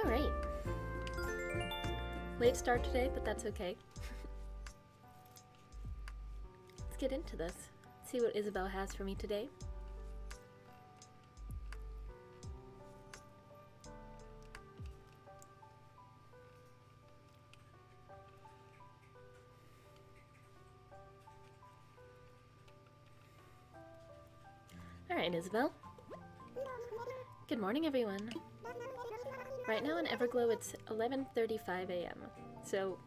Alright. Late start today, but that's okay. Let's get into this. See what Isabelle has for me today. Alright, Isabelle. Good morning, everyone. Right now in Everglow it's 11:35 a.m. So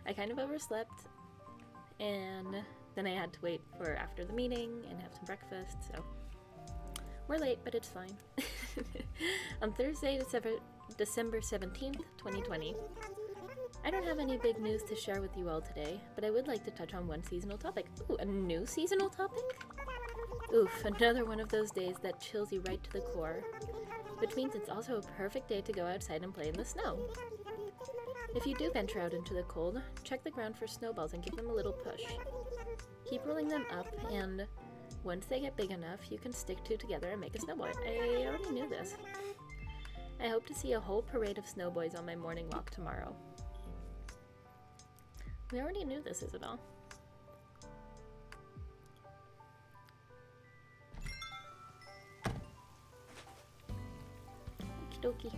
I kind of overslept, and then I had to wait for after the meeting and have some breakfast, so we're late, but it's fine. On Thursday, December 17th, 2020. I don't have any big news to share with you all today, but I would like to touch on one seasonal topic. Ooh, a new seasonal topic? Oof, another one of those days that chills you right to the core. Which means it's also a perfect day to go outside and play in the snow. If you do venture out into the cold, check the ground for snowballs and give them a little push. Keep rolling them up, and once they get big enough, you can stick two together and make a snowball. I already knew this. I hope to see a whole parade of snowboys on my morning walk tomorrow. We already knew this, Isabelle. Okie dokie.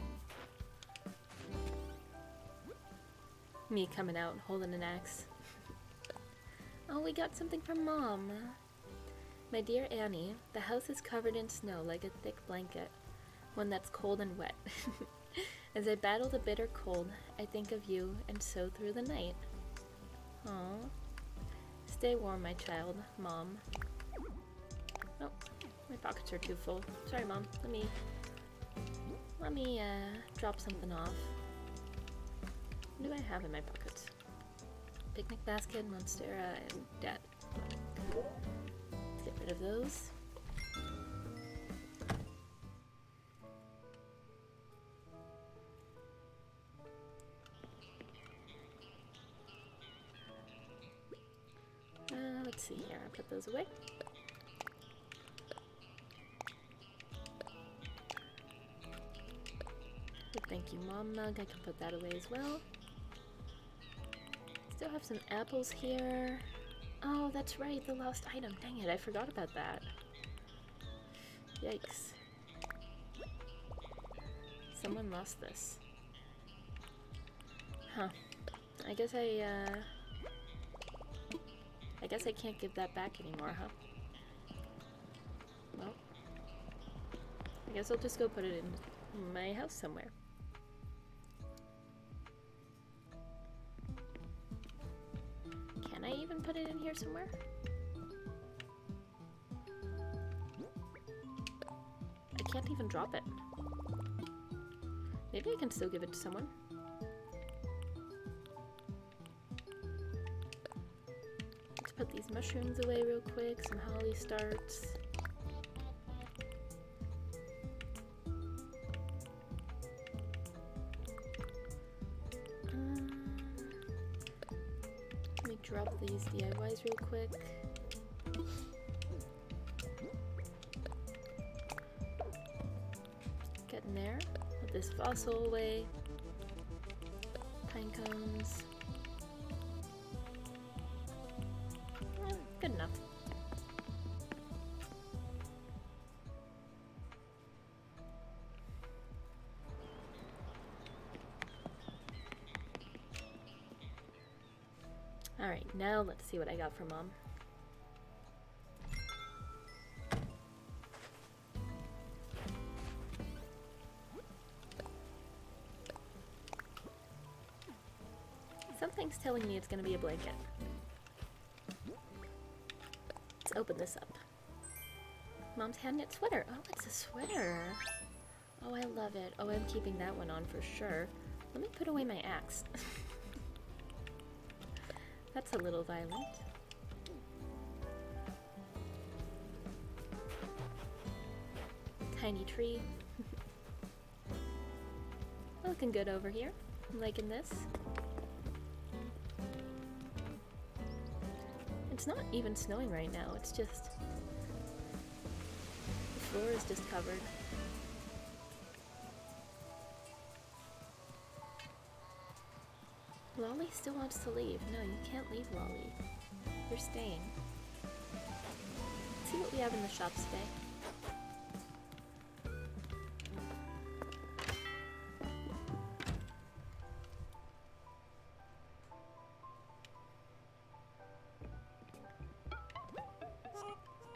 Me coming out holding an axe. Oh, we got something from Mom. My dear Annie, the house is covered in snow like a thick blanket, one that's cold and wet. As I battle the bitter cold, I think of you and so through the night. Aww. Stay warm, my child, Mom. Oh, my pockets are too full. Sorry, Mom. Let me drop something off. What do I have in my pockets? Picnic basket, Monstera, and debt. Let's get rid of those. Let's see here. I'll put those away. Thank you, Mom mug. I can put that away as well. Still have some apples here. Oh, that's right, the lost item. Dang it, I forgot about that. Yikes. Someone lost this. Huh. I guess I can't give that back anymore, huh? Well, I guess I'll just go put it in my house somewhere. Can I even put it in here somewhere? I can't even drop it. Maybe I can still give it to someone. Let's put these mushrooms away real quick, some holly starts. Let me drop these DIYs real quick. Get in there. Put this fossil away. Pine cones. Good enough. Alright, now let's see what I got for Mom. Something's telling me it's gonna be a blanket. Let's open this up. Mom's hand knit sweater. Oh, it's a sweater. Oh, I love it. Oh, I'm keeping that one on for sure. Let me put away my axe. That's a little violent. Tiny tree. Looking good over here. I'm liking this. It's not even snowing right now, it's just... the floor is just covered. Lolly still wants to leave. No, you can't leave, Lolly. You're staying. Let's see what we have in the shops today.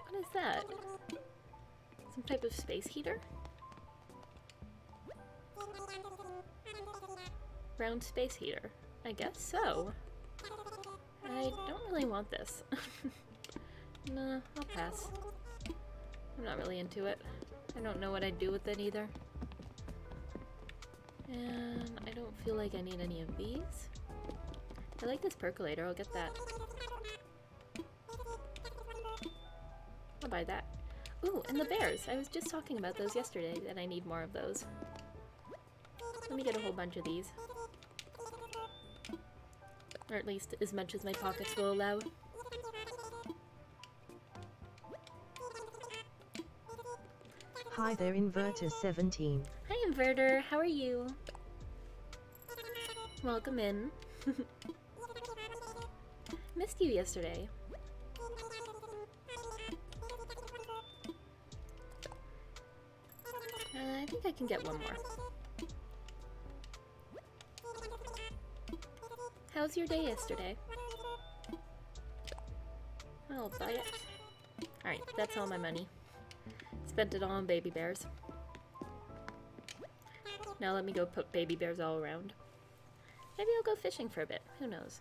What is that? Some type of space heater? Round space heater. I guess so. I don't really want this. Nah, I'll pass. I'm not really into it. I don't know what I'd do with it either. And I don't feel like I need any of these. I like this percolator, I'll get that. I'll buy that. Ooh, and the bears! I was just talking about those yesterday, and I need more of those. Let me get a whole bunch of these. Or at least as much as my pockets will allow. Hi there, Inverter17. Hi Inverter, how are you? Welcome in. Missed you yesterday. I think I can get one more. How's your day yesterday? I'll buy it. Alright, that's all my money. Spent it all on baby bears. Now let me go put baby bears all around. Maybe I'll go fishing for a bit. Who knows?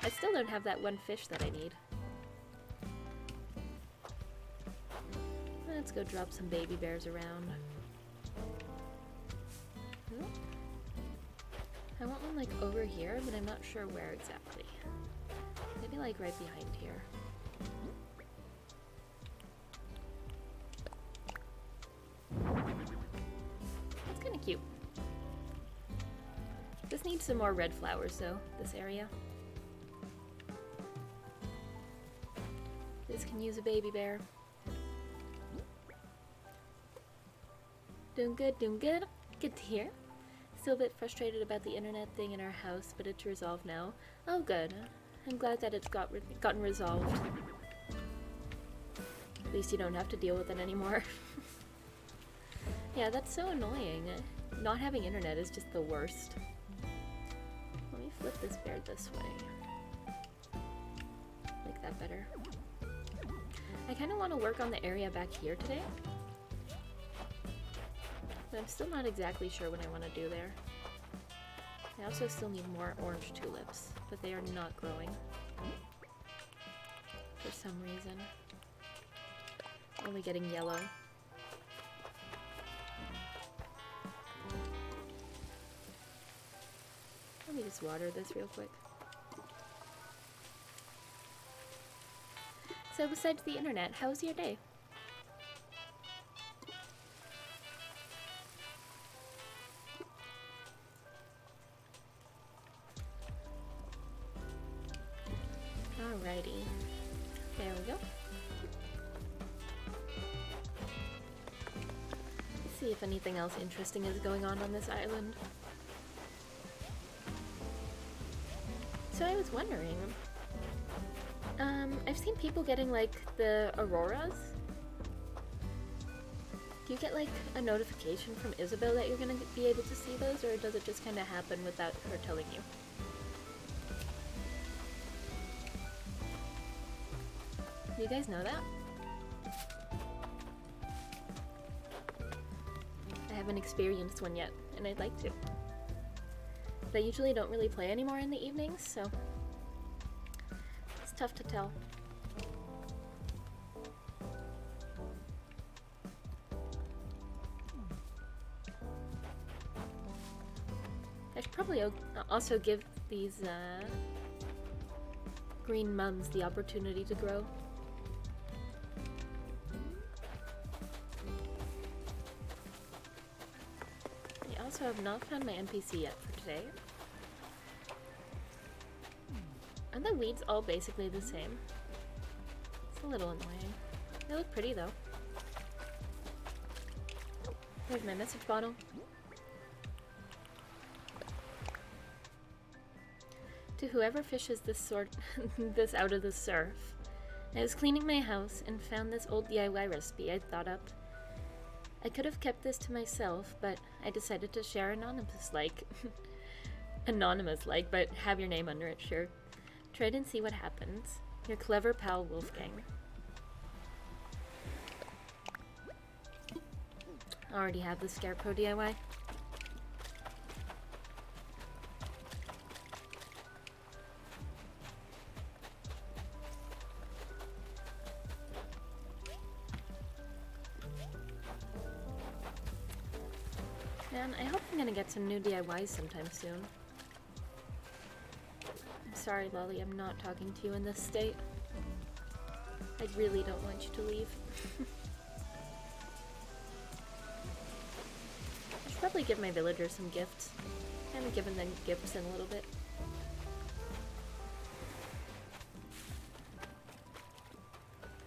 I still don't have that one fish that I need. Let's go drop some baby bears around. Hmm? I want one like over here, but I'm not sure where exactly. Maybe like right behind here. That's kind of cute. This needs some more red flowers though, this area. This can use a baby bear. Doing good, doing good. Good to hear. Still a bit frustrated about the internet thing in our house, but it's resolved now. Oh good. I'm glad that it's gotten resolved. At least you don't have to deal with it anymore. Yeah, that's so annoying. Not having internet is just the worst. Let me flip this bear this way. Like that better. I kind of want to work on the area back here today. But I'm still not exactly sure what I want to do there. I also still need more orange tulips, but they are not growing. For some reason. Only getting yellow. Let me just water this real quick. So besides the internet, how was your day? Alrighty. There we go. Let's see if anything else interesting is going on this island. So I was wondering, I've seen people getting like the auroras. Do you get like a notification from Isabelle that you're gonna be able to see those, or does it just kind of happen without her telling you? Do you guys know that? I haven't experienced one yet, and I'd like to. But I usually don't really play anymore in the evenings, so it's tough to tell. I should probably also give these green mums the opportunity to grow. I also have not found my NPC yet for today. Aren't the weeds all basically the same? It's a little annoying. They look pretty though. There's my message bottle. To whoever fishes this this out of the surf. I was cleaning my house and found this old DIY recipe I'd thought up. I could have kept this to myself, but I decided to share anonymous-like. Anonymous-like, but have your name under it, sure. Try it and see what happens. Your clever pal, Wolfgang. Already have the Scarecrow DIY. Man, I hope I'm gonna get some new DIYs sometime soon. I'm sorry, Lolly, I'm not talking to you in this state. I really don't want you to leave. I should probably give my villagers some gifts. I haven't given them gifts in a little bit.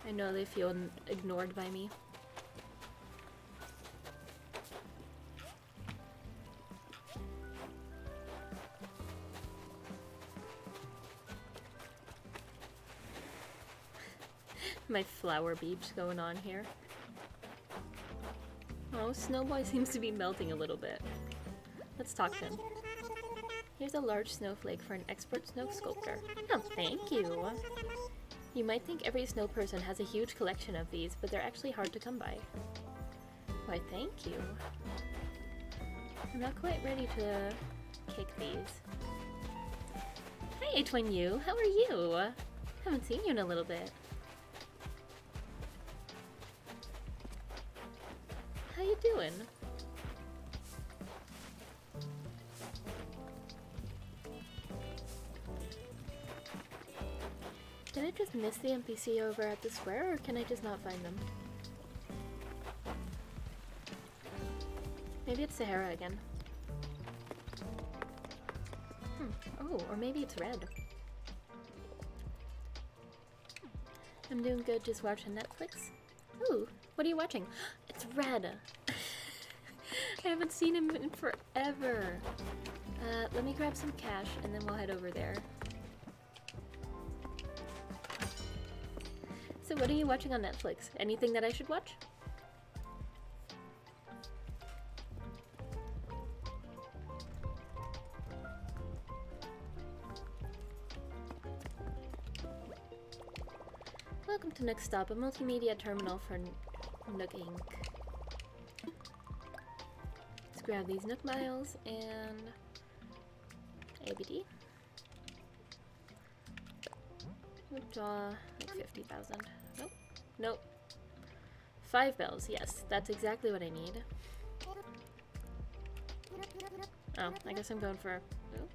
I know they feel ignored by me. My flower beach going on here. Oh, Snowboy seems to be melting a little bit. Let's talk to him. Here's a large snowflake for an expert snow sculptor. Oh, thank you! You might think every snow person has a huge collection of these, but they're actually hard to come by. Why, thank you. I'm not quite ready to cake these. Hi, H1U! How are you? Haven't seen you in a little bit. How you doing? Did I just miss the NPC over at the square, or can I just not find them? Maybe it's Sahara again. Oh, or maybe it's Red. I'm doing good, just watching Netflix. Ooh, what are you watching? It's Red! I haven't seen him in forever. Let me grab some cash and then we'll head over there. So what are you watching on Netflix? Anything that I should watch? Welcome to Nook Stop, a multimedia terminal for Nook Inc. Let's grab these Nook Miles and ABD. Withdraw like 50,000. Nope. Nope. 5 bells, yes. That's exactly what I need. Oh, I guess I'm going for... Nope.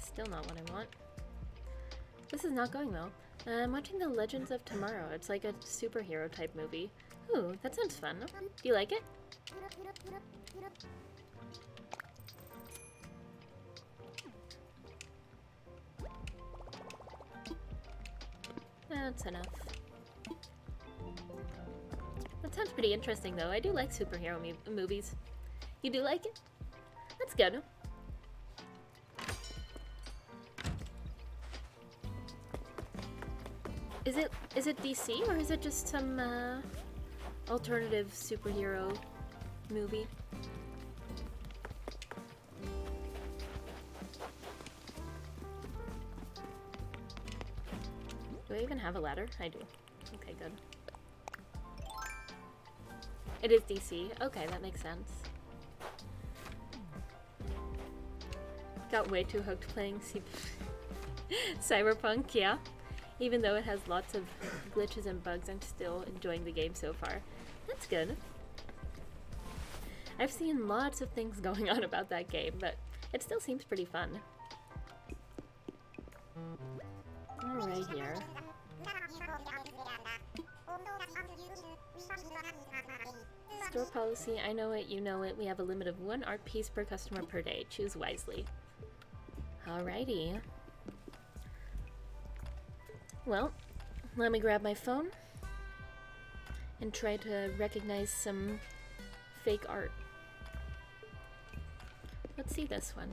Still not what I want. This is not going well. I'm watching The Legends of Tomorrow. It's like a superhero type movie. Ooh, that sounds fun. Do you like it? That's enough. That sounds pretty interesting though. I do like superhero movies. You do like it? That's good. Is it DC or is it just some alternative superhero movie? Do I even have a ladder? I do. Okay, good. It is DC. Okay, that makes sense. Got way too hooked playing Cyberpunk, yeah. Even though it has lots of glitches and bugs, I'm still enjoying the game so far. That's good. I've seen lots of things going on about that game, but It still seems pretty fun. Alright here. Store policy, I know it, you know it. We have a limit of 1 art piece per customer per day. Choose wisely. Alrighty. Well, let me grab my phone and try to recognize some fake art. Let's see this one.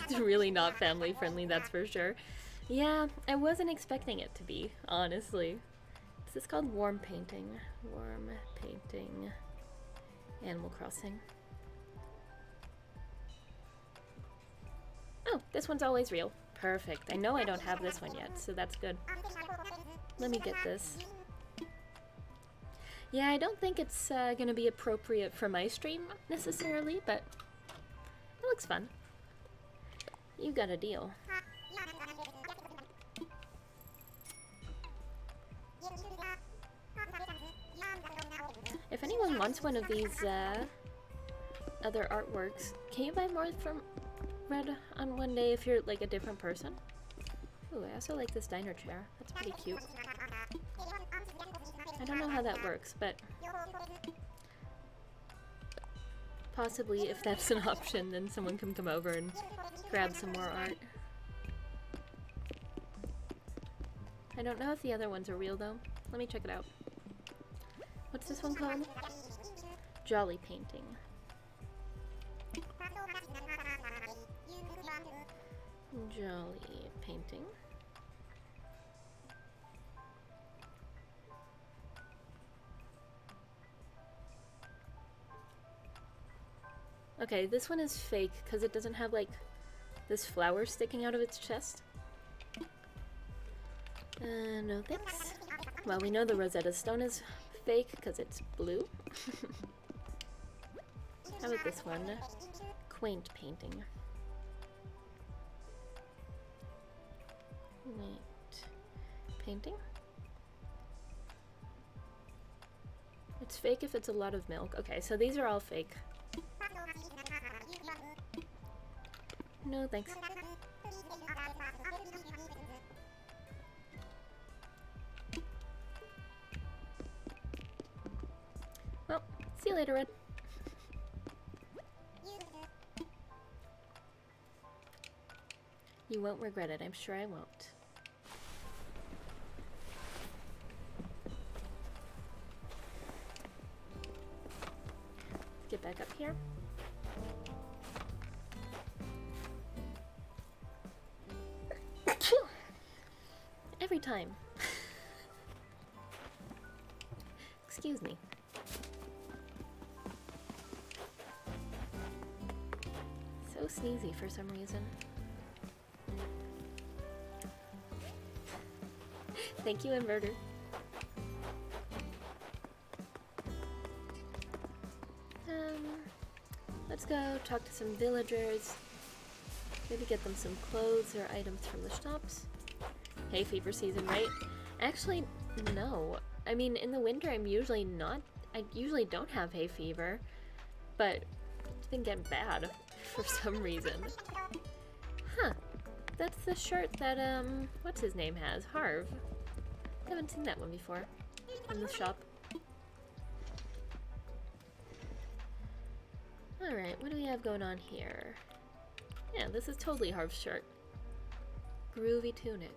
It's really not family friendly, that's for sure. Yeah, I wasn't expecting it to be, honestly. This is called Warm Painting. Warm Painting. Animal Crossing. Oh, this one's always real. Perfect. I know I don't have this one yet, so that's good. Let me get this. Yeah, I don't think it's gonna be appropriate for my stream, necessarily, but it looks fun. You got a deal. If anyone wants one of these other artworks, can you buy more from Red on one day if you're like a different person? Ooh, I also like this diner chair. That's pretty cute. I don't know how that works, but possibly if that's an option, then someone can come over and grab some more art. I don't know if the other ones are real though. Let me check it out. What's this one called? Jolly Painting. Jolly Painting. Okay, this one is fake because it doesn't have like this flower sticking out of its chest. No thanks. Well, we know the Rosetta Stone is fake because it's blue. How about this one? Quaint Painting. Quaint Painting. It's fake if it's a lot of milk. Okay, so these are all fake. No, thanks. Well, see you later, Red. You won't regret it, I'm sure I won't. Let's get back up here. Every time. Excuse me. So sneezy for some reason. Thank you, Inverter. Let's go talk to some villagers. Maybe get them some clothes or items from the shops. Hay fever season, right? Actually, no. I mean, in the winter, I usually don't have hay fever, but it's been getting bad for some reason. Huh. That's the shirt that, what's his name has? Harv. I haven't seen that one before in the shop. Alright, what do we have going on here? Yeah, this is totally Harv's shirt. Groovy tunic.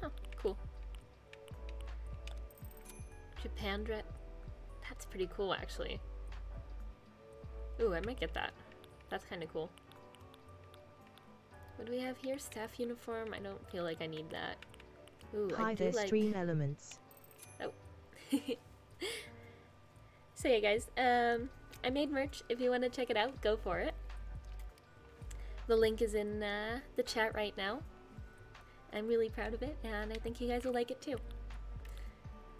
Huh, cool. Japandret. That's pretty cool, actually. Ooh, I might get that. That's kind of cool. What do we have here? Staff uniform? I don't feel like I need that. Ooh, Hi I do there, like... Stream Elements. Oh. So yeah, guys, I made merch. If you want to check it out, go for it. The link is in the chat right now. I'm really proud of it, and I think you guys will like it too.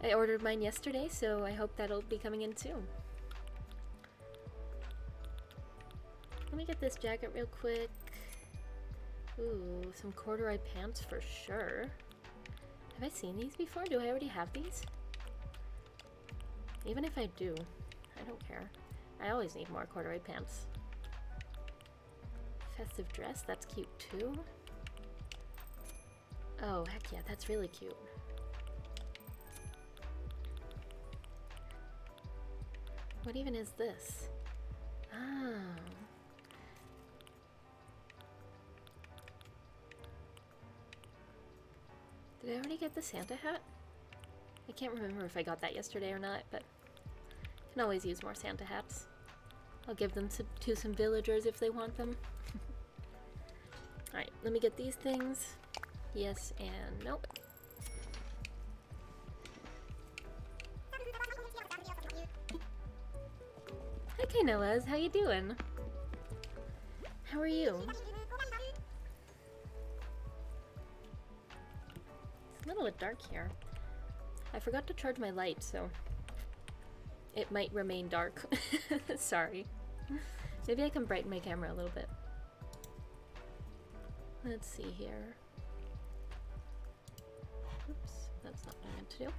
I ordered mine yesterday, so I hope that'll be coming in soon. Let me get this jacket real quick. Ooh, some corduroy pants for sure. Have I seen these before? Do I already have these? Even if I do, I don't care. I always need more corduroy pants. Festive dress, that's cute too. Oh, heck yeah, that's really cute. What even is this? Oh. Did I already get the Santa hat? I can't remember if I got that yesterday or not, but I can always use more Santa hats. I'll give them to some villagers if they want them. Alright, let me get these things. Yes and nope. Hi Kainoas, how you doing? How are you? It's a little bit dark here. I forgot to charge my light, so it might remain dark. Sorry. Maybe I can brighten my camera a little bit. Let's see here. Oops, that's not what I meant to do.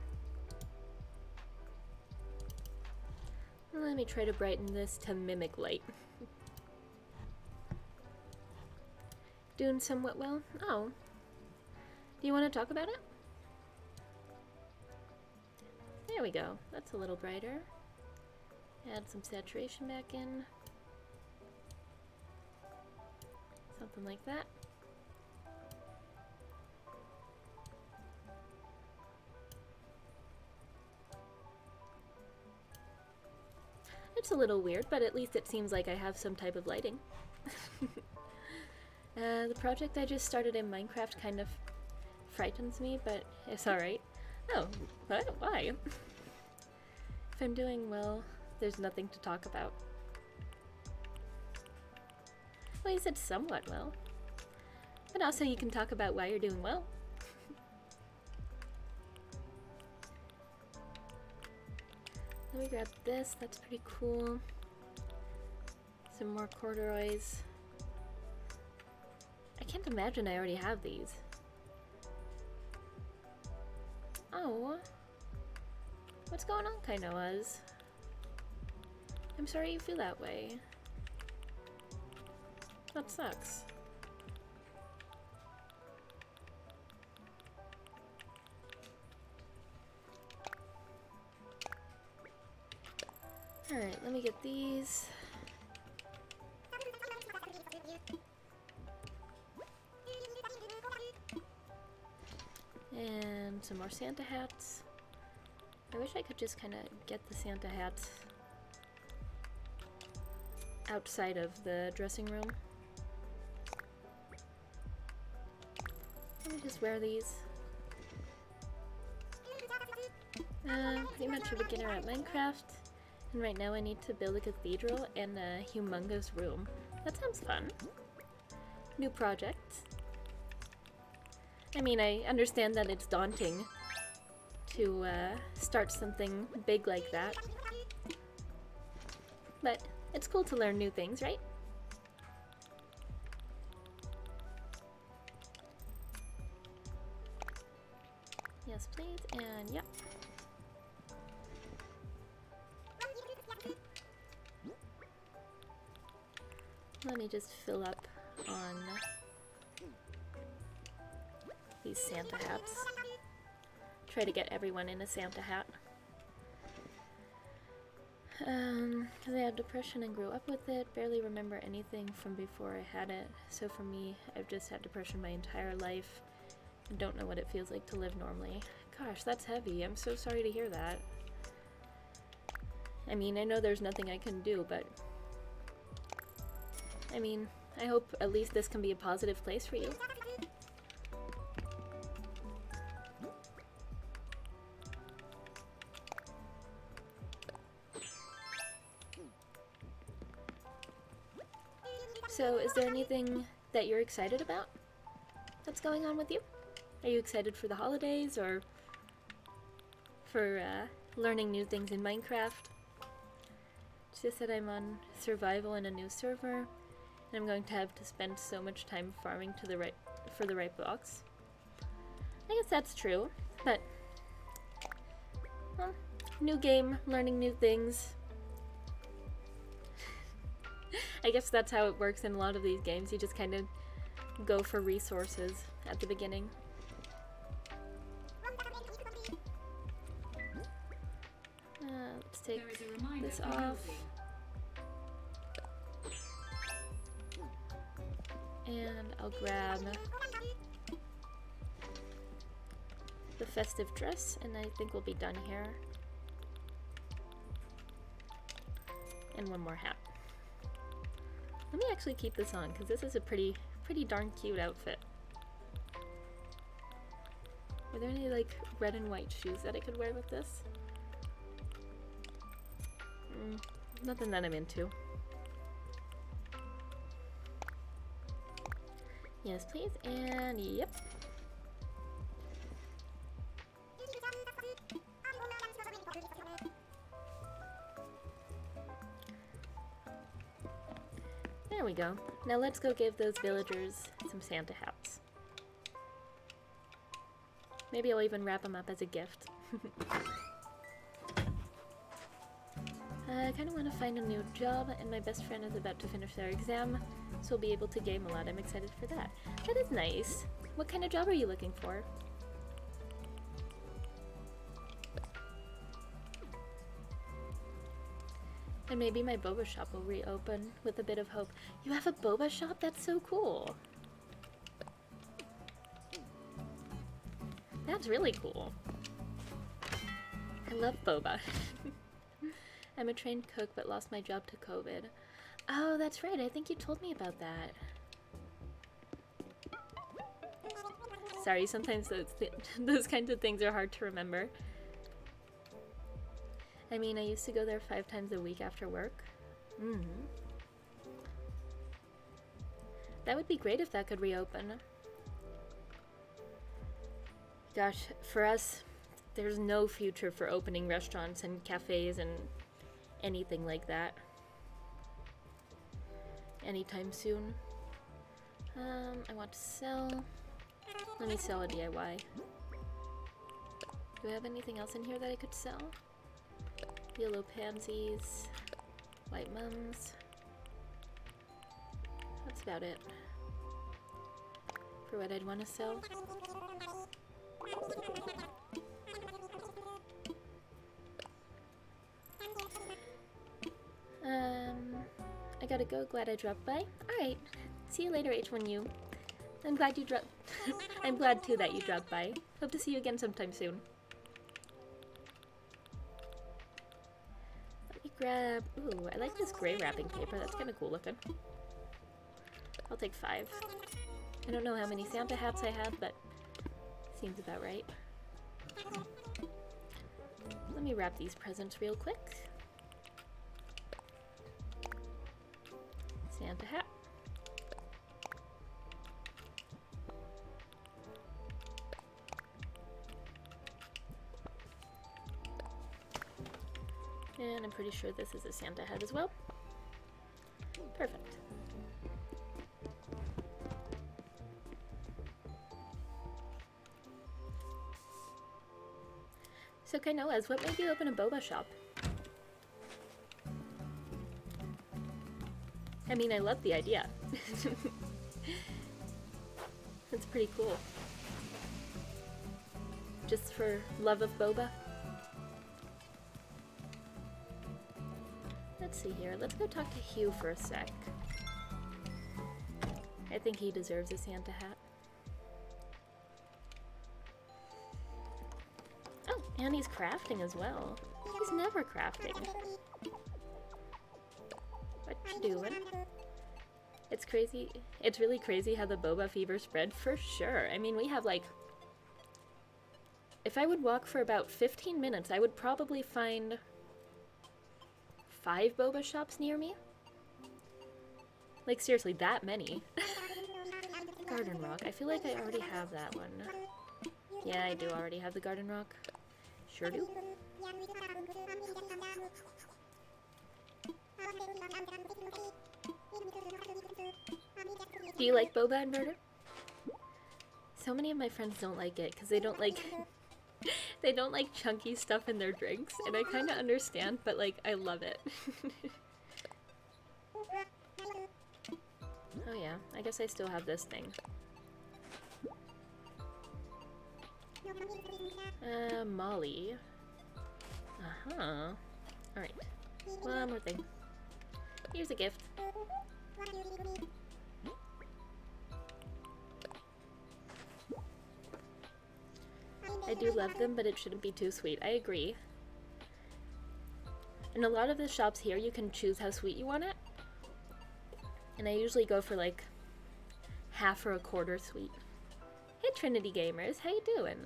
Let me try to brighten this to mimic light. Doing somewhat well? Oh. Do you want to talk about it? There we go. That's a little brighter. Add some saturation back in. Something like that. It's a little weird, but at least it seems like I have some type of lighting. The project I just started in Minecraft kind of frightens me, but it's alright. Oh, what? Why? If I'm doing well, there's nothing to talk about. Well, you said somewhat well. But also you can talk about why you're doing well. Let me grab this, that's pretty cool. Some more corduroys. I can't imagine I already have these. Oh. What's going on, Kainoas? I'm sorry you feel that way. That sucks. Alright, let me get these. And some more Santa hats. I wish I could just kind of get the Santa hats outside of the dressing room. Let me just wear these. Pretty much a beginner at Minecraft. And right now I need to build a cathedral and a humongous room. That sounds fun. New project. I mean, I understand that it's daunting to start something big like that. But it's cool to learn new things, right? Yes, please, and yep. Let me just fill up on these Santa hats. Try to get everyone in a Santa hat. Because I have depression and grew up with it, barely remember anything from before I had it. So for me, I've just had depression my entire life and don't know what it feels like to live normally. Gosh, that's heavy. I'm so sorry to hear that. I mean, I know there's nothing I can do, but I mean, I hope at least this can be a positive place for you. So, is there anything that you're excited about that's going on with you? Are you excited for the holidays or for learning new things in Minecraft? It's just that I'm on survival in a new server, and I'm going to have to spend so much time farming for the right blocks. I guess that's true, but well, new game, learning new things. I guess that's how it works in a lot of these games. You just kind of go for resources at the beginning. Let's take this off. And I'll grab the festive dress, and I think we'll be done here. And one more hat. Let me actually keep this on, because this is a pretty darn cute outfit. Are there any like red and white shoes that I could wear with this? Nothing that I'm into. Yes, please, and yep. There we go. Now let's go give those villagers some Santa hats. Maybe I'll even wrap them up as a gift. I kind of want to find a new job, and my best friend is about to finish their exam, so we'll be able to game a lot. I'm excited for that. That is nice. What kind of job are you looking for? And maybe my boba shop will reopen with a bit of hope. You have a boba shop? That's so cool. That's really cool. I love boba. I'm a trained cook but lost my job to COVID. Oh, that's right. I think you told me about that. Sorry, sometimes those kinds of things are hard to remember. I mean, I used to go there 5 times a week after work. That would be great if that could reopen. Gosh, for us, there's no future for opening restaurants and cafes and anything like that anytime soon. I want to sell. Let me sell a DIY. Do I have anything else in here that I could sell? Yellow pansies, white mums. That's about it for what I'd want to sell. I gotta go. Glad I dropped by. Alright. See you later, H1U. I'm glad you dropped. I'm glad too that you dropped by. Hope to see you again sometime soon. Let me grab. Ooh, I like this gray wrapping paper. That's kind of cool looking. I'll take 5. I don't know how many Santa hats I have, but seems about right. Let me wrap these presents real quick. Santa hat. And I'm pretty sure this is a Santa hat as well. Perfect. So Kainoas, what made you open a boba shop? I mean, I love the idea. That's pretty cool. Just for love of boba? Let's see here. Let's go talk to Hugh for a sec. I think he deserves a Santa hat. Oh, and he's crafting as well. He's never crafting. What you doing? It's crazy. It's really crazy how the boba fever spread, for sure. I mean, we have like... If I would walk for about 15 minutes, I would probably find 5 boba shops near me. Like, seriously, that many. Garden Rock. I feel like I already have that one. Yeah, I do already have the Garden Rock. Sure do. Do you like boba and murder? So many of my friends don't like it because they don't like they don't like chunky stuff in their drinks, and I kind of understand, but like I love it. yeah, I guess I still have this thing. Molly. Uh-huh. Alright. One more thing. Here's a gift. I do love them, but it shouldn't be too sweet. I agree. In a lot of the shops here, you can choose how sweet you want it. And I usually go for like half or a quarter sweet. Hey Trinity Gamers, how you doing?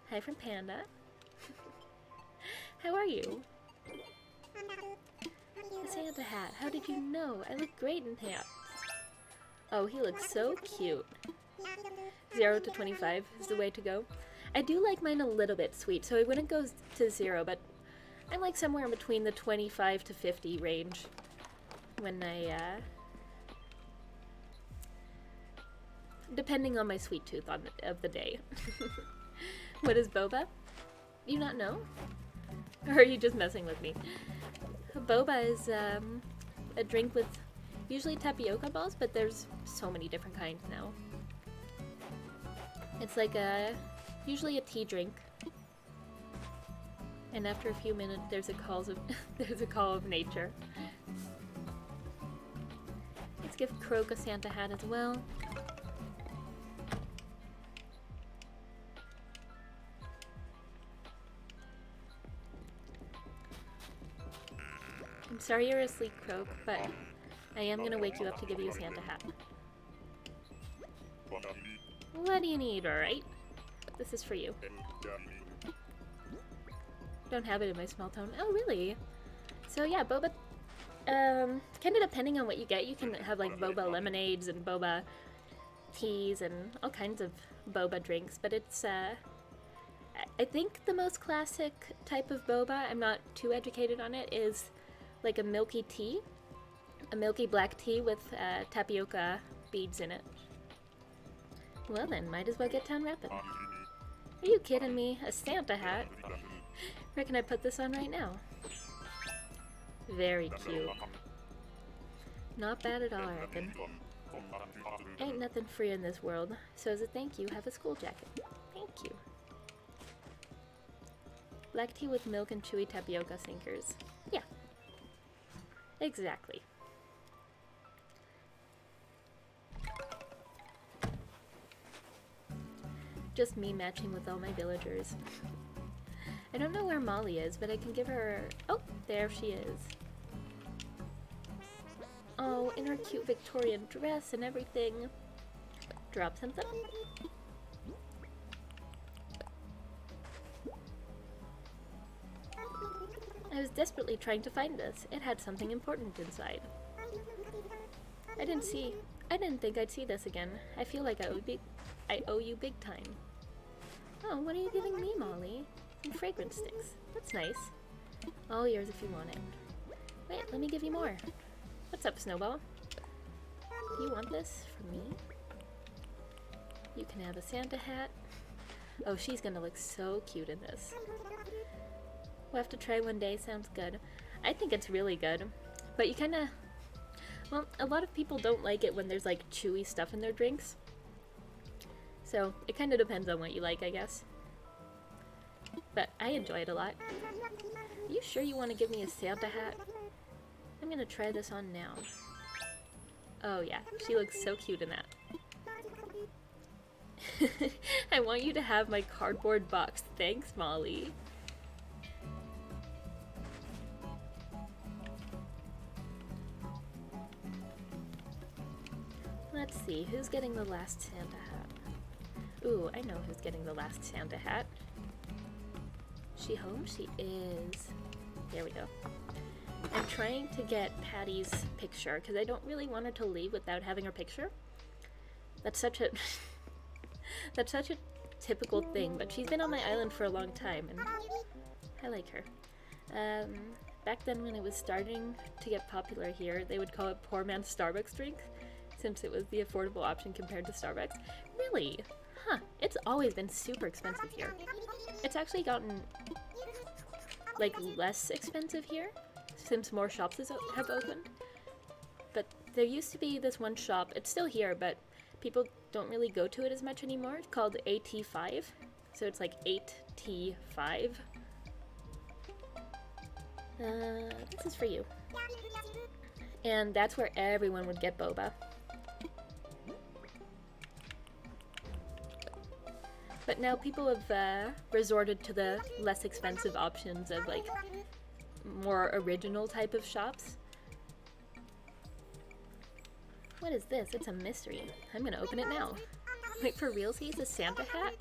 Hi from Panda. How are you? A Santa hat. How did you know? I look great in hats. Oh, he looks so cute. 0 to 25 is the way to go. I do like mine a little bit sweet, so I wouldn't go to 0, but I'm like somewhere in between the 25 to 50 range when I, depending on my sweet tooth of the day. What is boba? You not know? Or are you just messing with me? Boba is a drink with usually tapioca balls, but there's so many different kinds now. It's like usually a tea drink. And after a few minutes, there's a call of nature. Let's give Croak a Santa hat as well. I'm sorry you're asleep, Croak, but I am gonna wake you up to give you a Santa hat. What do you need, alright? This is for you. Don't have it in my small tone. Oh, really? So yeah, boba, kind of depending on what you get, you can have like boba lemonades and boba teas and all kinds of boba drinks, but it's, I think the most classic type of boba, I'm not too educated on it, is like a milky tea. A milky black tea with tapioca beads in it. Well then, might as well get town rapping. Are you kidding me? A Santa hat? Where can I put this on right now? Very cute. Not bad at all, I reckon. Ain't nothing free in this world, so as a thank you, have a school jacket. Thank you. Black tea with milk and chewy tapioca sinkers. Yeah. Exactly. Just me matching with all my villagers. I don't know where Molly is, but I can give her... Oh, there she is. Oh, in her cute Victorian dress and everything. Drop something. I was desperately trying to find this. It had something important inside. I didn't think I'd see this again. I feel like I owe you big time. Oh, what are you giving me, Molly? Some fragrance sticks. That's nice. All yours if you want it. Wait, let me give you more. What's up, Snowball? Do you want this from me? You can have a Santa hat. Oh, she's gonna look so cute in this. We'll have to try one day. Sounds good. I think it's really good. But you kinda... Well, a lot of people don't like it when there's like chewy stuff in their drinks. So, it kinda depends on what you like, I guess. But I enjoy it a lot. Are you sure you want to give me a Santa hat? I'm gonna try this on now. Oh yeah, she looks so cute in that. I want you to have my cardboard box. Thanks, Molly. Let's see, who's getting the last Santa hat? Ooh, I know who's getting the last Santa hat. She home? She is. There we go. I'm trying to get Patty's picture because I don't really want her to leave without having her picture. That's such a that's such a typical thing, but she's been on my island for a long time and I like her. Back then when it was starting to get popular here, they would call it poor man's Starbucks drink since it was the affordable option compared to Starbucks. Really? Huh, it's always been super expensive here. It's actually gotten, like, less expensive here since more shops have opened. But There used to be this one shop, it's still here, but people don't really go to it as much anymore. It's called AT5, so it's like 8T5. This is for you. And that's where everyone would get boba. But now people have resorted to the less expensive options of like more original type of shops. What is this? It's a mystery. I'm gonna open it now. Wait, for realsies, a Santa hat?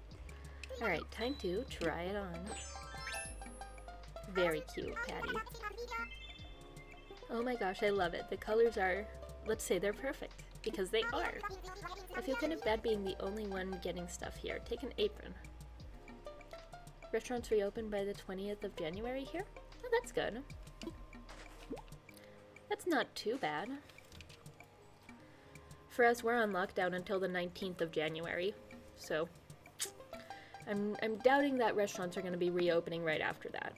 Alright, time to try it on. Very cute, Patty. Oh my gosh, I love it. The colors are, let's say they're perfect, because they are. I feel kind of bad being the only one getting stuff here. Take an apron. Restaurants reopen by the 20th of January here? Oh, that's good. That's not too bad. For us, we're on lockdown until the 19th of January, so I'm doubting that restaurants are going to be reopening right after that.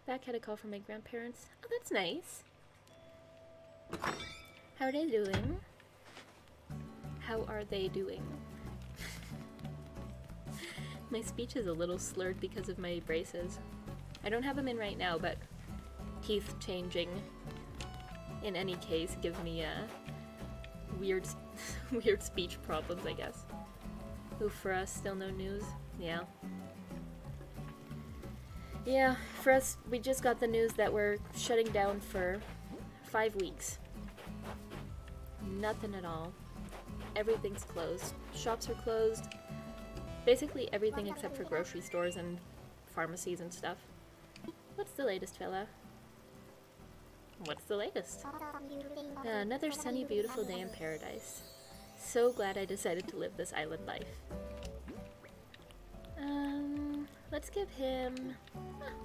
Back had a call from my grandparents. Oh, that's nice. How are they doing? How are they doing? My speech is a little slurred because of my braces. I don't have them in right now, but teeth changing in any case gives me weird weird speech problems, I guess. Ooh, for us, still no news? Yeah. Yeah, for us, we just got the news that we're shutting down for 5 weeks. Nothing at all. Everything's closed. Shops are closed. Basically everything except for grocery stores and pharmacies and stuff. What's the latest, fella? What's the latest? Another sunny, beautiful day in paradise. So glad I decided to live this island life. Let's give him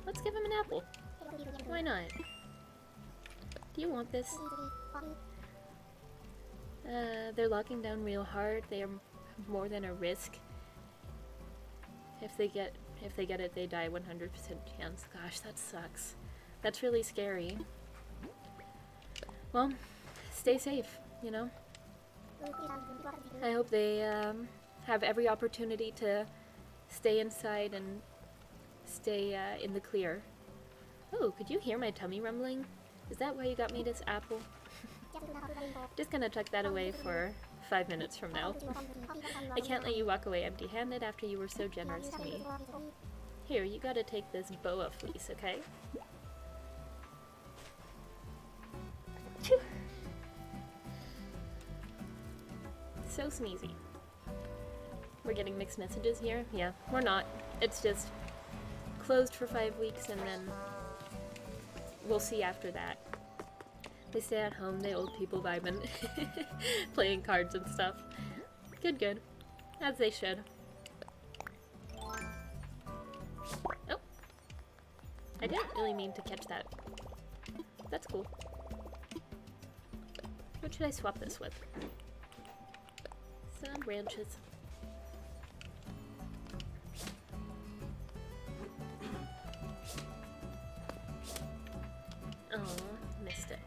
an apple. Why not? Do you want this? They're locking down real hard. They are more than a risk. If they get it, they die 100% chance. Gosh, that sucks. That's really scary. Well, stay safe, you know? I hope they have every opportunity to stay inside and stay in the clear. Oh, could you hear my tummy rumbling? Is that why you got me this apple? Just gonna tuck that away for 5 minutes from now. I can't let you walk away empty-handed after you were so generous to me. Here, you gotta take this boa fleece, okay? So sneezy. We're getting mixed messages here? Yeah, we're not. It's just closed for 5 weeks and then we'll see after that. They stay at home, they old people vibing, playing cards and stuff. Good, good. As they should. Oh! I didn't really mean to catch that. That's cool. What should I swap this with? Some branches. Oh, missed it.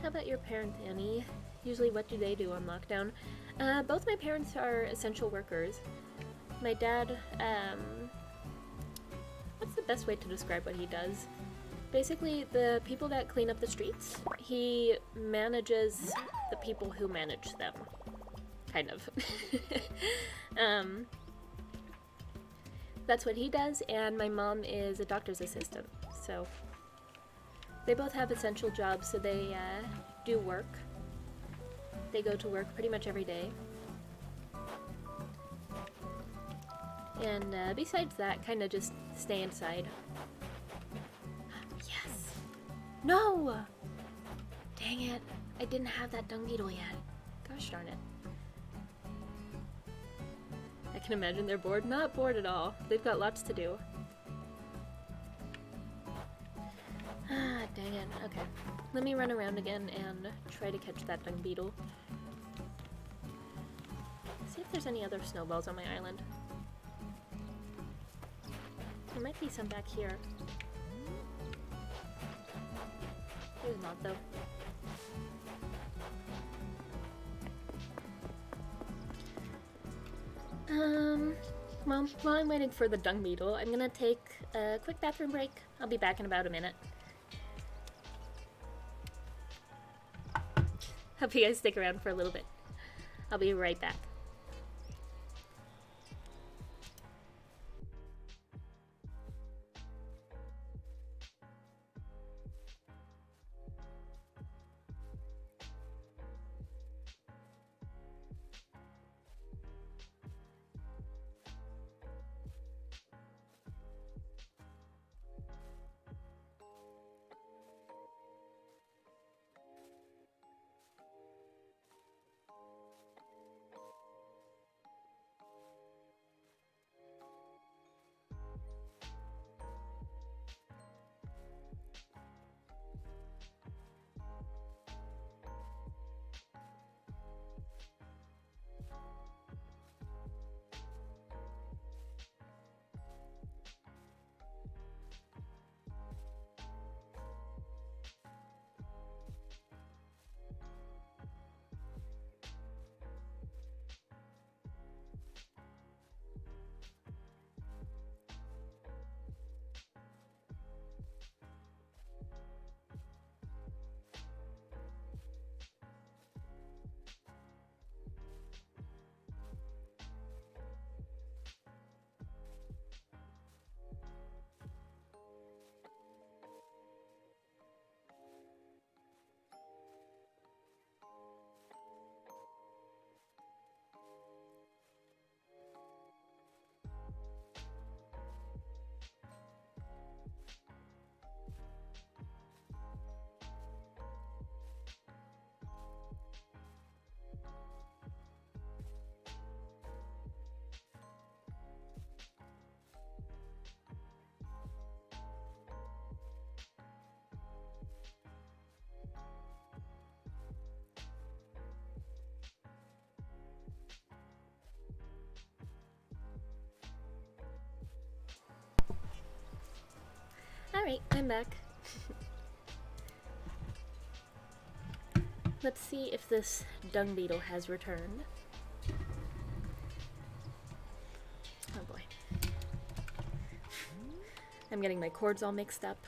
How about your parents, Annie? Usually what do they do on lockdown? Both my parents are essential workers. My dad, what's the best way to describe what he does? Basically, the people that clean up the streets, he manages the people who manage them. Kind of. That's what he does, and my mom is a doctor's assistant, so they both have essential jobs, so they do work. They go to work pretty much every day. And besides that, kind of just stay inside. Yes! No! Dang it, I didn't have that dung beetle yet. Gosh darn it. I can imagine they're bored. Not bored at all. They've got lots to do. Ah, dang it. Okay. Let me run around again and try to catch that dung beetle. See if there's any other snowballs on my island. There might be some back here. There's not, though. Well, while I'm waiting for the dung beetle, I'm gonna take a quick bathroom break. I'll be back in about a minute. Hope you guys stick around for a little bit. I'll be right back. Alright, I'm back. Let's see if this dung beetle has returned. Oh boy. I'm getting my cords all mixed up.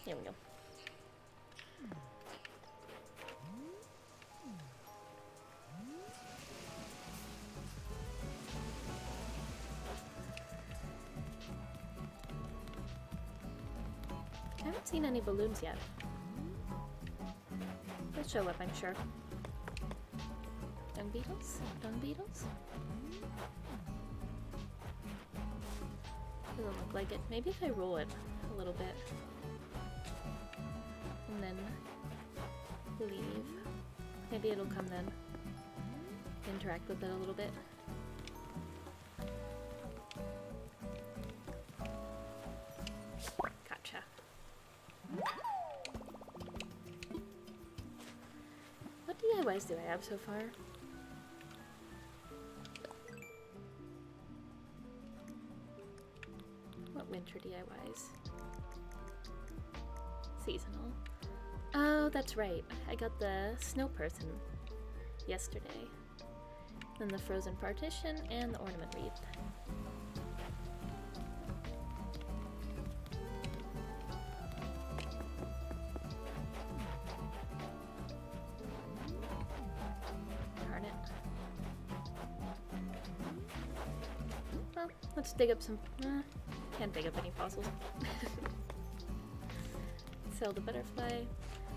Here we go. I haven't seen any balloons yet. They'll show up, I'm sure. Dung beetles? Dung beetles? Doesn't look like it. Maybe if I roll it a little bit. And then leave. Maybe it'll come then. Interact with it a little bit. Gotcha. What DIYs do I have so far? What winter DIYs? Seasonal. Oh, that's right. I got the snow person yesterday. Then the frozen partition and the ornament wreath. Darn it. Well, let's dig up some... can't dig up any fossils. Sell the butterfly.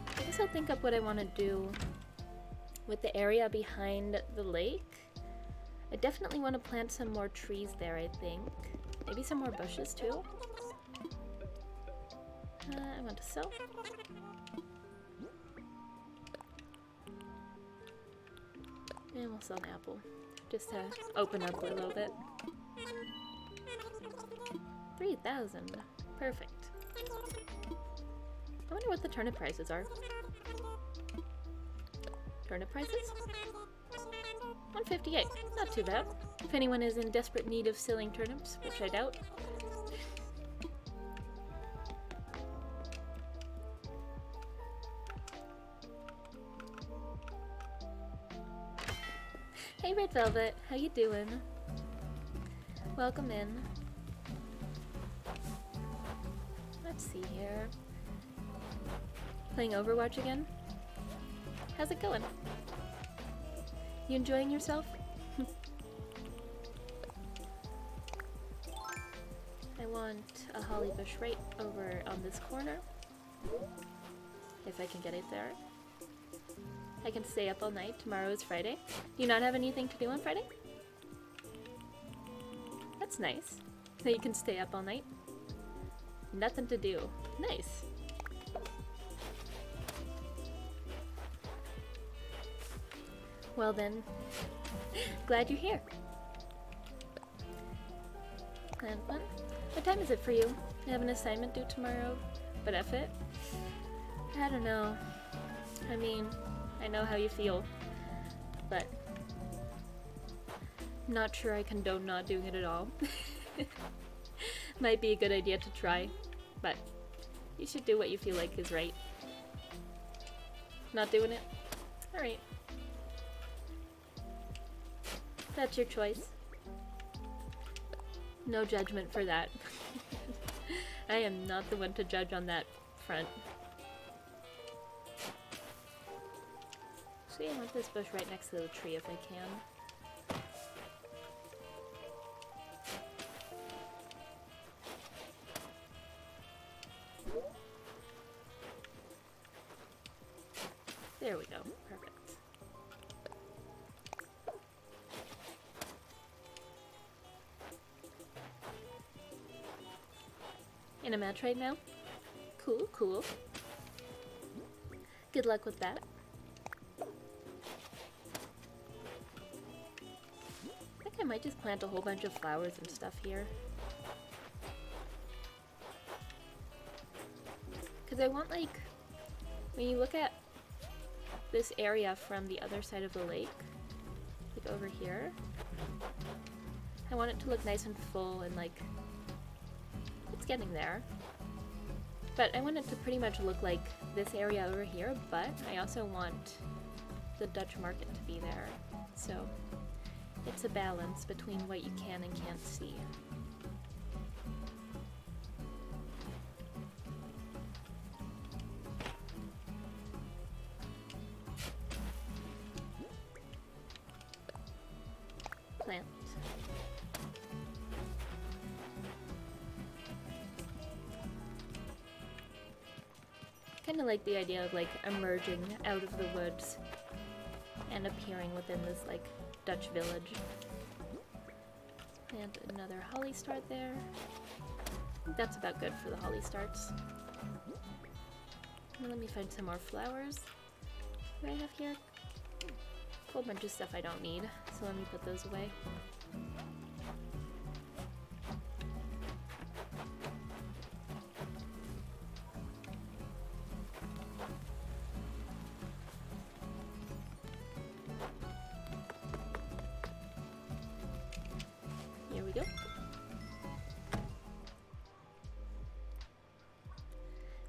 I guess I'll think up what I want to do with the area behind the lake. I definitely want to plant some more trees there, I think. Maybe some more bushes too. I want to sell. And we'll sell an apple. Just to open up a little bit. 3,000. Perfect. I wonder what the turnip prices are. Turnip prices? 158. Not too bad. If anyone is in desperate need of selling turnips, which I doubt. Hey Red Velvet, how you doing? Welcome in. Let's see here. Playing Overwatch again? How's it going? You enjoying yourself? I want a holly bush right over on this corner. If I can get it there. I can stay up all night. Tomorrow is Friday. Do you not have anything to do on Friday? That's nice. That you can stay up all night. Nothing to do. Nice. Well then, glad you're here. Plan fun. What time is it for you? I have an assignment due tomorrow, but F it. I don't know. I mean, I know how you feel, but not sure I condone not doing it at all. Might be a good idea to try, but you should do what you feel like is right. Not doing it? Alright. That's your choice. No judgment for that. I am not the one to judge on that front. See, I want this bush right next to the tree if I can. There we go. Perfect. In a match right now? Cool, cool. Good luck with that. I think I might just plant a whole bunch of flowers and stuff here. Because I want, like, when you look at this area from the other side of the lake, like over here, I want it to look nice and full and, like, it's getting there. But I want it to pretty much look like this area over here, but I also want the Dutch market to be there. So it's a balance between what you can and can't see. Plant. Kind of like the idea of like emerging out of the woods and appearing within this like Dutch village. Plant another holly start there. I think that's about good for the holly starts. Now let me find some more flowers. What do I have here? A whole bunch of stuff I don't need, so let me put those away. Here we go.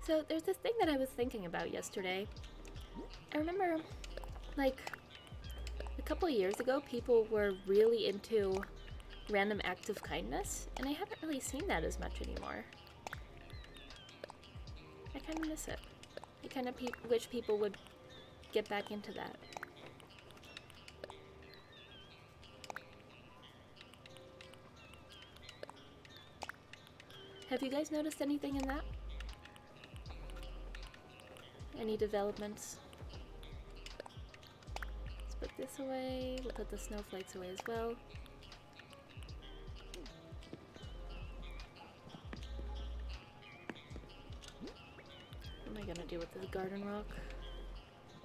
So there's this thing that I was thinking about yesterday. I remember, like, a couple of years ago, people were really into random acts of kindness, and I haven't really seen that as much anymore. I kind of miss it. I kind of wish people would get back into that. Have you guys noticed anything in that? Any developments? Let's put this away. We'll put the snowflakes away as well. What am I gonna do with this garden rock?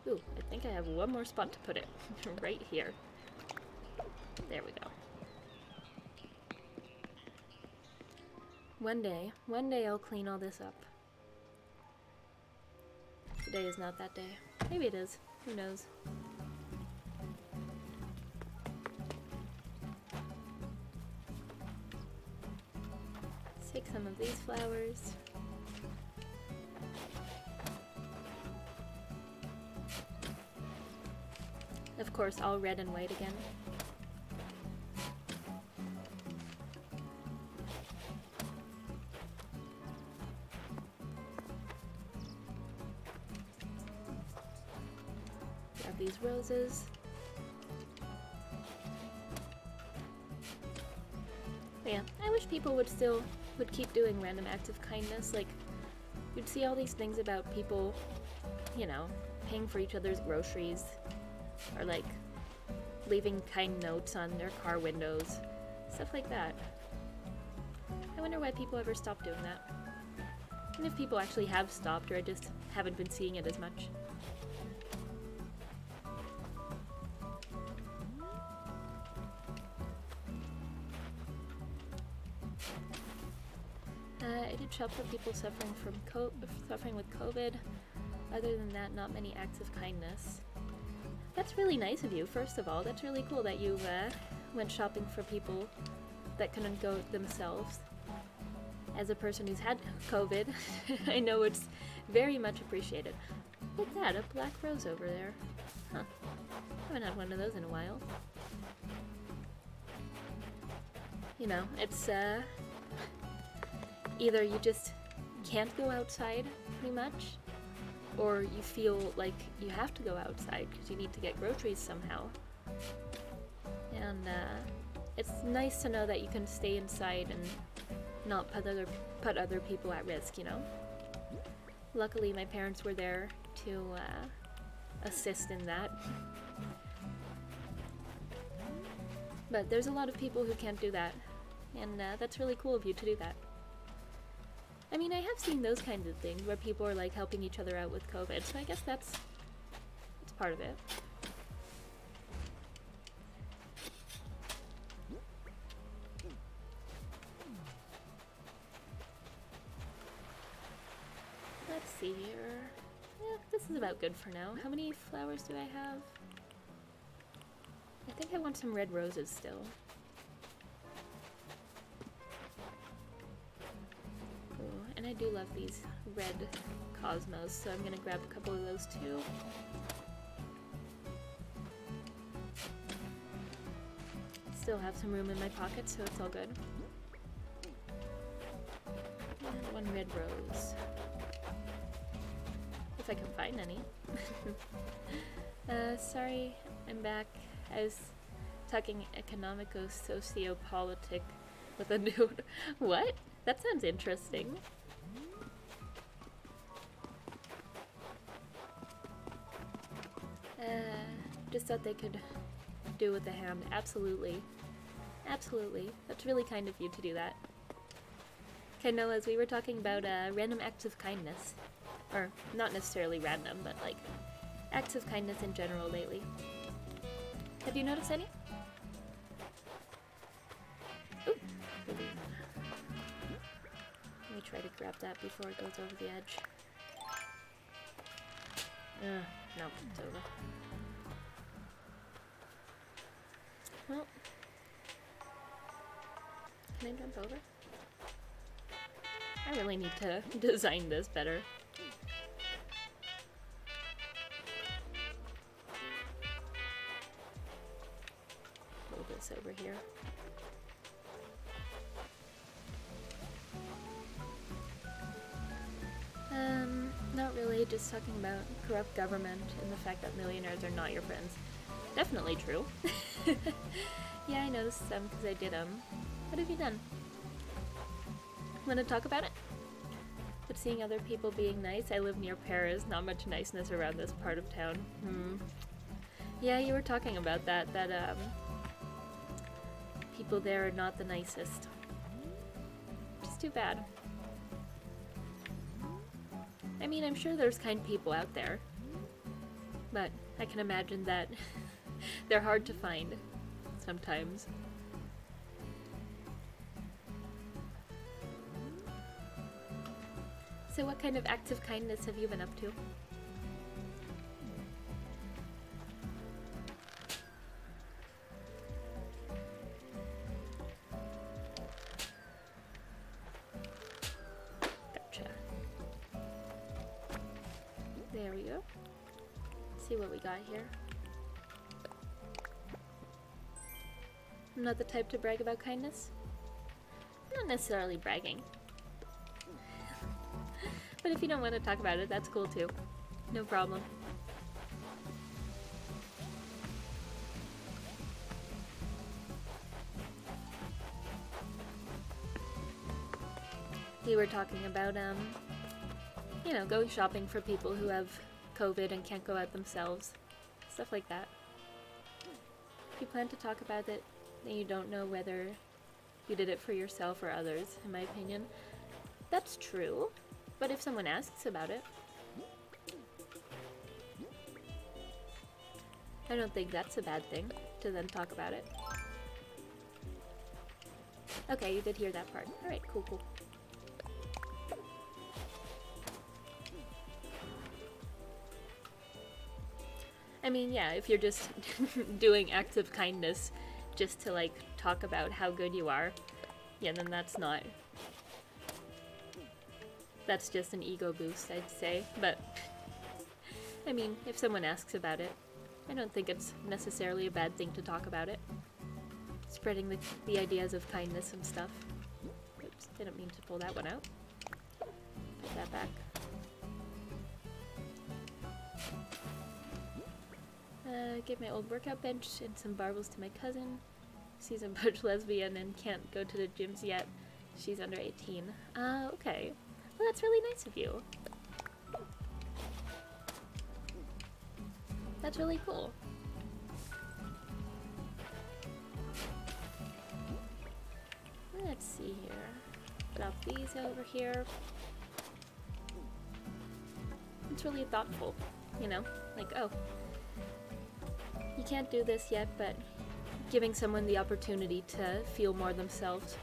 Ooh, I think I have one more spot to put it. Right here. There we go. One day I'll clean all this up. Today is not that day. Maybe it is. Who knows? Take some of these flowers. Of course, all red and white again. Grab these roses. But yeah, I wish people would keep doing random acts of kindness. Like, you'd see all these things about people, you know, paying for each other's groceries, or like leaving kind notes on their car windows, stuff like that. I wonder why people ever stop doing that. And if people actually have stopped, or I just haven't been seeing it as much. I did shop for people suffering with COVID. Other than that, not many acts of kindness. That's really nice of you, first of all. That's really cool that you went shopping for people that couldn't go themselves. As a person who's had COVID, I know it's very much appreciated. Look at that, a black rose over there. Huh. Haven't had one of those in a while. You know, it's either you just can't go outside, pretty much, or you feel like you have to go outside because you need to get groceries somehow. And it's nice to know that you can stay inside and not put other people at risk, you know? Luckily, my parents were there to assist in that. But there's a lot of people who can't do that, and that's really cool of you to do that. I mean, I have seen those kinds of things where people are like helping each other out with COVID, so I guess that's part of it. Let's see here. Yeah, this is about good for now. How many flowers do I have? I think I want some red roses still. And I do love these red cosmos, so I'm gonna grab a couple of those too. Still have some room in my pocket, so it's all good. And one red rose. If I can find any. Sorry, I'm back. I was talking economico-sociopolitic with a dude. What? That sounds interesting. Just thought they could do with a hand. Absolutely. Absolutely. That's really kind of you to do that. Okay, Noah, as we were talking about random acts of kindness. Or, not necessarily random, but like, acts of kindness in general lately. Have you noticed any? Ooh. Let me try to grab that before it goes over the edge. No, it's over. Well, can I jump over? I really need to design this better. Move this over here. Not really, just talking about corrupt government and the fact that millionaires are not your friends. Definitely true. Yeah, I noticed them because I did them. What have you done? Want to talk about it? But seeing other people being nice, I live near Paris, not much niceness around this part of town. Yeah, you were talking about that people there are not the nicest. Just too bad. I mean, I'm sure there's kind people out there, but I can imagine that they're hard to find sometimes. So what kind of acts of kindness have you been up to? See what we got here. I'm not the type to brag about kindness. Not necessarily bragging. But if you don't want to talk about it, that's cool too. No problem. We were talking about, you know, going shopping for people who have COVID and can't go out themselves. Stuff like that. If you plan to talk about it, then you don't know whether you did it for yourself or others, in my opinion. That's true, but if someone asks about it, I don't think that's a bad thing to then talk about it. Okay, you did hear that part. Alright, cool, cool. I mean, yeah, if you're just doing acts of kindness just to, like, talk about how good you are, yeah, then that's not... That's just an ego boost, I'd say. But, I mean, if someone asks about it, I don't think it's necessarily a bad thing to talk about it. Spreading the ideas of kindness and stuff. Oops, didn't mean to pull that one out. Put that back. Give my old workout bench and some barbells to my cousin. She's a butch lesbian and can't go to the gyms yet. She's under 18. Okay. Well, that's really nice of you. That's really cool. Let's see here. Drop these over here. It's really thoughtful, you know? Like, oh, you can't do this yet, but giving someone the opportunity to feel more themselves.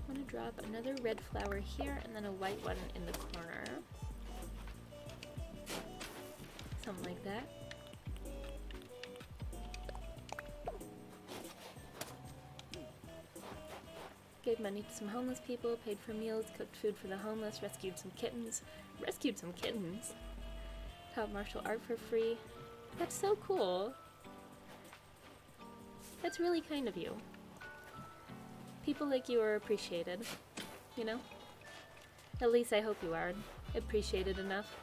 I'm gonna drop another red flower here and then a white one in the corner. Something like that. Gave money to some homeless people, paid for meals, cooked food for the homeless, rescued some kittens. Rescued some kittens? Taught martial art for free. That's so cool. That's really kind of you. People like you are appreciated, you know? At least I hope you are appreciated enough.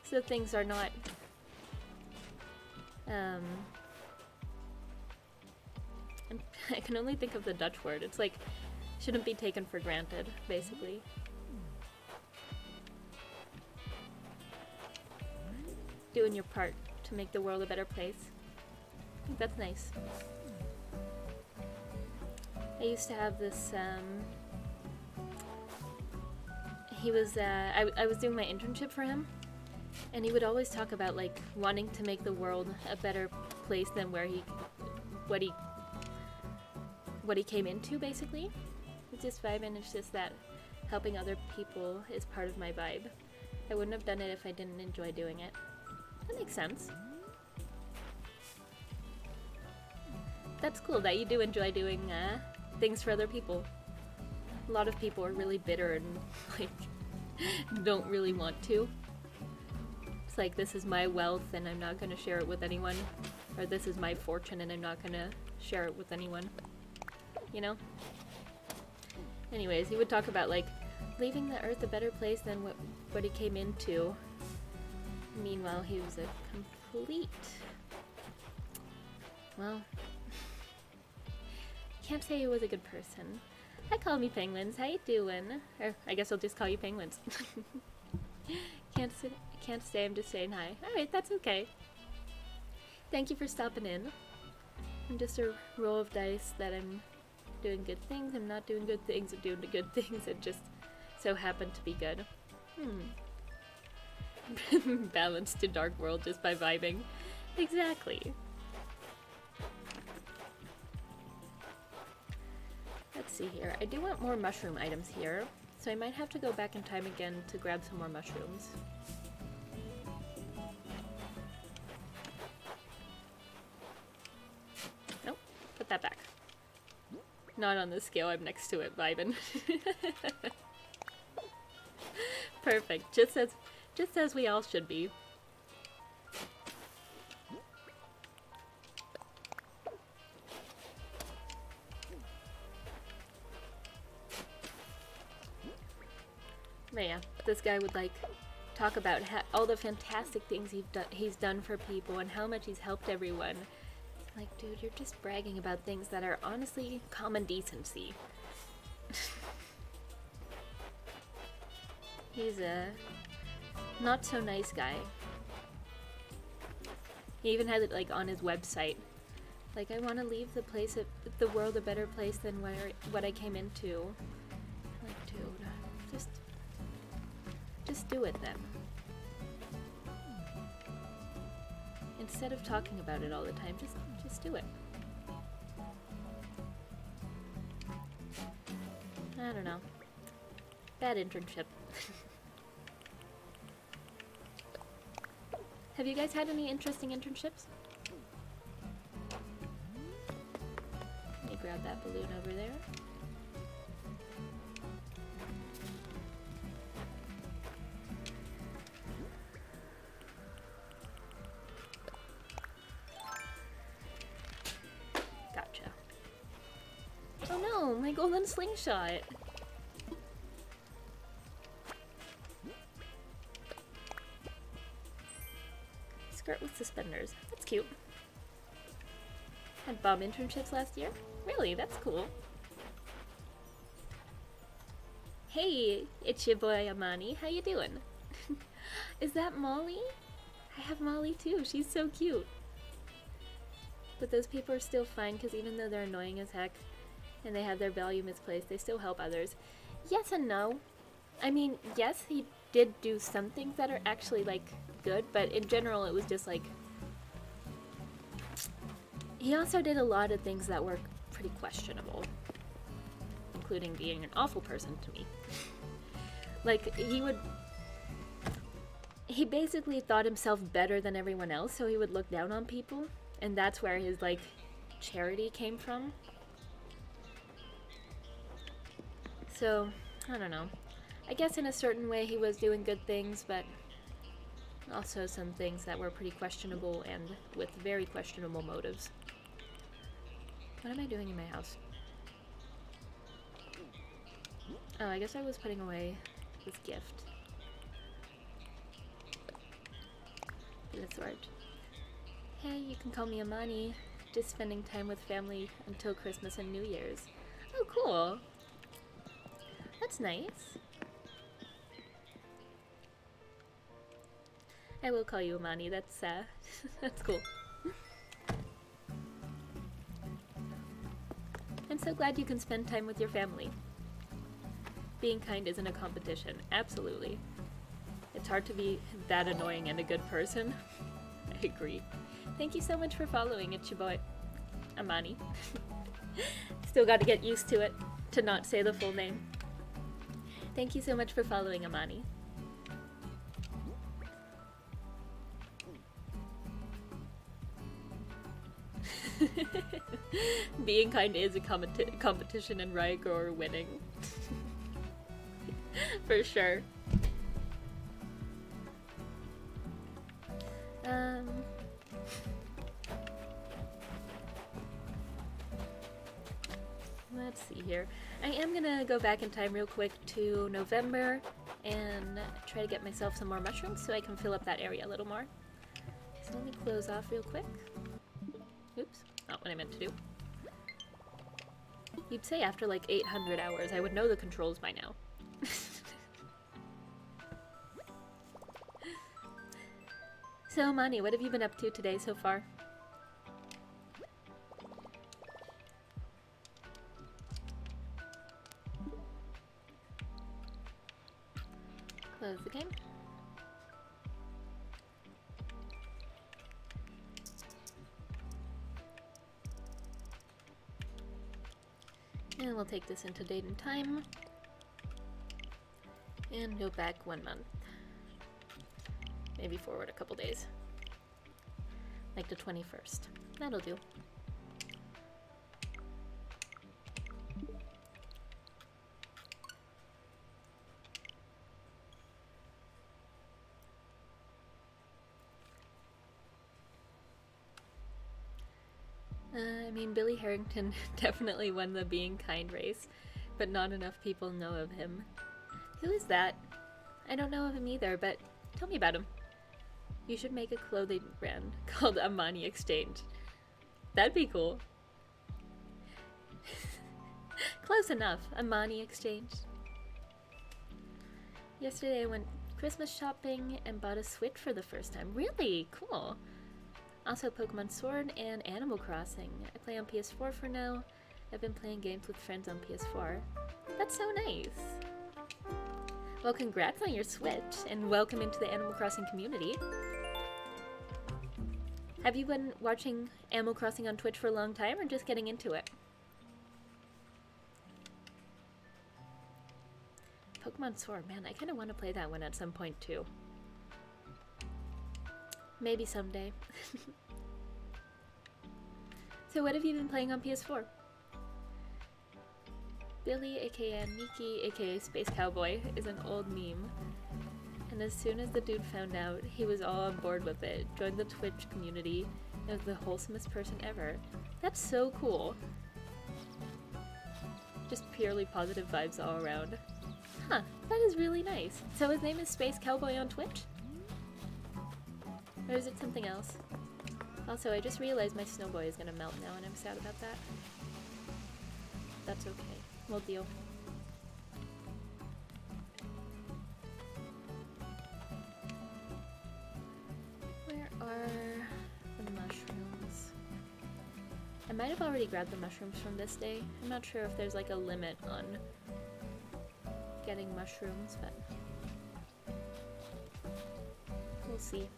So things are not, I can only think of the Dutch word. It's like, shouldn't be taken for granted, basically. Doing your part to make the world a better place. I think that's nice. I used to have this, he was, I was doing my internship for him, and he would always talk about, like, wanting to make the world a better place than where what he came into, basically. It's just vibe, and it's just that helping other people is part of my vibe. I wouldn't have done it if I didn't enjoy doing it. That makes sense. That's cool that you do enjoy doing things for other people. A lot of people are really bitter and like don't really want to. It's like, this is my wealth and I'm not gonna share it with anyone. Or this is my fortune and I'm not gonna share it with anyone. You know? Anyways, he would talk about like leaving the earth a better place than what he came into. Meanwhile, he was a complete... Well... Can't say he was a good person. Hi, call me penguins. How you doing? Or I guess I'll just call you penguins. Can't say. I'm just saying hi. Alright, that's okay. Thank you for stopping in. I'm just a roll of dice that I'm doing good things. I'm not doing good things. I'm doing the good things that just so happen to be good. Balance to Dark World just by vibing. Exactly. Let's see here. I do want more mushroom items here, so I might have to go back in time again to grab some more mushrooms. Nope. Put that back. Not on the scale, I'm next to it, vibin'. Perfect, just as we all should be. But yeah, this guy would like talk about all the fantastic things he's done for people and how much he's helped everyone. Like, dude, you're just bragging about things that are honestly common decency. He's a not so nice guy. He even has it like on his website. Like, I want to leave the world a better place than what I came into. Like, dude, just do it then. Instead of talking about it all the time, just do it. I don't know. Bad internship. Have you guys had any interesting internships? Let me grab that balloon over there. Gotcha. Oh no, my golden slingshot! Skirt with suspenders. That's cute. Had bomb internships last year? Really? That's cool. Hey, it's your boy Amani. How you doing? Is that Molly? I have Molly too. She's so cute. But those people are still fine because even though they're annoying as heck and they have their value misplaced, they still help others. Yes and no. I mean, yes, he did do some things that are actually, like, good, but in general it was just, like... He also did a lot of things that were pretty questionable. Including being an awful person to me. Like, he basically thought himself better than everyone else, so he would look down on people, and that's where his, like, charity came from. So, I don't know. I guess in a certain way he was doing good things, but also some things that were pretty questionable and with very questionable motives. What am I doing in my house? Oh, I guess I was putting away this gift. That's right. Hey, you can call me Amani. Just spending time with family until Christmas and New Year's. Oh, cool. That's nice. I will call you Amani. That's that's cool. I'm so glad you can spend time with your family. Being kind isn't a competition. Absolutely. It's hard to be that annoying and a good person. I agree. Thank you so much for following. It's your boy, Amani. Still got to get used to it, to not say the full name. Thank you so much for following, Amani. Being kind is a competition and Ryagor winning. For sure. Let's see here. I am gonna go back in time real quick to November and try to get myself some more mushrooms so I can fill up that area a little more. So let me close off real quick. Oops, not what I meant to do. You'd say after like 800 hours, I would know the controls by now. So, Mani, what have you been up to today so far? Close the game. And we'll take this into date and time. And go back 1 month. Maybe forward a couple days. Like the 21st. That'll do. I mean, Billy Harrington definitely won the being kind race, but not enough people know of him. Who is that? I don't know of him either, but tell me about him. You should make a clothing brand called Amani Exchange. That'd be cool. Close enough. Amani Exchange. Yesterday I went Christmas shopping and bought a Switch for the first time. Really? Cool. Also Pokemon Sword and Animal Crossing. I play on PS4 for now. I've been playing games with friends on PS4. That's so nice. Well, congrats on your Switch, and welcome into the Animal Crossing community. Have you been watching Animal Crossing on Twitch for a long time, or just getting into it? Pokemon Sword, man, I kind of want to play that one at some point too. Maybe someday. So what have you been playing on PS4? Billy, aka Nikki, aka Space Cowboy, is an old meme. And as soon as the dude found out, he was all on board with it, joined the Twitch community, and was the wholesomest person ever. That's so cool. Just purely positive vibes all around. Huh, that is really nice. So his name is Space Cowboy on Twitch? Or is it something else? Also, I just realized my Snowboy is gonna melt now and I'm sad about that. That's okay. We'll deal. Where are the mushrooms? I might have already grabbed the mushrooms from this day. I'm not sure if there's like a limit on getting mushrooms, but we'll see.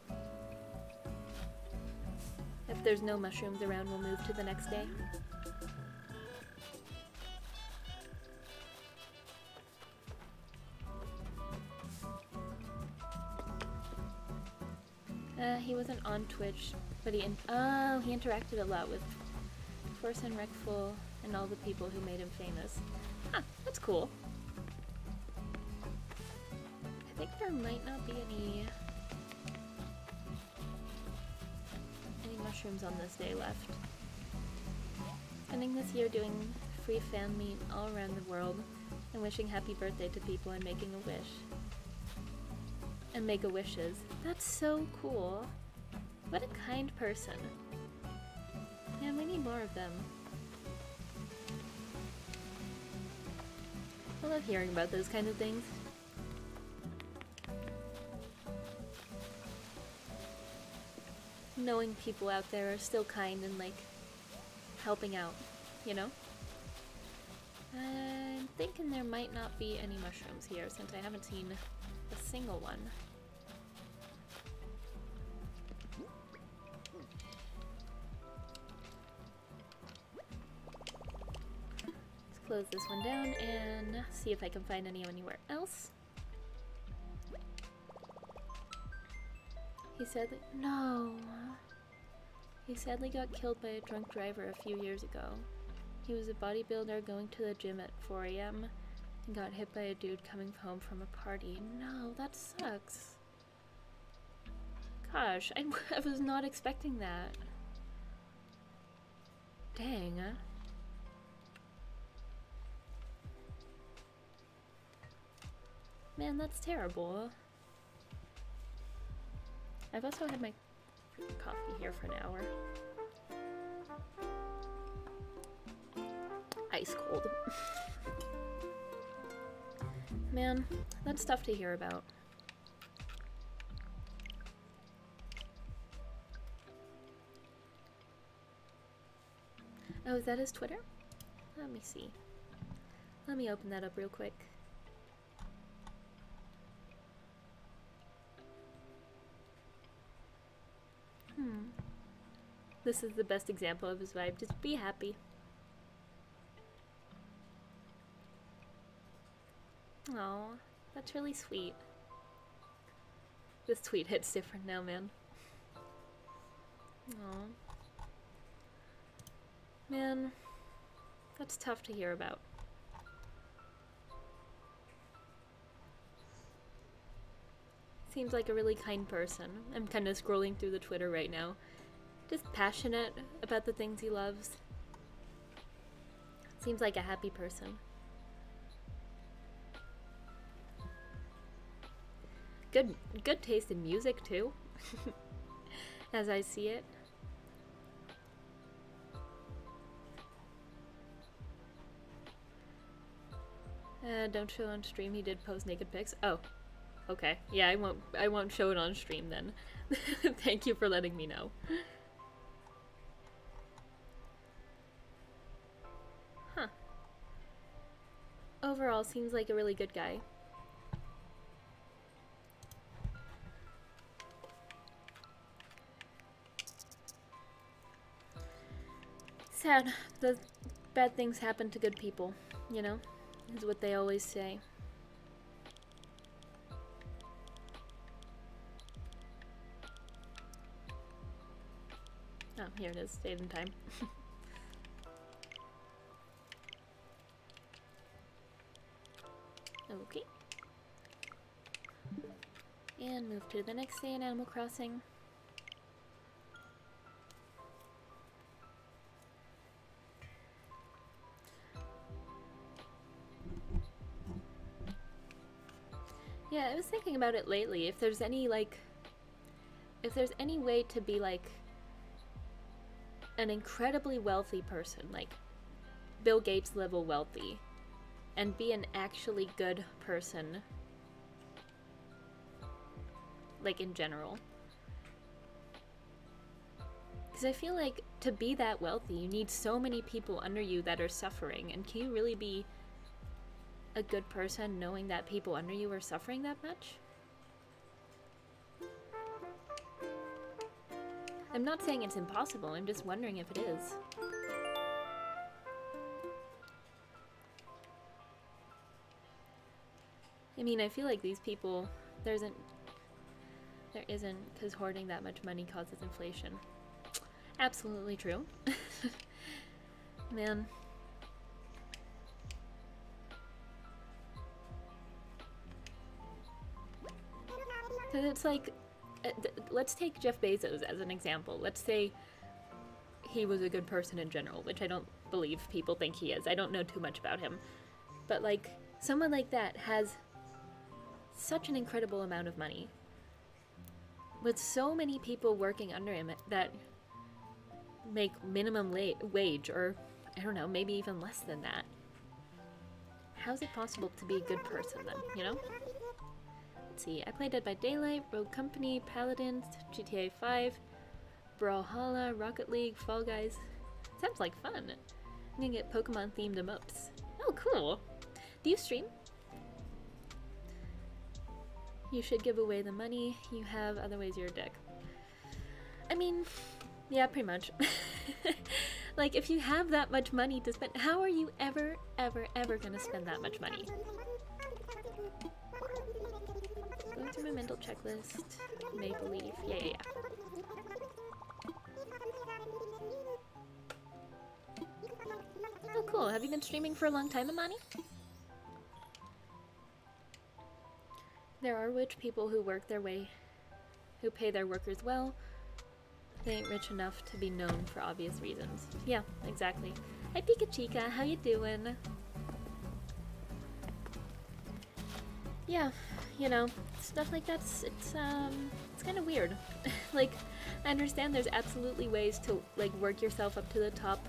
If there's no mushrooms around, we'll move to the next day. He wasn't on Twitch, but he interacted a lot with Force and Wreckful and all the people who made him famous. Huh, that's cool. I think there might not be any mushrooms on this day left. Spending this year doing free fan meet all around the world and wishing happy birthday to people and making a wish. And Make-A-Wishes. That's so cool. What a kind person. Man, we need more of them. I love hearing about those kind of things. Knowing people out there are still kind and like helping out, you know? I'm thinking there might not be any mushrooms here since I haven't seen a single one. Let's close this one down and see if I can find any anywhere else. He said that, no. He sadly got killed by a drunk driver a few years ago. He was a bodybuilder going to the gym at 4 AM and got hit by a dude coming home from a party. No, that sucks. Gosh, I was not expecting that. Dang. Man, that's terrible. I've also had my coffee here for an hour. Ice cold. Man, that's tough to hear about. Oh, is that his Twitter? Let me see. Let me open that up real quick. This is the best example of his vibe. Just be happy. Oh, that's really sweet. This tweet hits different now, man. Oh. Man, that's tough to hear about. Seems like a really kind person. I'm kind of scrolling through the Twitter right now. Just passionate about the things he loves. Seems like a happy person. Good taste in music too, as I see it. Don't show on stream. He did post naked pics. Oh, okay. Yeah, I won't show it on stream then. Thank you for letting me know. Huh. Overall, seems like a really good guy. Sad. The bad things happen to good people, you know? Is what they always say. Oh, here it is. Stayed in time. Okay. And move to the next day in Animal Crossing. Yeah, I was thinking about it lately. If there's any, like, if there's any way to be, like, an incredibly wealthy person, like Bill Gates level wealthy, and be an actually good person, like, in general. Because I feel like to be that wealthy, you need so many people under you that are suffering, and can you really be a good person knowing that people under you are suffering that much? I'm not saying it's impossible, I'm just wondering if it is. I mean, I feel like these people, there isn't, because hoarding that much money causes inflation. Absolutely true. Man. Because it's like, let's take Jeff Bezos as an example. Let's say he was a good person in general, which I don't believe people think he is. I don't know too much about him. But, like, someone like that has such an incredible amount of money, with so many people working under him that make minimum wage, or, I don't know, maybe even less than that. How's it possible to be a good person then, you know? Let's see, I played Dead by Daylight, Rogue Company, Paladins, GTA 5, Brawlhalla, Rocket League, Fall Guys. Sounds like fun. I'm gonna get Pokemon themed emotes. Oh, cool. Do you stream? You should give away the money you have, otherwise you're a dick. I mean, yeah, pretty much. Like, if you have that much money to spend, how are you ever gonna spend that much money? Going through my mental checklist. Maple Leaf. Yeah. Oh, cool. Have you been streaming for a long time, Amani? There are rich people who work their way, who pay their workers well. They ain't rich enough to be known for obvious reasons. Yeah, exactly. Hi, Pikachica. How you doing? Yeah, you know, stuff like that's, it's kind of weird. Like, I understand there's absolutely ways to, like, work yourself up to the top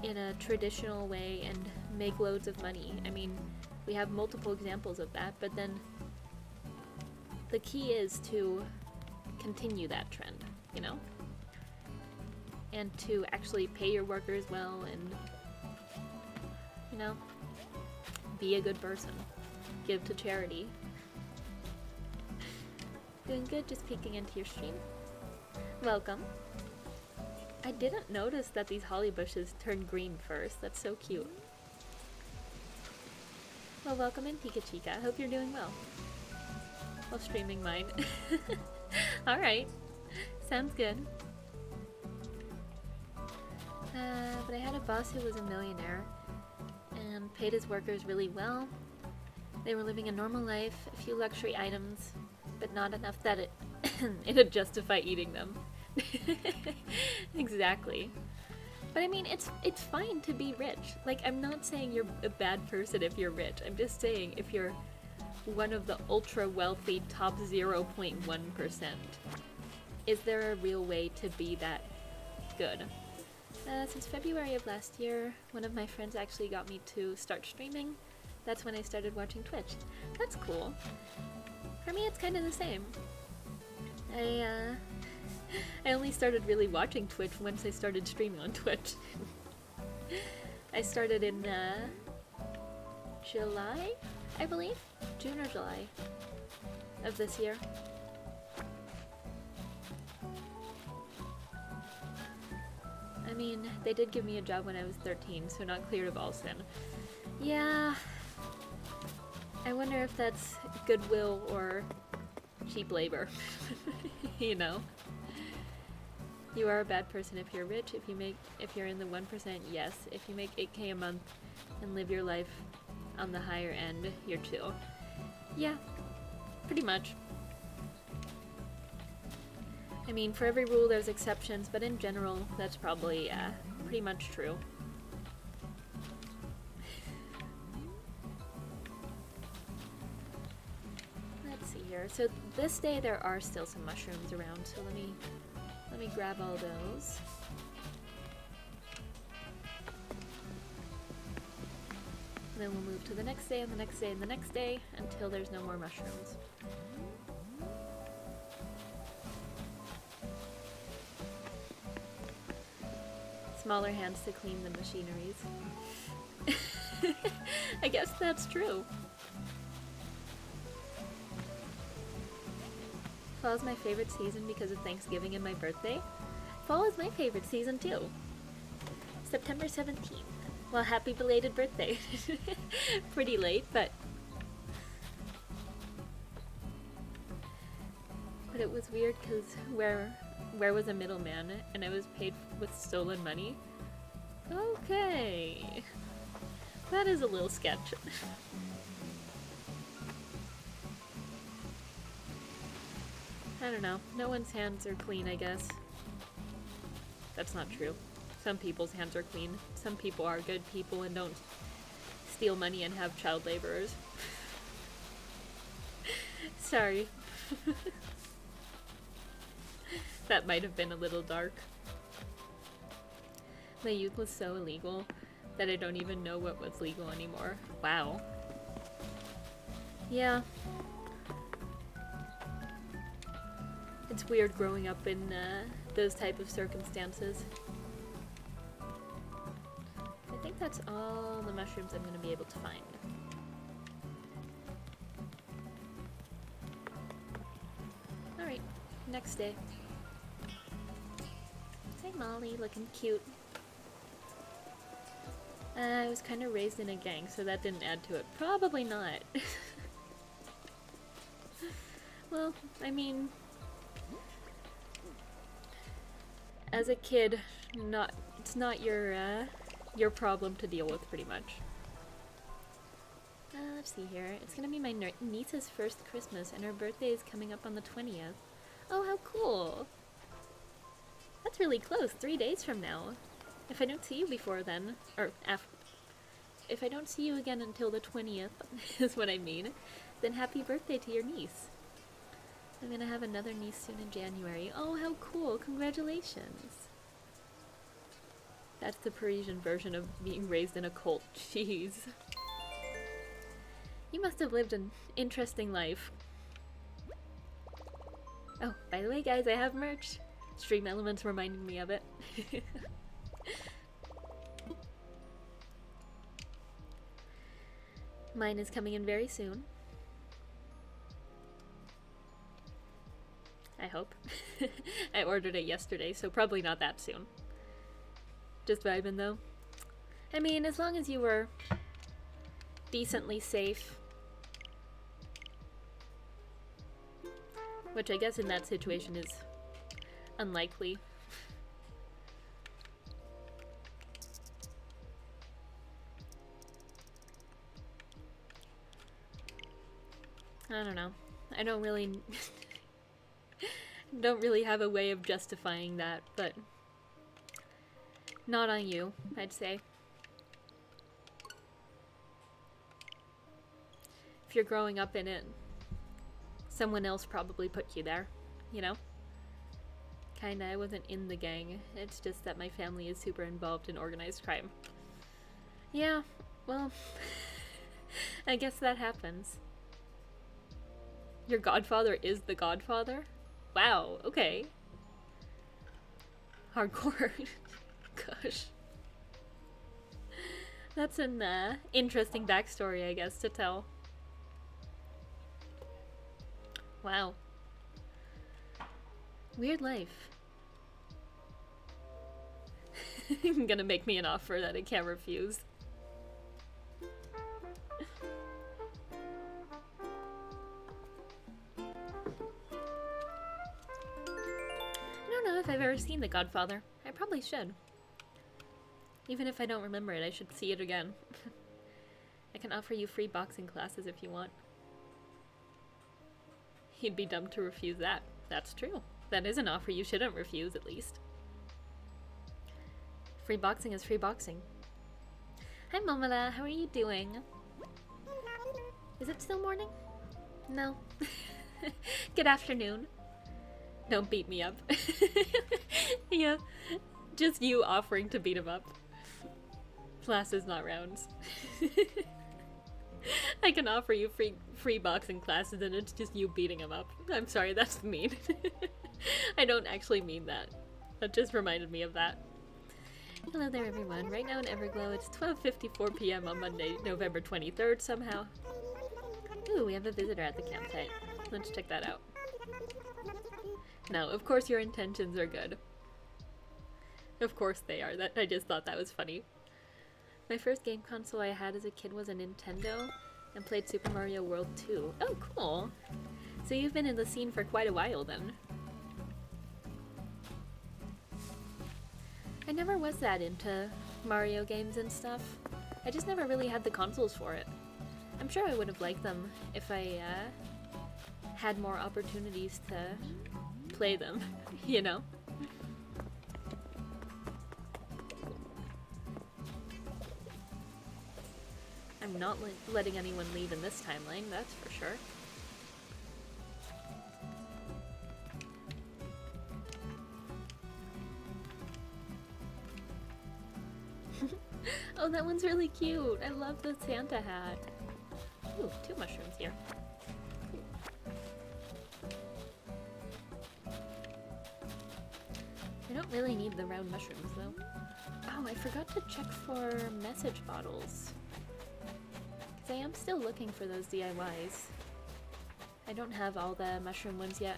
in a traditional way and make loads of money. I mean, we have multiple examples of that, but then the key is to continue that trend, you know? And to actually pay your workers well and, you know, be a good person. Give to charity. Doing good, just peeking into your stream. Welcome. I didn't notice that these holly bushes turned green first. That's so cute. Well, welcome in, Pikachica. Hope you're doing well. While streaming mine. Alright. Sounds good. But I had a boss who was a millionaire and paid his workers really well. They were living a normal life, a few luxury items, but not enough that it'd justify eating them. Exactly. But I mean, it's fine to be rich. Like, I'm not saying you're a bad person if you're rich. I'm just saying if you're one of the ultra wealthy top 0.1%, is there a real way to be that good? Since February of last year, one of my friends actually got me to start streaming. That's when I started watching Twitch. That's cool. For me, it's kind of the same. I only started really watching Twitch once I started streaming on Twitch. I started in July, I believe? June or July of this year. I mean, they did give me a job when I was 13, so not cleared of all sin. Yeah, I wonder if that's goodwill or cheap labor. You know? You are a bad person if you're rich. If you're in the 1%, yes. If you make 8K a month and live your life on the higher end, you're chill. Yeah, pretty much. I mean, for every rule there's exceptions, but in general, that's probably pretty much true. Let's see here. So this day there are still some mushrooms around, so let me grab all those. And then we'll move to the next day and the next day and the next day until there's no more mushrooms. Smaller hands to clean the machineries. I guess that's true. Fall is my favorite season because of Thanksgiving and my birthday. Fall is my favorite season too. September 17th. Well, happy belated birthday. Pretty late, but it was weird because where was a middleman and I was paid with stolen money? Okay. That is a little sketch. I don't know. No one's hands are clean, I guess. That's not true. Some people's hands are clean. Some people are good people and don't steal money and have child laborers. Sorry. That might have been a little dark. My youth was so illegal that I don't even know what was legal anymore. Wow. Yeah. It's weird growing up in those type of circumstances. I think that's all the mushrooms I'm going to be able to find. Alright, next day. Hey Molly, looking cute. I was kind of raised in a gang, so that didn't add to it. Probably not. Well, I mean, as a kid, it's not your problem to deal with, pretty much. Let's see here. It's gonna be my niece's first Christmas, and her birthday is coming up on the 20th. Oh, how cool! That's really close. 3 days from now. If I don't see you before then, or if I don't see you again until the 20th, is what I mean, then happy birthday to your niece. I'm gonna have another niece soon in January. Oh, how cool! Congratulations! That's the Parisian version of being raised in a cult. Jeez. You must have lived an interesting life. Oh, by the way, guys, I have merch. Stream Elements reminding me of it. Mine is coming in very soon. I hope. I ordered it yesterday, so probably not that soon. Just vibing though. I mean, as long as you were decently safe. Which I guess in that situation is unlikely. I don't know. I don't really... Don't really have a way of justifying that, but not on you, I'd say. If you're growing up in it, someone else probably put you there, you know? Kinda, I wasn't in the gang. It's just that my family is super involved in organized crime. Yeah, well, I guess that happens. Your godfather is the godfather? Wow, okay. Hardcore. Gosh. That's an interesting backstory, I guess, to tell. Wow. Weird life. Gonna make me an offer that I can't refuse. I don't know if I've ever seen The Godfather. I probably should. Even if I don't remember it, I should see it again. I can offer you free boxing classes if you want. You'd be dumb to refuse that. That's true. That is an offer you shouldn't refuse, at least. Free boxing is free boxing. Hi Momala, how are you doing? Is it still morning? No. Good afternoon. Don't beat me up. Yeah, just you offering to beat him up. Classes, not rounds. I can offer you free boxing classes and it's just you beating him up. I'm sorry, that's mean. I don't actually mean that. That just reminded me of that. Hello there everyone. Right now in Everglow it's 12:54 p.m. on Monday, November 23rd somehow. Ooh, we have a visitor at the campsite. Let's check that out. No, of course your intentions are good. Of course they are. I just thought that was funny. My first game console I had as a kid was a Nintendo and played Super Mario World 2. Oh, cool! So you've been in the scene for quite a while then. I never was that into Mario games and stuff. I just never really had the consoles for it. I'm sure I would have liked them if I had more opportunities to play them, you know? I'm not letting anyone leave in this timeline, that's for sure. Oh, that one's really cute. I love the Santa hat. Ooh, 2 mushrooms here. I don't really need the round mushrooms, though. Oh, I forgot to check for message bottles. Because I am still looking for those DIYs. I don't have all the mushroom ones yet.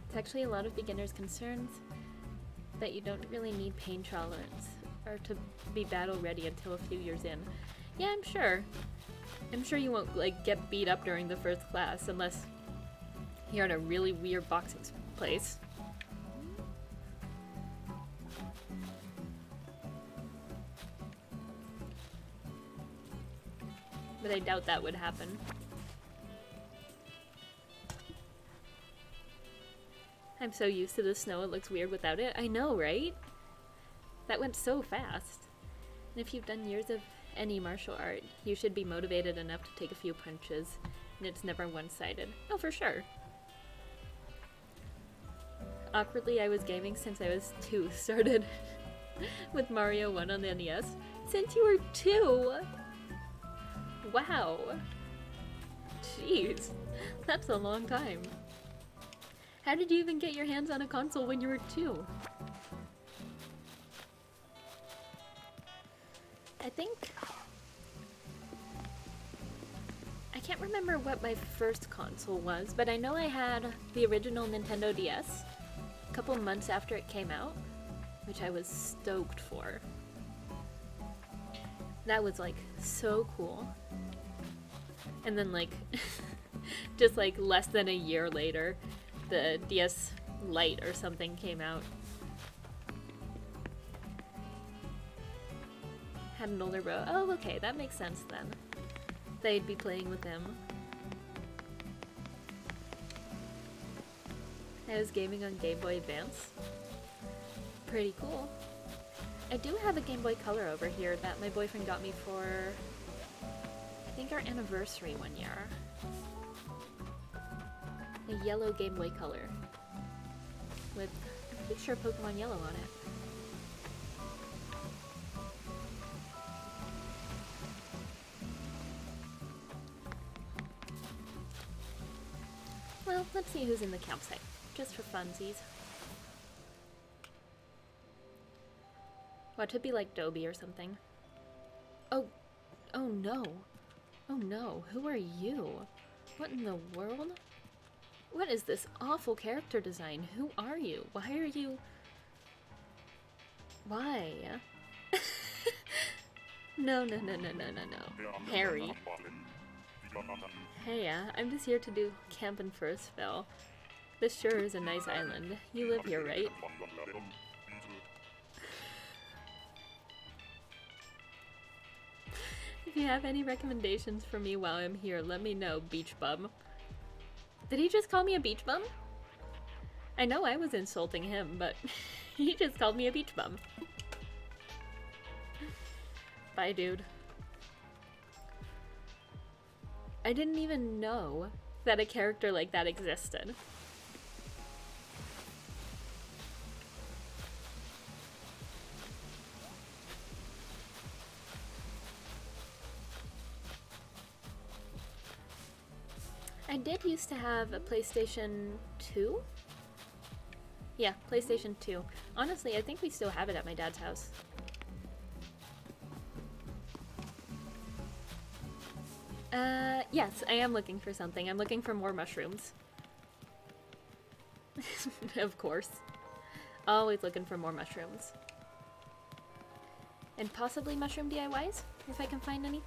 It's actually a lot of beginners' concerns that you don't really need pain tolerance or to be battle ready until a few years in. Yeah, I'm sure. I'm sure you won't like get beat up during the first class unless you're in a really weird boxing place. But I doubt that would happen. I'm so used to the snow, it looks weird without it. I know, right? That went so fast. And if you've done years of any martial art, you should be motivated enough to take a few punches, and it's never one-sided. Oh, for sure. Awkwardly, I was gaming since I was 2, started with Mario 1 on the NES. Since you were 2? Wow. Jeez, that's a long time. How did you even get your hands on a console when you were 2? I can't remember what my first console was, but I know I had the original Nintendo DS a couple months after it came out, which I was stoked for. That was like so cool. And then like just like less than a year later, the DS Lite or something came out. Had an older bro. Oh, okay, that makes sense then. They'd be playing with him. I was gaming on Game Boy Advance. Pretty cool. I do have a Game Boy Color over here that my boyfriend got me for, I think, our anniversary one year. A yellow Game Boy Color with, I'm pretty sure, Pokemon Yellow on it. Well, let's see who's in the campsite, just for funsies. Watch it be like Dobby or something. Oh no. Oh no, who are you? What in the world? What is this awful character design? Who are you? Why are you... Why? No. Harry. Hey, I'm just here to do camp in Firstville. This sure is a nice island. You live here, right? If you have any recommendations for me while I'm here, let me know, beach bum. Did he just call me a beach bum? I know I was insulting him, but he just called me a beach bum. Bye, dude. I didn't even know that a character like that existed. I did used to have a PlayStation 2? Yeah, PlayStation 2. Honestly, I think we still have it at my dad's house. Yes, I am looking for something. I'm looking for more mushrooms. Of course. Always looking for more mushrooms. And possibly mushroom DIYs, if I can find any.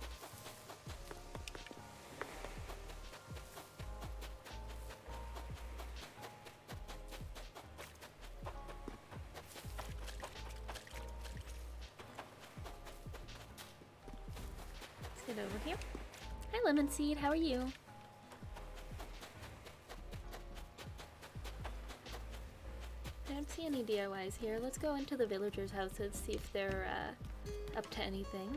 Let's get over here. Hi, Lemon Seed, how are you? I don't see any DIYs here. Let's go into the villagers' houses, see if they're up to anything.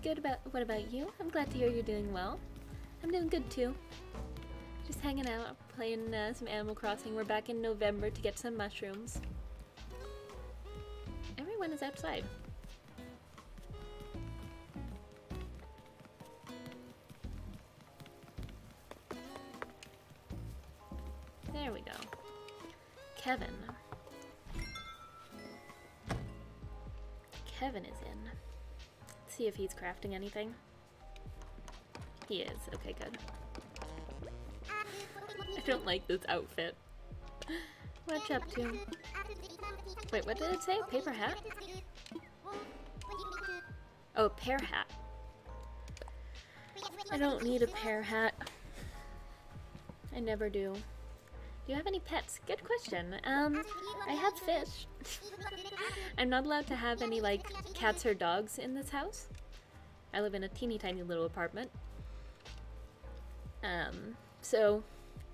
Good. What about you? I'm glad to hear you're doing well. I'm doing good too. Just hanging out, playing some Animal Crossing. We're back in November to get some mushrooms. Everyone is outside. There we go. Kevin. Kevin is in. Let's see if he's crafting anything. He is. Okay, good. I don't like this outfit. What you up to? Wait, what did it say? Paper hat? Oh, pear hat. I don't need a pear hat. I never do. Do you have any pets? Good question. I have fish. I'm not allowed to have any, like, cats or dogs in this house. I live in a teeny tiny little apartment. So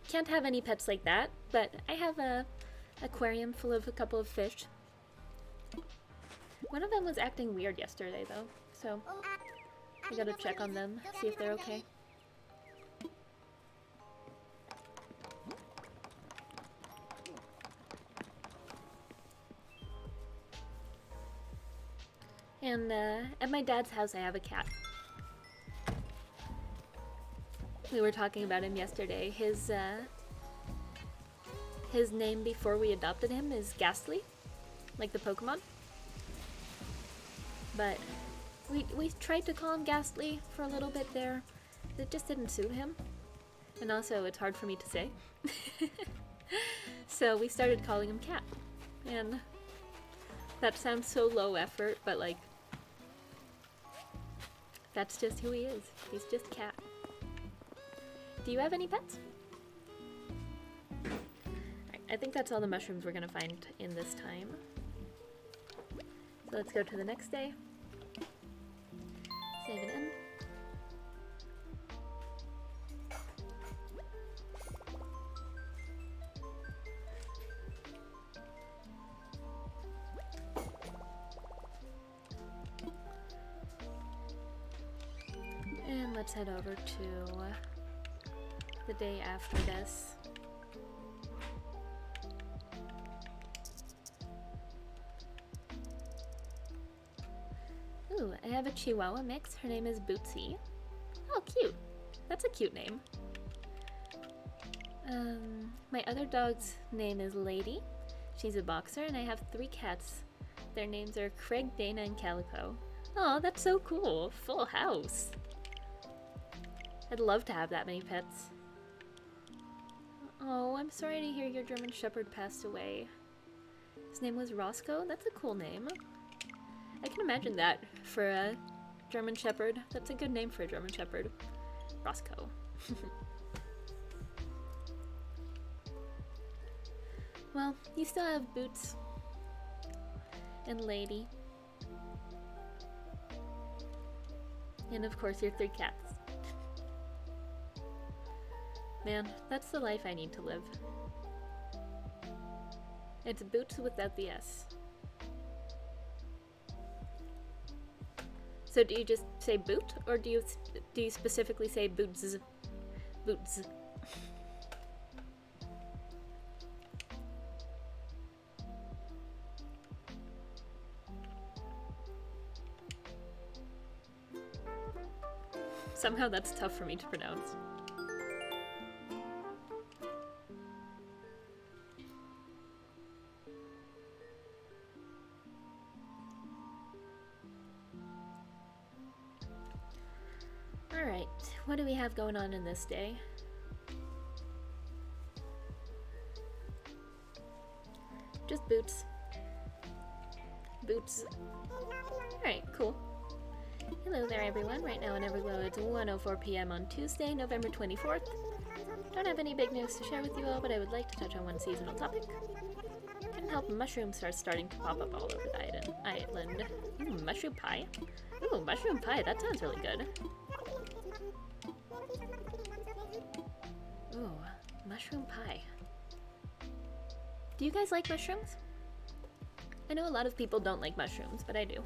can't have any pets like that, but I have a aquarium full of a couple of fish. One of them was acting weird yesterday, though, so I gotta check on them, see if they're okay. And at my dad's house I have a cat. We were talking about him yesterday. His name before we adopted him is Ghastly, like the Pokemon. But we tried to call him Ghastly for a little bit there. It just didn't suit him. And also it's hard for me to say. So we started calling him Cat. And that sounds so low effort, but like, that's just who he is. He's just Cat. Do you have any pets? Right, I think that's all the mushrooms we're gonna find in this time. So let's go to the next day. Save it in. let's head over to the day after this. Ooh, I have a Chihuahua mix. Her name is Bootsy. Oh, cute. That's a cute name. My other dog's name is Lady. She's a boxer, and I have 3 cats. Their names are Craig, Dana, and Calico. Oh, that's so cool. Full house. I'd love to have that many pets. Oh, I'm sorry to hear your German Shepherd passed away. His name was Roscoe? That's a cool name. I can imagine that for a German Shepherd. That's a good name for a German Shepherd. Roscoe. Well, you still have Boots and Lady. And of course your 3 cats. Man, that's the life I need to live. It's Boots without the S. So do you just say boot, or do you specifically say boots? Boots. Somehow that's tough for me to pronounce. Alright, what do we have going on in this day? Just Boots. Boots. Alright, cool. Hello there everyone, right now in Everglow it's 1:04 p.m. on Tuesday, November 24th. Don't have any big news to share with you all, but I would like to touch on one seasonal topic. Couldn't help mushrooms are starting to pop up all over the island. Ooh, mushroom pie? Ooh, mushroom pie, that sounds really good. Ooh, mushroom pie. Do you guys like mushrooms? I know a lot of people don't like mushrooms, but I do.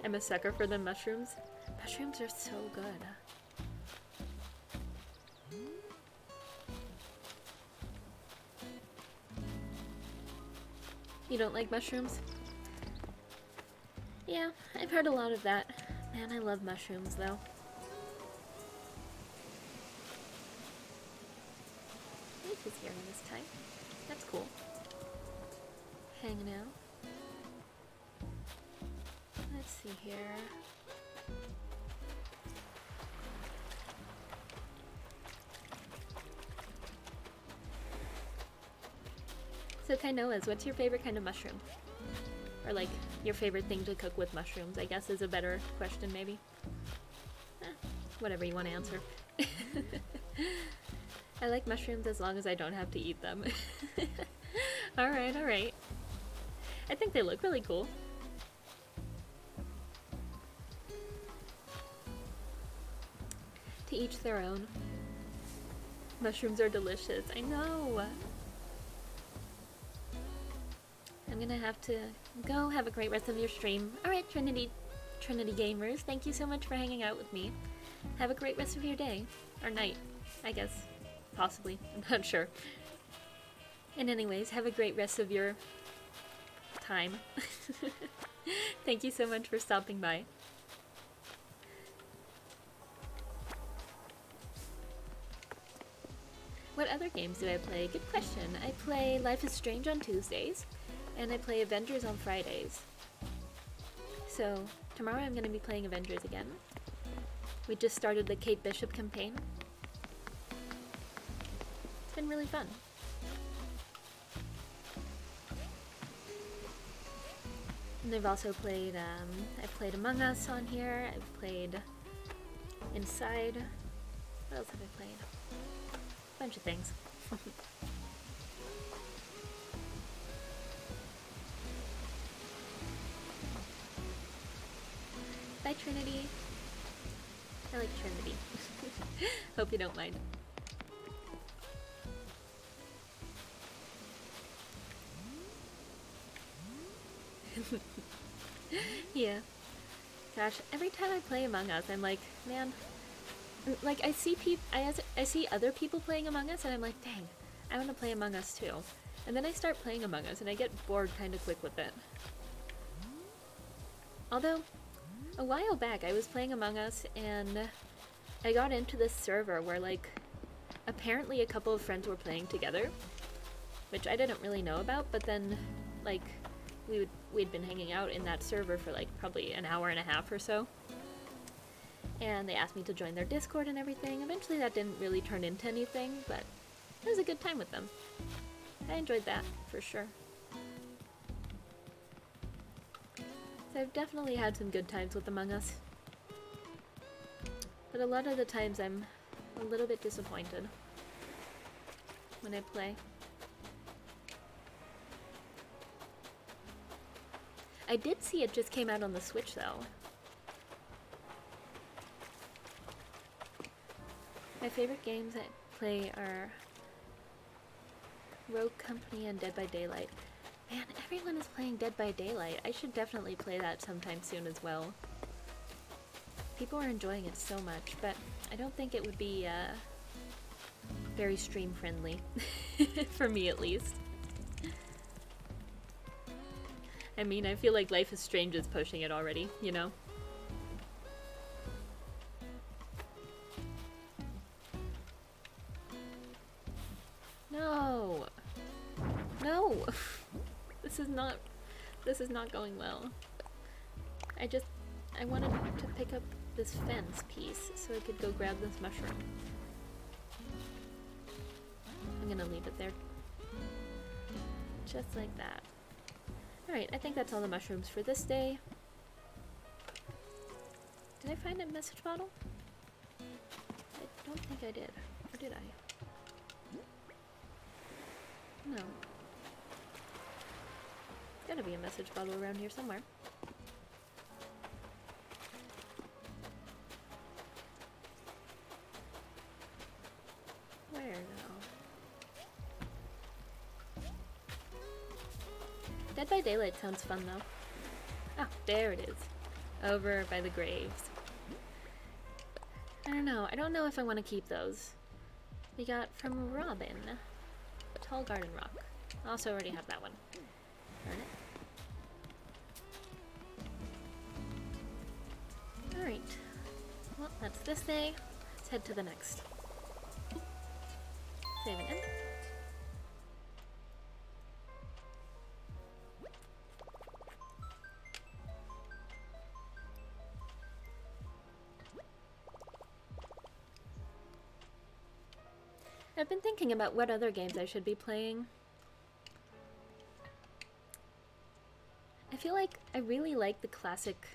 I'm a sucker for the mushrooms. Mushrooms are so good. You don't like mushrooms? Yeah, I've heard a lot of that. Man, I love mushrooms though. Leaf is here this time. That's cool. Hanging out. Let's see here. So Kainoas, what's your favorite kind of mushroom? Or like, your favorite thing to cook with mushrooms, I guess is a better question maybe. Whatever you want to answer. I like mushrooms as long as I don't have to eat them. Alright, alright. I think they look really cool. To each their own. Mushrooms are delicious, I know! I'm gonna have to go. Have a great rest of your stream. Alright, Trinity Gamers, thank you so much for hanging out with me. Have a great rest of your day. Or night, I guess. Possibly. I'm not sure. And anyways, have a great rest of your time. Thank you so much for stopping by. What other games do I play? Good question. I play Life is Strange on Tuesdays, and I play Avengers on Fridays. So, tomorrow I'm going to be playing Avengers again. We just started the Kate Bishop campaign. It's been really fun. And I've also played, I've played Among Us on here, I've played Inside. What else have I played? Bunch of things. Bye, Trinity. I like Trinity. Hope you don't mind. Yeah. Gosh, every time I play Among Us, I'm like, man, like I see other people playing Among Us, and I'm like, dang, I want to play Among Us too. And then I start playing Among Us, and I get bored kind of quick with it. Although, a while back, I was playing Among Us, and I got into this server where, like, apparently a couple of friends were playing together, which I didn't really know about, but then, like, we'd been hanging out in that server for, like, probably an hour and a half or so. And they asked me to join their Discord and everything. Eventually that didn't really turn into anything, but it was a good time with them. I enjoyed that, for sure. So I've definitely had some good times with Among Us. But a lot of the times I'm a little bit disappointed when I play. I did see it just came out on the Switch though. My favorite games I play are Rogue Company and Dead by Daylight. Man, everyone is playing Dead by Daylight. I should definitely play that sometime soon as well. People are enjoying it so much, but I don't think it would be very stream friendly. For me at least. I mean, I feel like Life is Strange is pushing it already, you know? No! No! This is not going well. I wanted to pick up this fence piece so I could go grab this mushroom. I'm gonna leave it there. Just like that. Alright, I think that's all the mushrooms for this day. Did I find a message bottle? I don't think I did. Or did I? No. Gotta be a message bottle around here somewhere. Where now? Dead by Daylight sounds fun though. Ah, there it is. Over by the graves. I don't know. I don't know if I want to keep those. We got from Robin. Tall Garden Rock. I also already have that one. Darn it. Alright. Well, that's this day. Let's head to the next. Save and end. I've been thinking about what other games I should be playing. I feel like I really like the classic,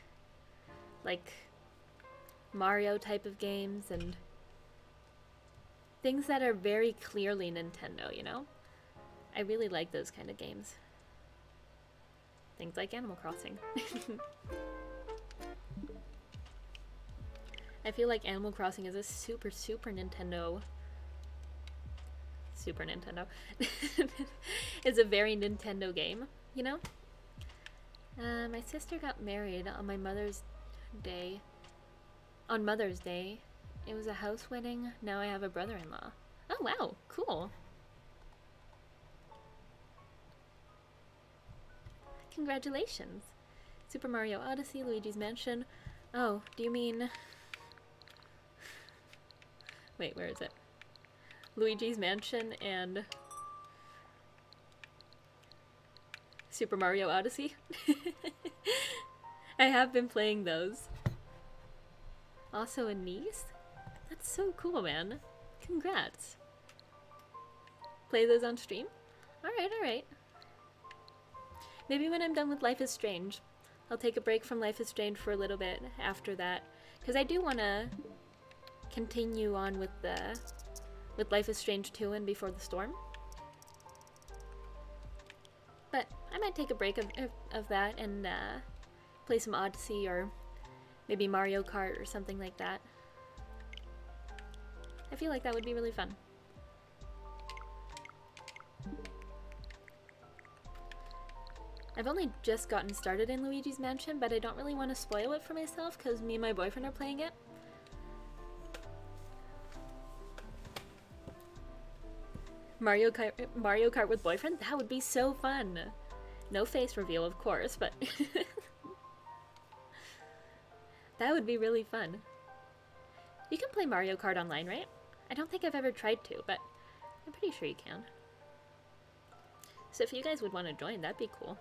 like, Mario type of games and things that are very clearly Nintendo, you know? I really like those kind of games. Things like Animal Crossing. I feel like Animal Crossing is a super Nintendo. Super Nintendo. It's a very Nintendo game, you know? My sister got married on my Mother's Day. On Mother's Day. It was a house wedding. Now I have a brother-in-law. Oh wow, cool. Congratulations. Super Mario Odyssey, Luigi's Mansion. Oh, do you mean... Wait, where is it? Luigi's Mansion and Super Mario Odyssey. I have been playing those. Also a niece? That's so cool, man. Congrats. Play those on stream? Alright. Maybe when I'm done with Life is Strange, I'll take a break from Life is Strange for a little bit after that. Because I do want to continue on with Life is Strange 2 and Before the Storm. But I might take a break of that and play some Odyssey or maybe Mario Kart or something like that. I feel like that would be really fun. I've only just gotten started in Luigi's Mansion, but I don't really want to spoil it for myself because me and my boyfriend are playing it. Mario Kart with boyfriend? That would be so fun! No face reveal, of course, but that would be really fun. You can play Mario Kart online, right? I don't think I've ever tried to, but I'm pretty sure you can. So if you guys would want to join, that'd be cool.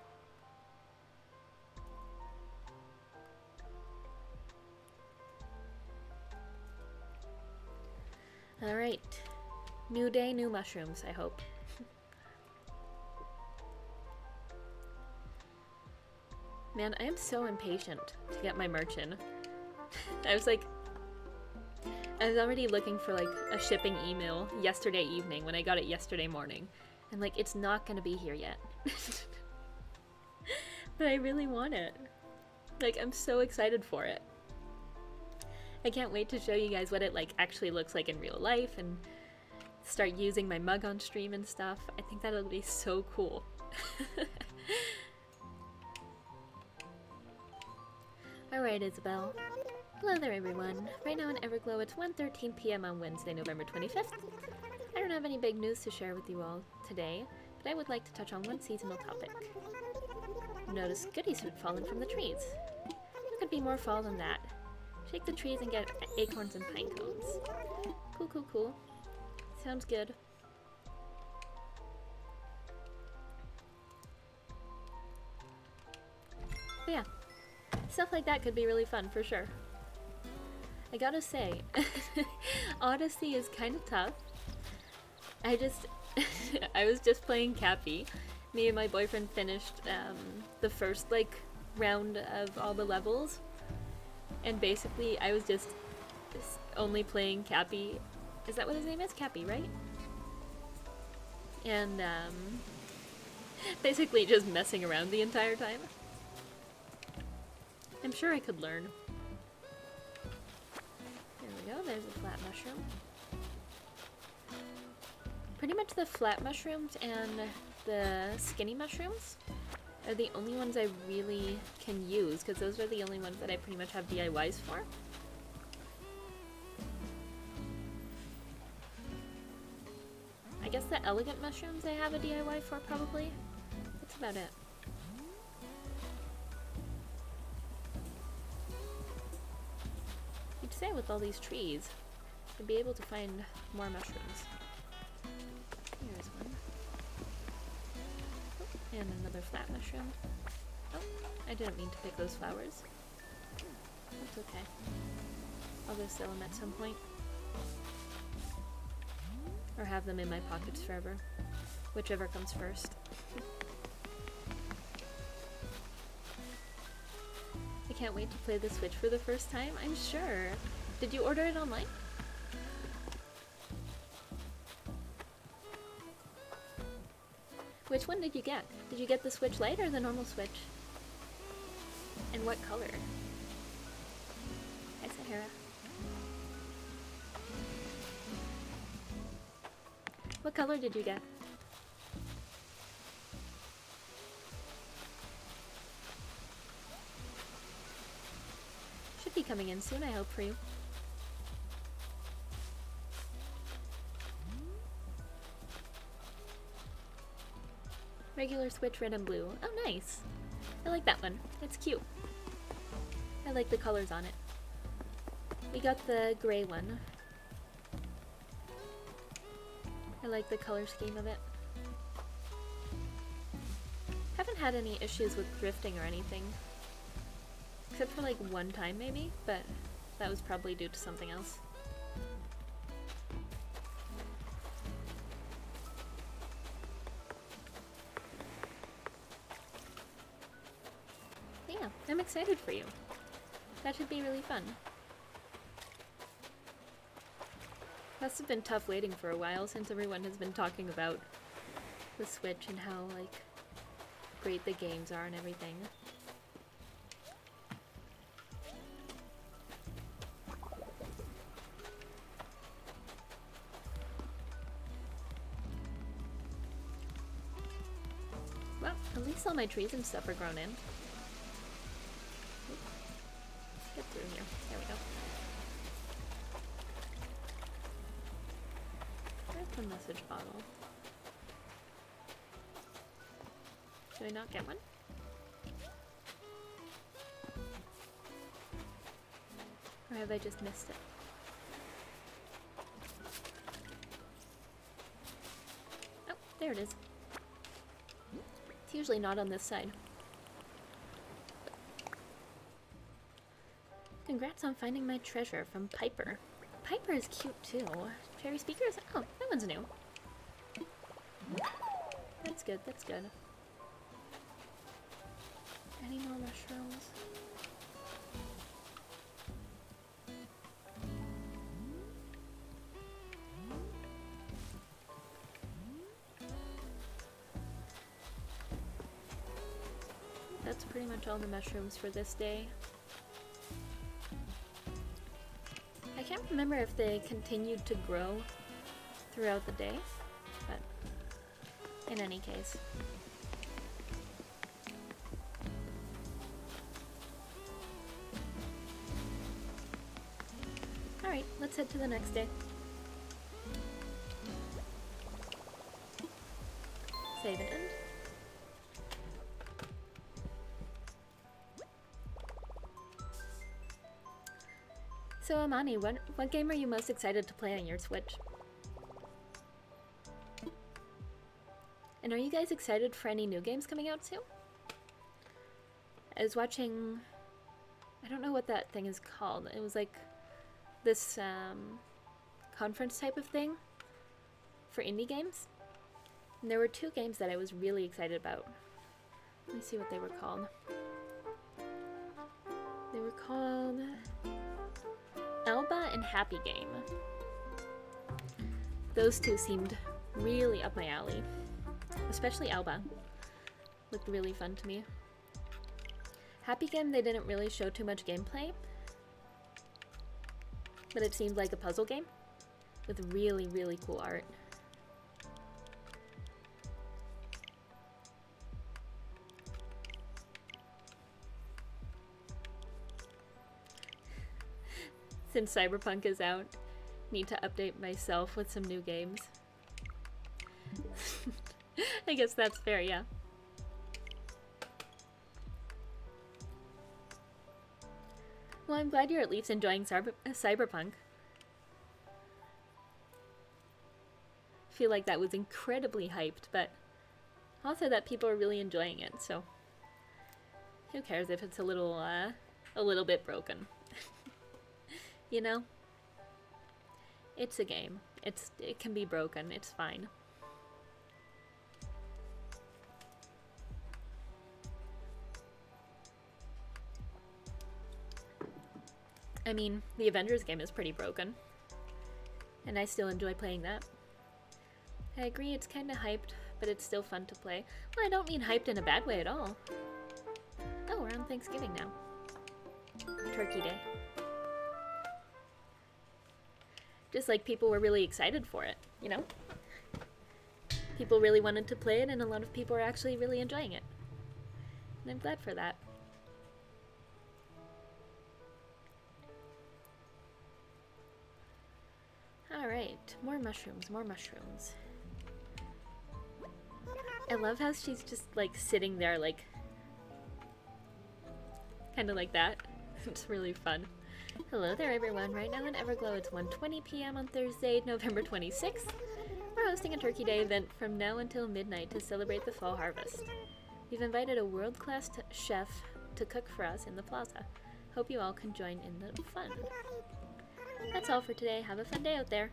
Alright. New day, new mushrooms, I hope. Man, I am so impatient to get my merch in. I was already looking for like a shipping email yesterday evening when I got it yesterday morning. And like, it's not gonna be here yet. But I really want it. Like, I'm so excited for it. I can't wait to show you guys what it like actually looks like in real life and start using my mug on stream and stuff. I think that'll be so cool. Alright, Isabelle. Hello there, everyone. Right now in Everglow, it's 1:13 p.m. on Wednesday, November 25th. I don't have any big news to share with you all today, but I would like to touch on one seasonal topic. Notice goodies had fallen from the trees. What could be more fall than that? Shake the trees and get acorns and pine cones. Cool, cool, cool. Sounds good. But yeah, stuff like that could be really fun for sure. I gotta say, Odyssey is kind of tough. I was just playing Cappy. Me and my boyfriend finished the first like round of all the levels, and basically I was just only playing Cappy. Is that what his name is? Cappy, right? And basically just messing around the entire time. I'm sure I could learn. There we go, there's a flat mushroom. Pretty much the flat mushrooms and the skinny mushrooms are the only ones I really can use, because those are the only ones that I pretty much have DIYs for. I guess the elegant mushrooms I have a DIY for, probably. That's about it. You'd say with all these trees, you'd be able to find more mushrooms. Here's one. Oh, and another flat mushroom. Oh, I didn't mean to pick those flowers. That's okay. I'll go sell them at some point. Or have them in my pockets forever. Whichever comes first. I can't wait to play the Switch for the first time, I'm sure. Did you order it online? Which one did you get? Did you get the Switch Lite or the normal Switch? And what color? Hi, Sahara. What color did you get? Should be coming in soon, I hope, for you. Regular Switch, red and blue. Oh, nice. I like that one. It's cute. I like the colors on it. We got the gray one. I like the color scheme of it. Haven't had any issues with drifting or anything. Except for like one time maybe, but that was probably due to something else. But yeah, I'm excited for you. That should be really fun. Must have been tough waiting for a while since everyone has been talking about the Switch and how, like, great the games are and everything. Well, At least all my trees and stuff are grown in. Let's get through here. There we go. Where's the message bottle? Did I not get one? Or have I just missed it? Oh, there it is. It's usually not on this side. Congrats on finding my treasure from Piper. Piper is cute too. Cherry speakers? Oh, that one's new. That's good, that's good. Any more mushrooms? That's pretty much all the mushrooms for this day. I can't remember if they continued to grow throughout the day, but in any case. Alright, let's head to the next day. Save and end. So Amani, what game are you most excited to play on your Switch? And are you guys excited for any new games coming out soon? I was watching... I don't know what that thing is called. It was like this conference type of thing for indie games. And there were two games that I was really excited about. Let me see what they were called. They were called... Alba and Happy Game. Those two seemed really up my alley. Especially Alba. Looked really fun to me. Happy Game, they didn't really show too much gameplay. But it seemed like a puzzle game with really, really cool art. Since Cyberpunk is out, need to update myself with some new games. I guess that's fair, yeah. Well, I'm glad you're at least enjoying Cyberpunk. I feel like that was incredibly hyped, but also that people are really enjoying it, so who cares if it's a little bit broken. You know? It's a game. It can be broken. It's fine. I mean, the Avengers game is pretty broken. And I still enjoy playing that. I agree it's kinda hyped, but it's still fun to play. Well, I don't mean hyped in a bad way at all. Oh, we're on Thanksgiving now. Turkey Day. Just like people were really excited for it, you know? People really wanted to play it, and a lot of people are actually really enjoying it. And I'm glad for that. Alright, more mushrooms, more mushrooms. I love how she's just, like, sitting there, like, kind of like that. It's really fun. Hello there, everyone. Right now in Everglow, it's 1:20 p.m. on Thursday, November 26th. We're hosting a Turkey Day event from now until midnight to celebrate the fall harvest. We've invited a world-class chef to cook for us in the plaza. Hope you all can join in the fun. That's all for today. Have a fun day out there.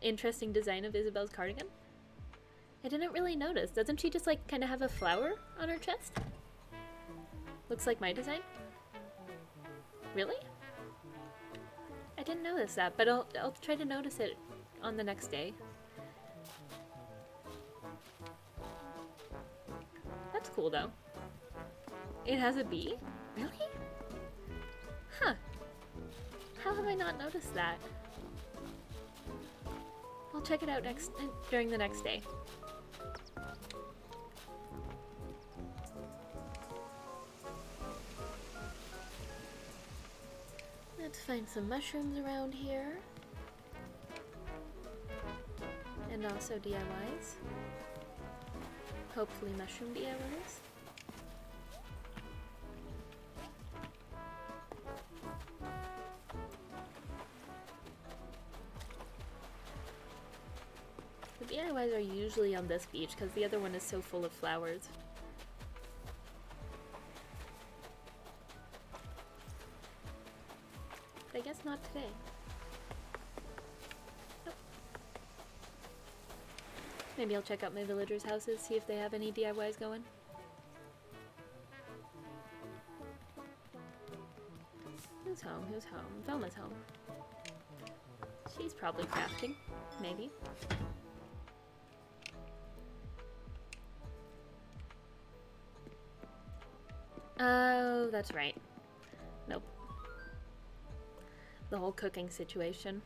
Interesting design of Isabelle's cardigan. I didn't really notice. Doesn't she just, like, kind of have a flower on her chest? Looks like my design. Really? I didn't notice that, but I'll try to notice it on the next day. That's cool, though. It has a bee? Really? Huh. How have I not noticed that? I'll check it out during the next day. Let's find some mushrooms around here. And also DIYs. Hopefully mushroom DIYs. The DIYs are usually on this beach because the other one is so full of flowers. But I guess not today. Nope. Maybe I'll check out my villagers' houses, see if they have any DIYs going. Who's home? Who's home? Velma's home. She's probably crafting. Maybe. Oh, that's right. Nope. The whole cooking situation.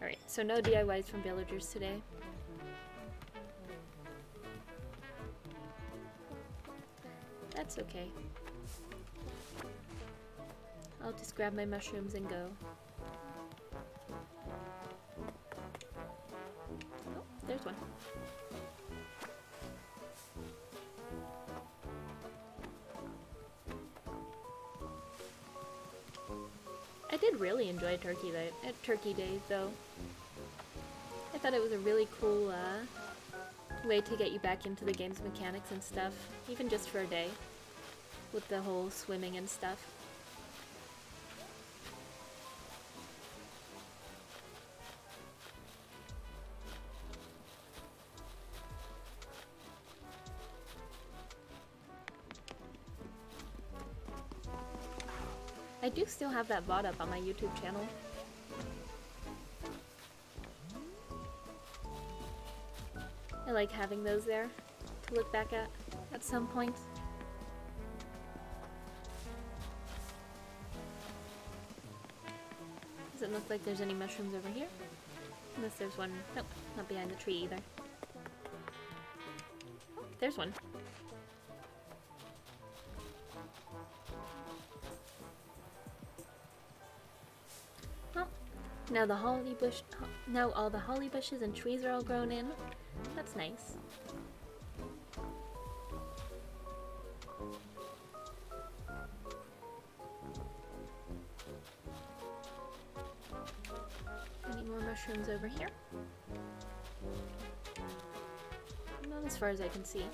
Alright, so no DIYs from villagers today. That's okay. I'll just grab my mushrooms and go. Oh, there's one. I did really enjoy Turkey Day, though. I thought it was a really cool way to get you back into the game's mechanics and stuff, even just for a day, with the whole swimming and stuff. I do still have that VOD up on my YouTube channel. I like having those there to look back at some point. Doesn't look like there's any mushrooms over here. Unless there's one. Nope, not behind the tree either. Oh, there's one. Now now all the holly bushes and trees are all grown in. That's nice. Any more mushrooms over here? Not as far as I can see.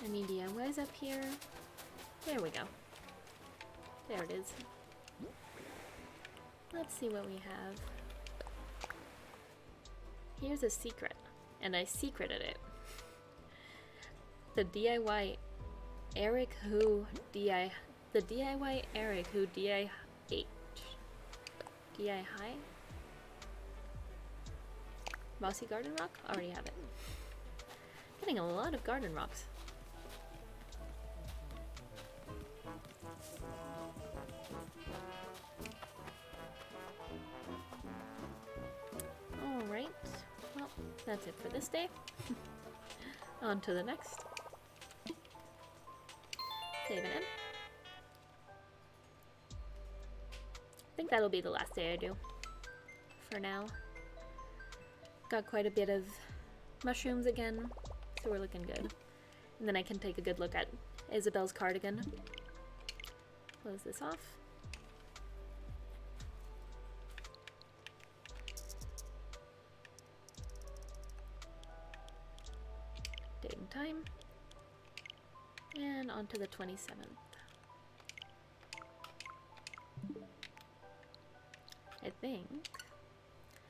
Any DIYs up here? There we go. There it is. Let's see what we have. Here's a secret, and I secreted it. The DIY Eric who DI high? Mossy Garden Rock? Already have it. Getting a lot of garden rocks. Alright, well, that's it for this day. On to the next. Save and end. I think that'll be the last day I do. For now. Got quite a bit of mushrooms again, so we're looking good. And then I can take a good look at Isabelle's cardigan. Close this off. Date and time. And on to the 27th. I think.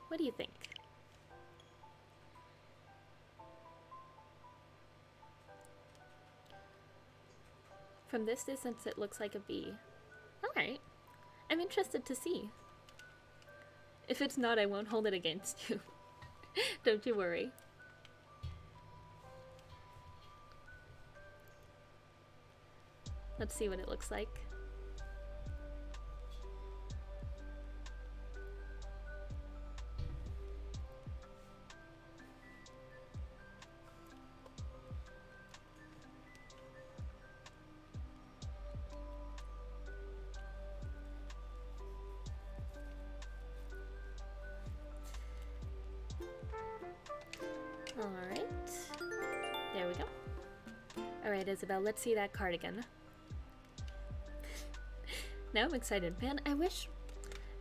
What do you think? From this distance, it looks like a bee. Alright. I'm interested to see. If it's not, I won't hold it against you. Don't you worry. Let's see what it looks like. Alright. There we go. Alright, Isabelle, let's see that cardigan. Now I'm excited. Man, I wish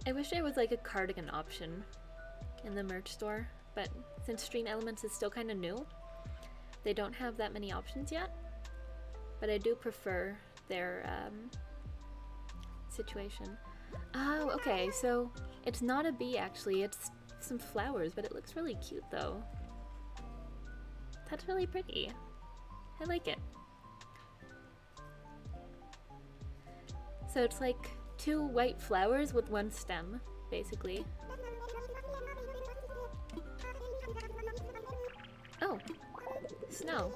there was like a cardigan option in the merch store, but since Stream Elements is still kind of new, they don't have that many options yet. But I do prefer their situation. Oh, okay, so it's not a bee actually, it's some flowers, but it looks really cute though. That's really pretty. I like it. So it's like 2 white flowers with 1 stem, basically. Oh, snow.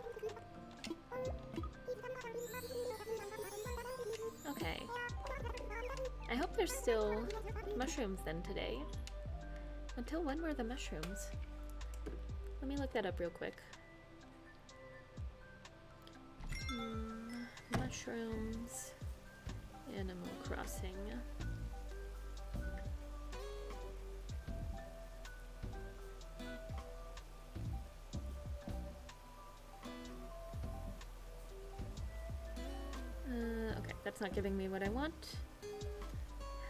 Okay. I hope there's still mushrooms then today. Until when were the mushrooms? Let me look that up real quick. Mushrooms. Animal Crossing. Okay, that's not giving me what I want.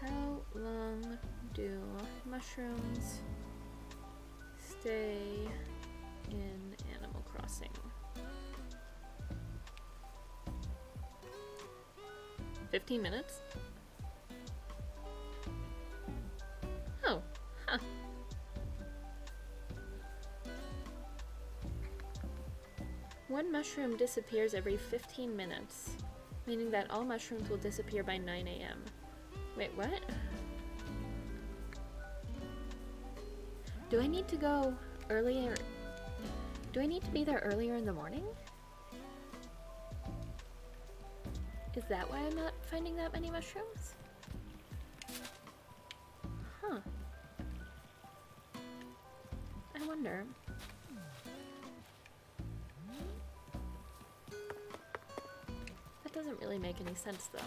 How long do mushrooms stay in Animal Crossing? 15 minutes? Oh, huh. One mushroom disappears every 15 minutes, meaning that all mushrooms will disappear by 9 AM. Wait, what? Do I need to go earlier? Do I need to be there earlier in the morning? Is that why I'm not finding that many mushrooms? Huh. I wonder. That doesn't really make any sense though.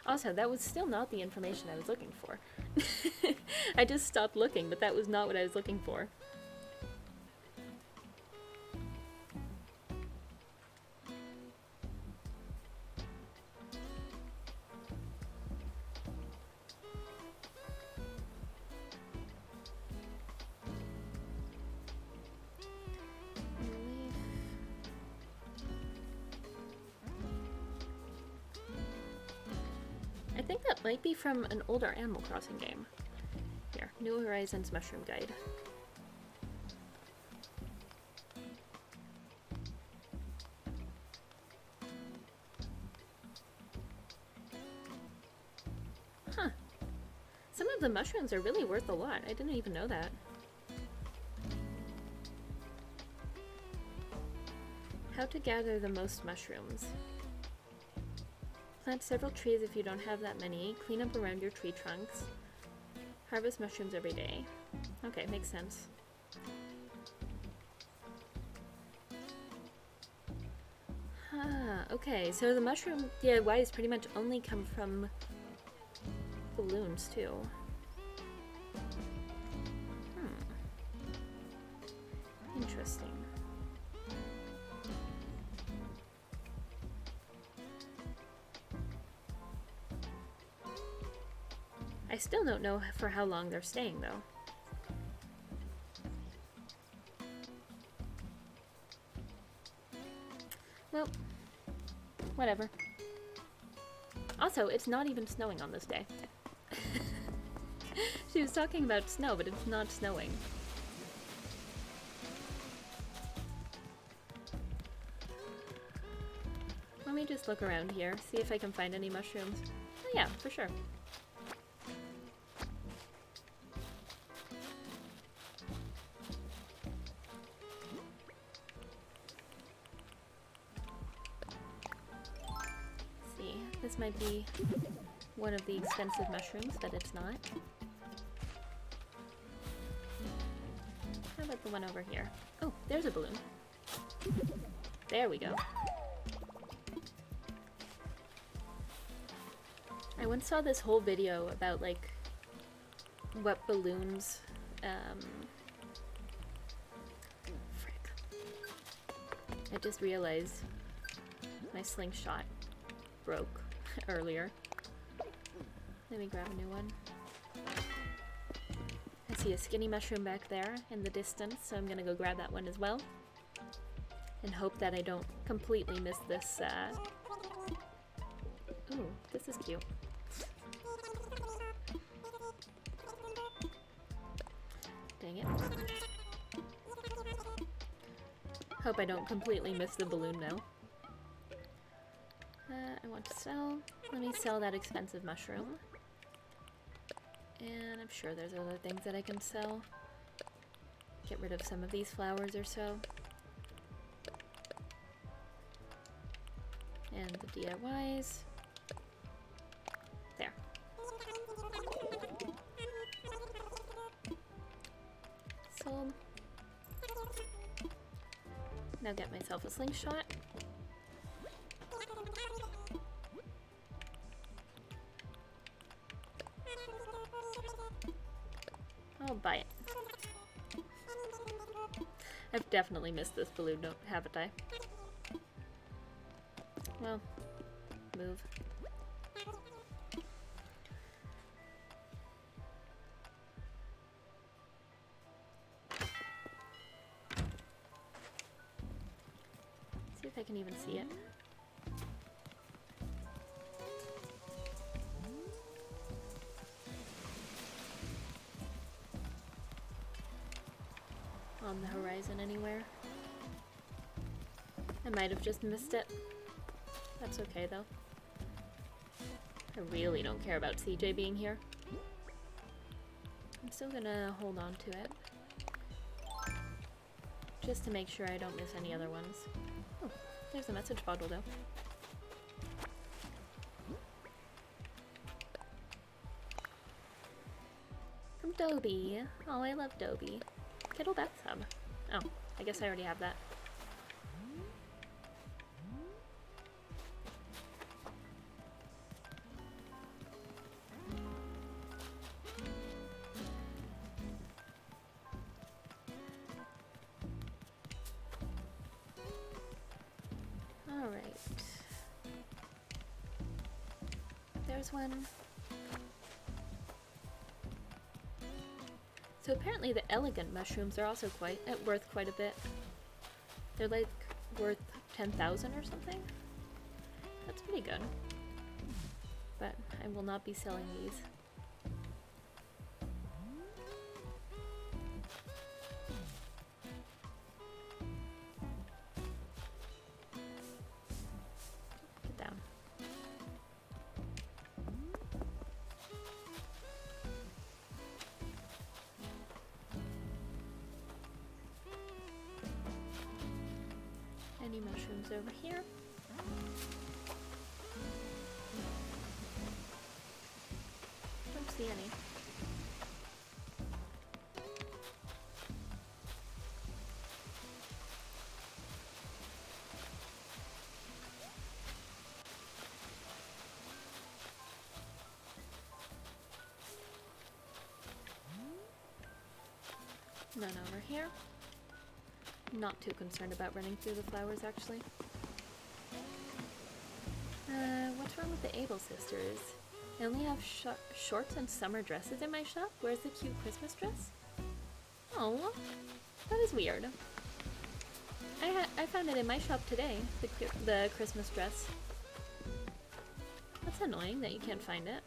Also, that was still not the information I was looking for. I just stopped looking, but that was not what I was looking for. I think that might be from an older Animal Crossing game. Here, New Horizons Mushroom Guide. Huh. Some of the mushrooms are really worth a lot. I didn't even know that. How to gather the most mushrooms. Plant several trees if you don't have that many. Clean up around your tree trunks. Harvest mushrooms every day. Okay, makes sense. Ah, okay, so the mushroom DIYs pretty much only come from balloons, too. Interesting. I still don't know for how long they're staying, though. Well, whatever. Also, it's not even snowing on this day. She was talking about snow, but it's not snowing. Let me just look around here, see if I can find any mushrooms. Oh yeah, for sure. This might be one of the expensive mushrooms, but it's not. How about the one over here? Oh, there's a balloon. There we go. I once saw this whole video about, like, what balloons, frick. I just realized my slingshot broke earlier. Let me grab a new one. I see a skinny mushroom back there in the distance, so I'm gonna go grab that one as well. And hope that I don't completely miss this, Ooh, this is cute. Dang it. Hope I don't completely miss the balloon now. I want to sell. Let me sell that expensive mushroom. And I'm sure there's other things that I can sell. Get rid of some of these flowers or so. And the DIYs. There. Sold. Now get myself a slingshot. I'll buy it. I've definitely missed this balloon, haven't I? Well, move. See if I can even see it. On the horizon anywhere. I might have just missed it. That's okay though. I really don't care about CJ being here. I'm still gonna hold on to it. Just to make sure I don't miss any other ones. Oh, there's a message bottle though. From Dobie. Oh, I love Dobie. Kettle bathtub. Oh, I guess I already have that. Alright. There's one. So apparently the elegant mushrooms are also worth quite a bit. They're like worth 10,000 or something. That's pretty good. But I will not be selling these. Get down. Any mushrooms over here? Don't see any. None over here. Not too concerned about running through the flowers, actually. What's wrong with the Able sisters? I only have shorts and summer dresses in my shop? Where's the cute Christmas dress? Oh, that is weird. I found it in my shop today, the Christmas dress. That's annoying that you can't find it.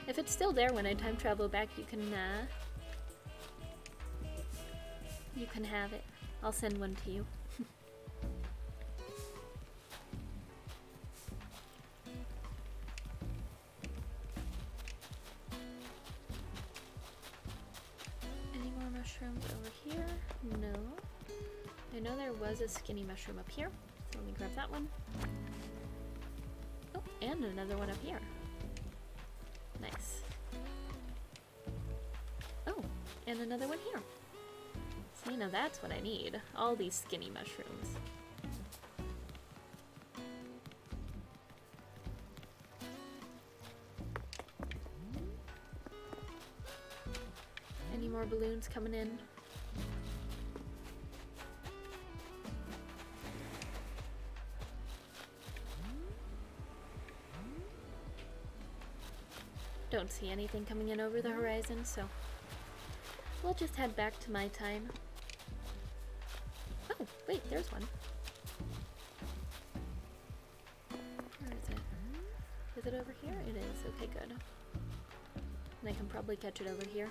If it's still there when I time travel back, you can have it. I'll send one to you. Any more mushrooms over here? No. I know there was a skinny mushroom up here, so let me grab that one. Oh, and another one up here. Nice. Oh, and another one here. See, now that's what I need. All these skinny mushrooms. more balloons coming in. Don't see anything coming in over the horizon, so we'll just head back to my time. Oh, wait, there's one. Where is it? Is it over here? It is. Okay, good. And I can probably catch it over here.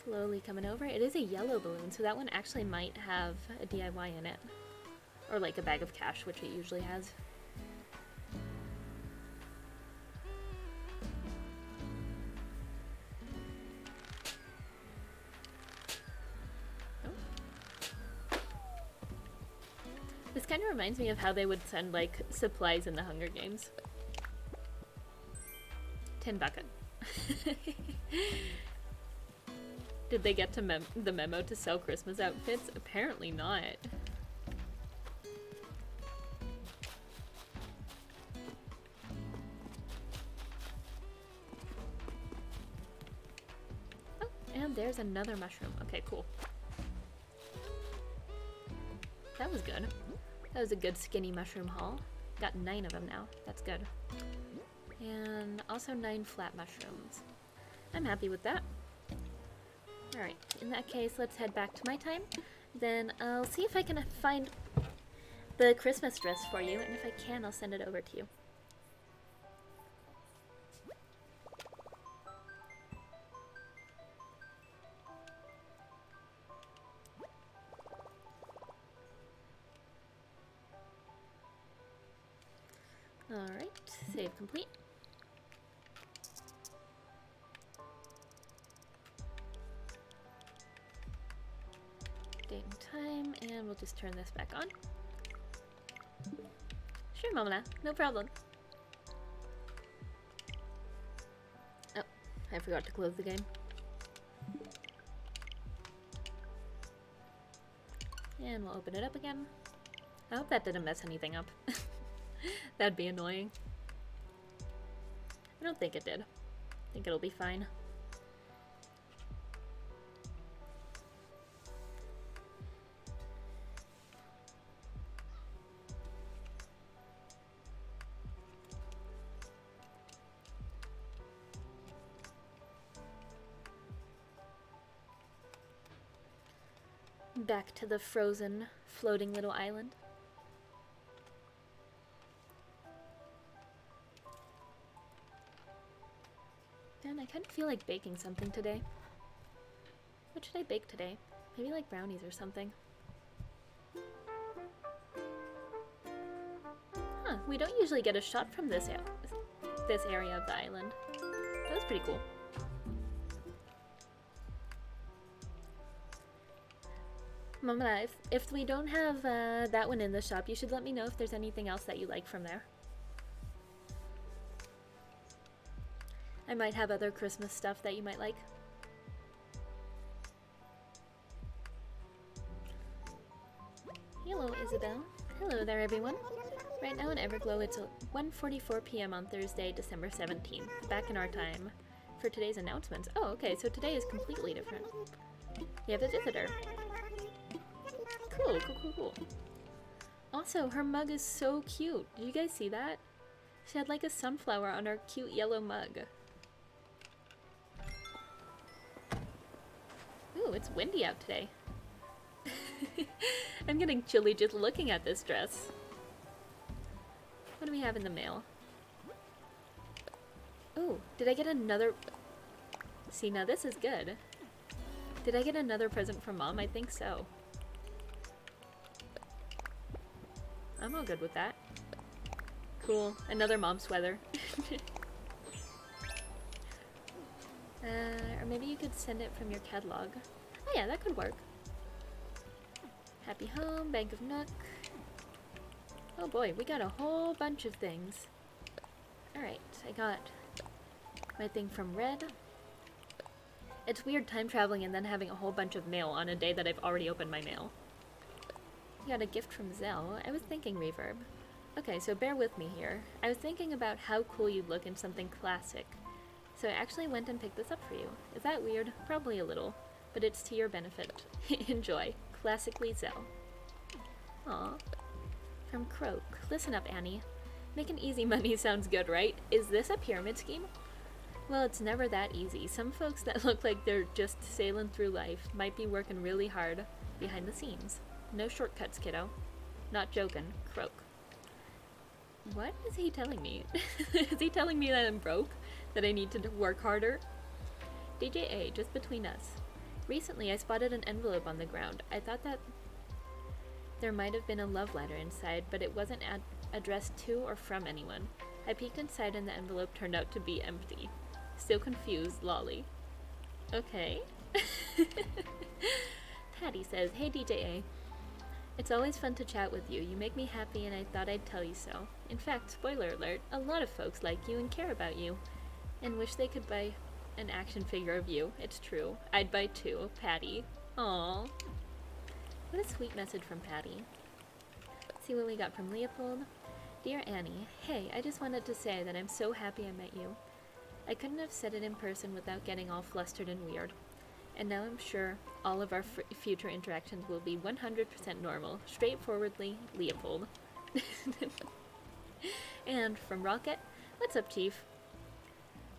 Slowly coming over. It is a yellow balloon, so that one actually might have a DIY in it. Or like a bag of cash, which it usually has. Oh. This kind of reminds me of how they would send like supplies in the Hunger Games. Tin bucket. Did they get to the memo to sell Christmas outfits? Apparently not. Oh, and there's another mushroom. Okay, cool. That was good. That was a good skinny mushroom haul. Got 9 of them now. That's good. And also 9 flat mushrooms. I'm happy with that. Alright, in that case, let's head back to my time. Then I'll see if I can find the Christmas dress for you, and if I can, I'll send it over to you. Alright, save complete. Date and time, and we'll just turn this back on. Sure, Momina, no problem. Oh, I forgot to close the game. And we'll open it up again. I hope that didn't mess anything up. That'd be annoying. I don't think it did. I think it'll be fine. Back to the frozen, floating little island. Man, I kind of feel like baking something today. What should I bake today? Maybe like brownies or something. Huh, we don't usually get a shot from this area of the island. That was pretty cool. Mama, if we don't have that one in the shop, you should let me know if there's anything else that you like from there. I might have other Christmas stuff that you might like. Hello, Isabel. Hello there, everyone. Right now in Everglow, it's 1:44 p.m. on Thursday, December 17th. Back in our time for today's announcements. Oh, okay, so today is completely different. We have a visitor. Cool, cool, cool, cool. Also, her mug is so cute. Did you guys see that? She had like a sunflower on her cute yellow mug. Ooh, it's windy out today. I'm getting chilly just looking at this dress. What do we have in the mail? Ooh, did I get another... See, now this is good. Did I get another present from Mom? I think so. I'm all good with that. Cool. Another mom sweater. Or maybe you could send it from your catalog. Oh yeah, that could work. Happy Home, Bank of Nook. Oh boy, we got a whole bunch of things. Alright, I got My thing from Red. It's weird time traveling and then having a whole bunch of mail on a day that I've already opened my mail. You got a gift from Zell. I was thinking Reverb. Okay, so bear with me here. I was thinking about how cool you'd look in something classic. So I actually went and picked this up for you. Is that weird? Probably a little. But it's to your benefit. Enjoy. Classically Zell. Aw. From Croak. Listen up, Annie. Making easy money sounds good, right? Is this a pyramid scheme? Well, it's never that easy. Some folks that look like they're just sailing through life might be working really hard behind the scenes. No shortcuts, kiddo. Not joking. Croak. What is he telling me? Is he telling me that I'm broke? That I need to work harder? DJA, just between us. Recently, I spotted an envelope on the ground. I thought that there might have been a love letter inside, but it wasn't addressed to or from anyone. I peeked inside and the envelope turned out to be empty. Still confused, lolly. Okay. Patty says, hey DJA. It's always fun to chat with you. You make me happy and I thought I'd tell you so. In fact, spoiler alert, a lot of folks like you and care about you. And wish they could buy an action figure of you. It's true. I'd buy two. Patty. Aww. What a sweet message from Patty. Let's see what we got from Leopold. Dear Annie, hey, I just wanted to say that I'm so happy I met you. I couldn't have said it in person without getting all flustered and weird. And now I'm sure all of our future interactions will be 100% normal. Straightforwardly, Leopold. And from Rocket, what's up, Chief?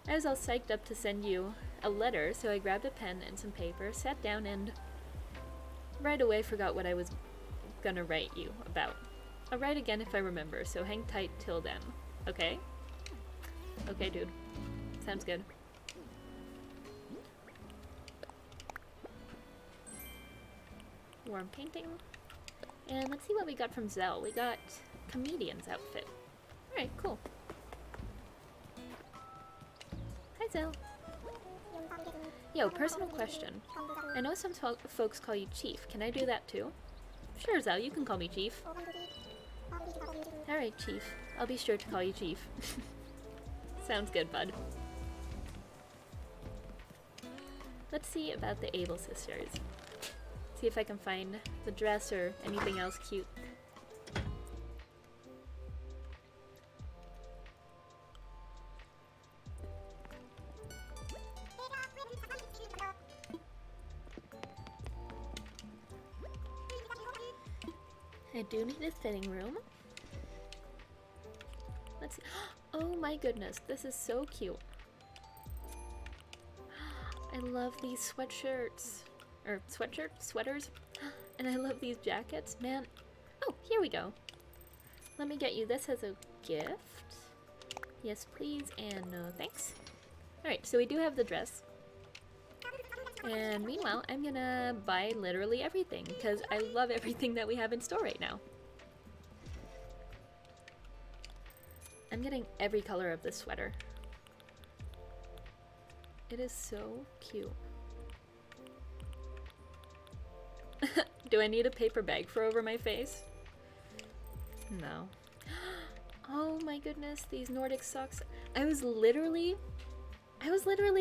I was all psyched up to send you a letter, so I grabbed a pen and some paper, sat down, and right away forgot what I was gonna write you about. I'll write again if I remember, so hang tight till then. Okay? Okay, dude. Sounds good. Warm painting. And let's see what we got from Zell. We got comedian's outfit. Alright, cool. Hi, Zell. Yo, personal question. I know some folks call you Chief. Can I do that too? Sure, Zell, you can call me Chief. Alright, Chief. I'll be sure to call you Chief. Sounds good, bud. Let's see about the Able sisters. See if I can find the dress or anything else cute. I do need a fitting room. Let's see. Oh my goodness, this is so cute. I love these sweatshirts. Or sweaters. And I love these jackets, man. Oh, here we go. Let me get you this as a gift. Yes, please, and no thanks. Alright, so we do have the dress. And meanwhile, I'm gonna buy literally everything, because I love everything that we have in store right now. I'm getting every color of this sweater. It is so cute. Do I need a paper bag for over my face? No. Oh my goodness, these Nordic socks. I was literally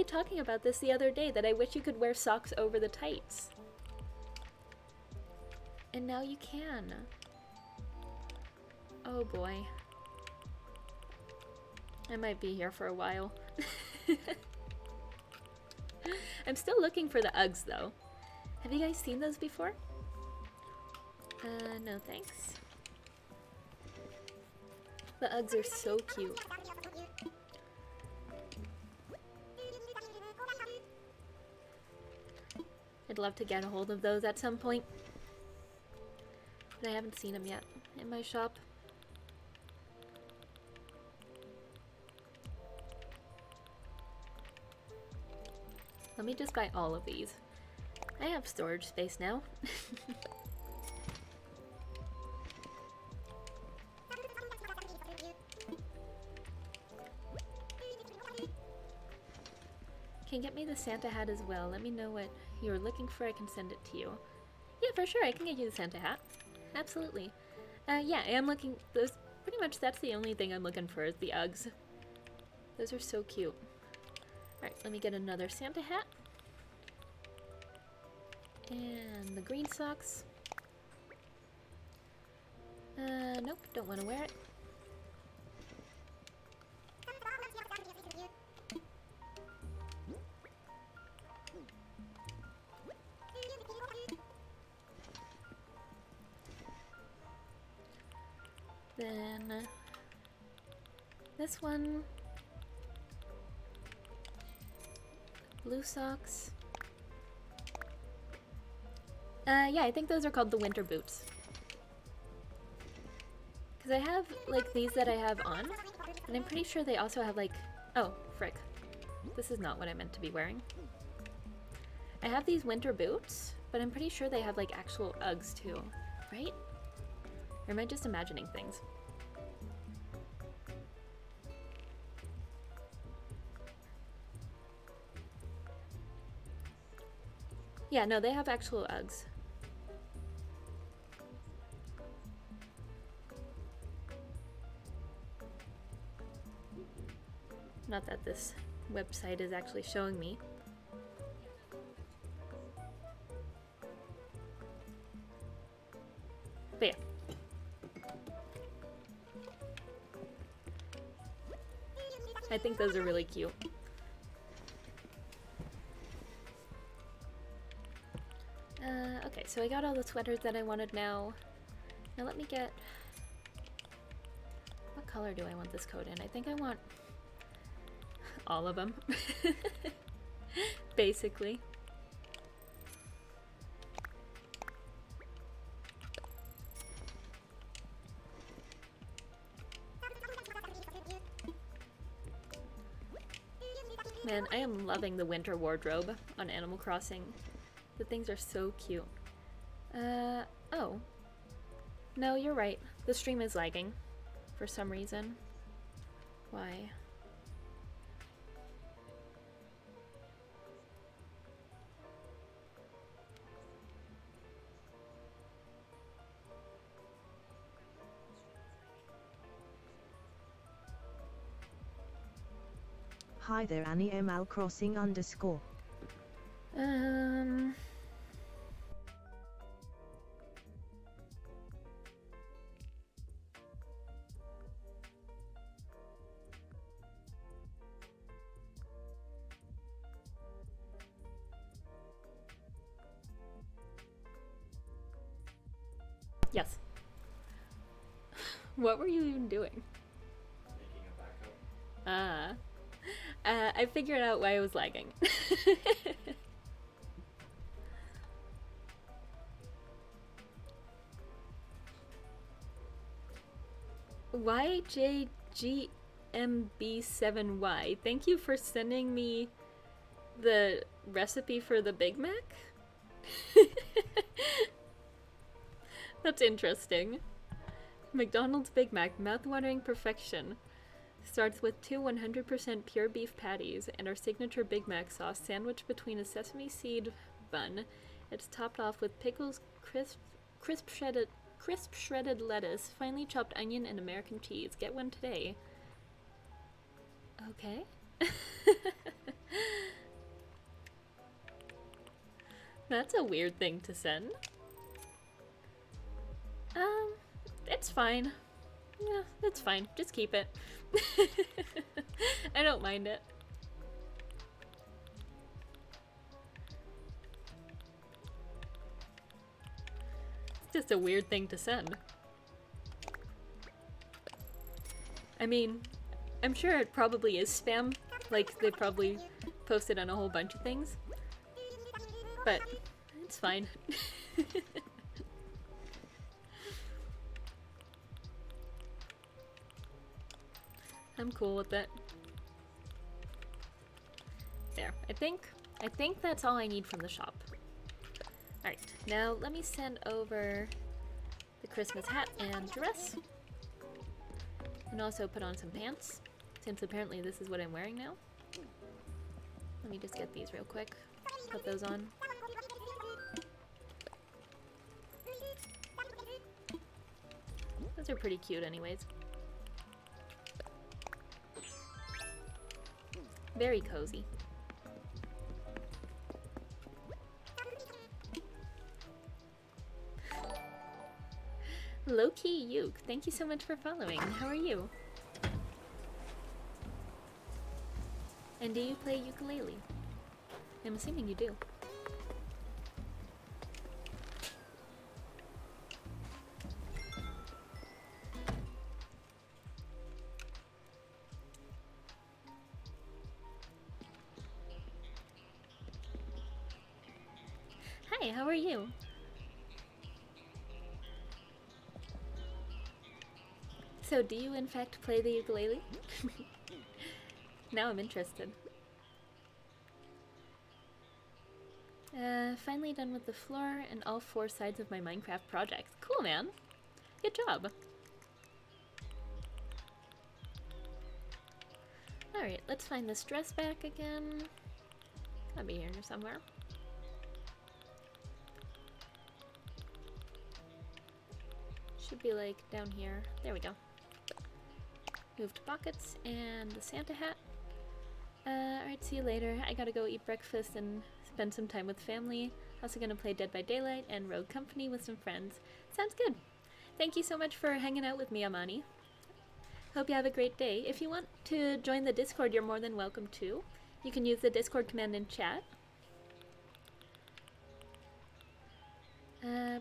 talking about this the other day, that I wish you could wear socks over the tights. And now you can. Oh boy. I might be here for a while. I'm still looking for the Uggs though. Have you guys seen those before? No thanks. The Uggs are so cute. I'd love to get a hold of those at some point. But I haven't seen them yet in my shop. Let me just buy all of these. I have storage space now. Can get me the Santa hat as well. Let me know what you're looking for. I can send it to you. Yeah, for sure. I can get you the Santa hat. Absolutely. Yeah, I am looking. Those pretty much. That's the only thing I'm looking for is the Uggs. Those are so cute. Alright, let me get another Santa hat. And the green socks. Nope, don't want to wear it. Then this one, blue socks. Yeah, I think those are called the winter boots. Because I have, like, these that I have on, and I'm pretty sure they also have, like, oh, frick. This is not what I meant to be wearing. I have these winter boots, but I'm pretty sure they have, like, actual Uggs, too, right? Or am I just imagining things? Yeah, no, they have actual Uggs. Not that this website is actually showing me. But yeah. I think those are really cute. Okay, so I got all the sweaters that I wanted now. Now let me get... What color do I want this coat in? I think I want all of them. Basically. Man, I am loving the winter wardrobe on Animal Crossing. The things are so cute. Oh. No, you're right. The stream is lagging. For some reason. Why? Hi there, Annie ML Crossing _. Yes. What were you even doing? Making a backup. I figured out why it was lagging. YJGMB7Y, thank you for sending me the recipe for the Big Mac. That's interesting. McDonald's Big Mac, mouth-watering perfection. Starts with 2 100% pure beef patties and our signature Big Mac sauce sandwiched between a sesame seed bun. It's topped off with pickles, crisp shredded lettuce, finely chopped onion, and American cheese. Get one today. Okay. That's a weird thing to send. It's fine. Yeah, it's fine. Just keep it. I don't mind it. It's just a weird thing to send. I mean, I'm sure it probably is spam. Like, they probably posted on a whole bunch of things. But it's fine. I'm cool with it. There. I think that's all I need from the shop. Alright, now let me send over the Christmas hat and dress. And also put on some pants, since apparently this is what I'm wearing now. Let me just get these real quick. Put those on. Those are pretty cute anyways. Very cozy. Low-key Yuke, thank you so much for following. How are you? And do you play ukulele? I'm assuming you do. Hi, how are you? So, do you in fact play the ukulele? Now I'm interested. Finally done with the floor and all 4 sides of my Minecraft project. Cool, man. Good job. Alright, let's find this dress back again. I'll be here somewhere. Should be like down here. There we go. Moved buckets and the Santa hat. Alright, see you later. I gotta go eat breakfast and spend some time with family. Also gonna play Dead by Daylight and Rogue Company with some friends. Sounds good. Thank you so much for hanging out with me, Amani. Hope you have a great day. If you want to join the Discord, you're more than welcome to. You can use the Discord command in chat.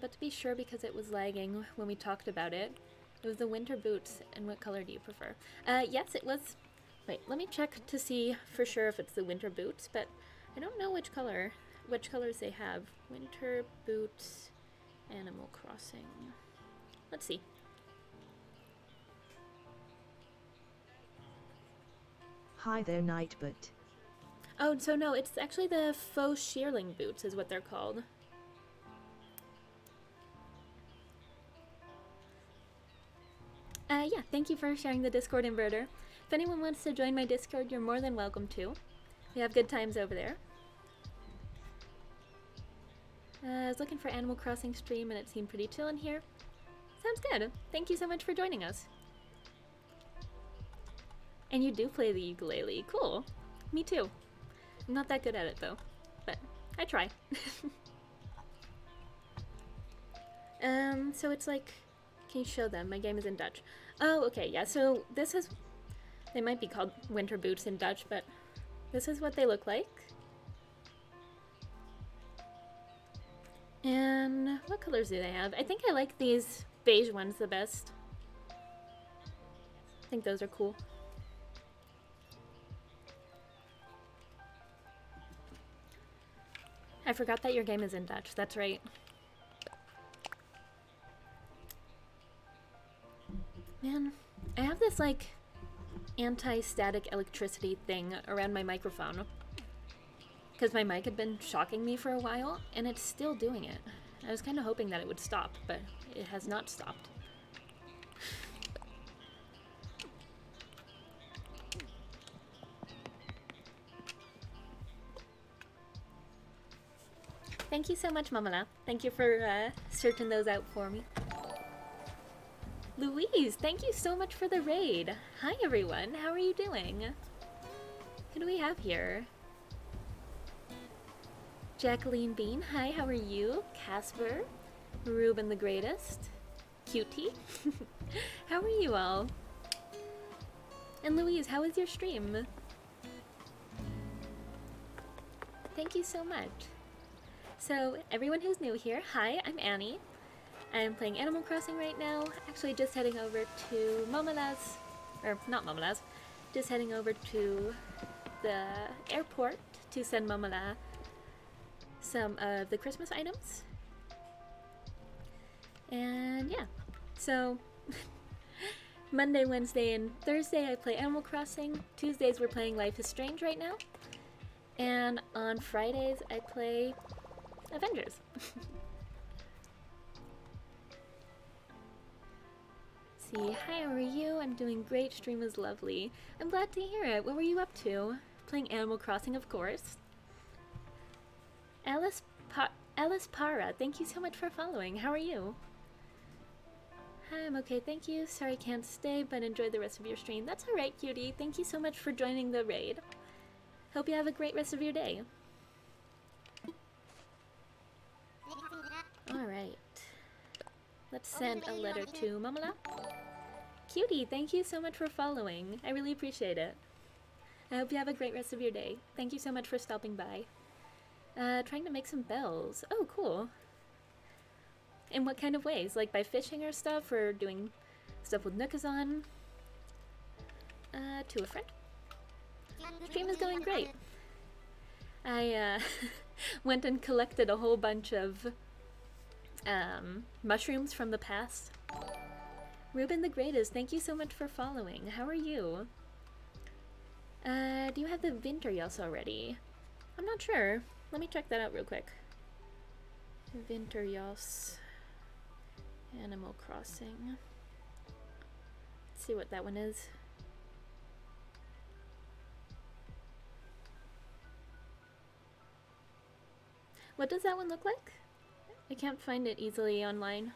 But to be sure, because it was lagging when we talked about it, it was the winter boots. And what color do you prefer? Yes, it was. Wait, let me check to see for sure if it's the winter boots, but I don't know which colors they have. Winter boots, Animal Crossing. Let's see. Hi there, Nightbot. Oh, so no, it's actually the faux shearling boots is what they're called. Yeah, thank you for sharing the Discord inverter. If anyone wants to join my Discord, you're more than welcome to. We have good times over there. I was looking for Animal Crossing stream and it seemed pretty chill in here. Sounds good. Thank you so much for joining us. And you do play the ukulele. Cool. Me too. I'm not that good at it though, but I try. So it's like, can you show them? My game is in Dutch. Oh, okay, yeah, so this is, they might be called winter boots in Dutch, but this is what they look like. And what colors do they have? I think I like these beige ones the best. I think those are cool. I forgot that your game is in Dutch, that's right. Man, I have this like anti-static electricity thing around my microphone because my mic had been shocking me for a while and it's still doing it. I was kind of hoping that it would stop, but it has not stopped. Thank you so much, Mamala. Thank you for searching those out for me. Louise, thank you so much for the raid. Hi everyone, how are you doing? Who do we have here? Jacqueline Bean, hi, how are you? Casper, Ruben the Greatest, Cutie. How are you all? And Louise, how was your stream? Thank you so much. So, everyone who's new here, hi, I'm Annie. I'm playing Animal Crossing right now, actually just heading over to Momola's, or not Momola's, just heading over to the airport to send Momola some of the Christmas items. And yeah, so Monday, Wednesday, and Thursday I play Animal Crossing. Tuesdays we're playing Life is Strange right now. And on Fridays I play Avengers. See, hi, how are you? I'm doing great. Stream is lovely. I'm glad to hear it. What were you up to? Playing Animal Crossing, of course. Alice Para, thank you so much for following. How are you? Hi, I'm okay, thank you. Sorry I can't stay, but enjoy the rest of your stream. That's alright, cutie. Thank you so much for joining the raid. Hope you have a great rest of your day. Alright. Let's send a letter to Momola. Cutie, thank you so much for following. I really appreciate it. I hope you have a great rest of your day. Thank you so much for stopping by. Trying to make some bells. Oh, cool. In what kind of ways? Like by fishing or stuff, or doing stuff with Nookazon? To a friend. Stream is going great. I went and collected a whole bunch of mushrooms from the past. Ruben the Greatest, thank you so much for following. How are you? Do you have the Winterjas already? I'm not sure. Let me check that out real quick. Winterjas. Animal Crossing. Let's see what that one is. What does that one look like? I can't find it easily online.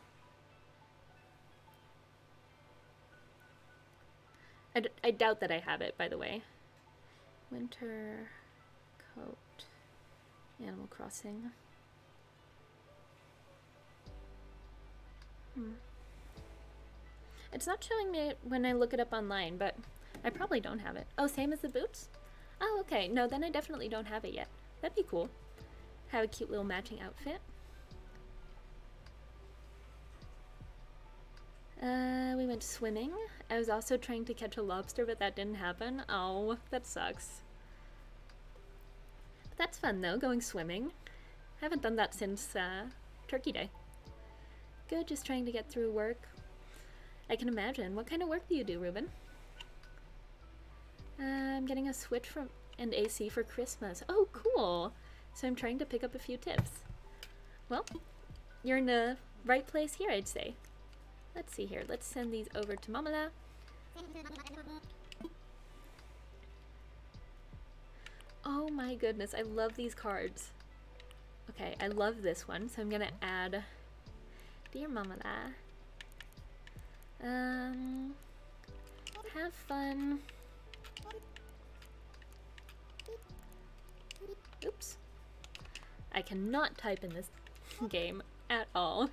I doubt that I have it, by the way. Winter coat. Animal Crossing. It's not showing me when I look it up online, but I probably don't have it. Oh, same as the boots? Oh, okay. No, then I definitely don't have it yet. That'd be cool. Have a cute little matching outfit. We went swimming. I was also trying to catch a lobster, but that didn't happen. Oh, that sucks. But that's fun though, going swimming. I haven't done that since Turkey Day. Good, just trying to get through work. I can imagine. What kind of work do you do, Ruben? I'm getting a Switch and AC for Christmas. Oh, cool! So I'm trying to pick up a few tips. Well, you're in the right place here, I'd say. Let's see here. Let's send these over to Momola. Oh my goodness, I love these cards. Okay, I love this one, so I'm gonna add Dear Momola. Have fun. Oops. I cannot type in this game at all.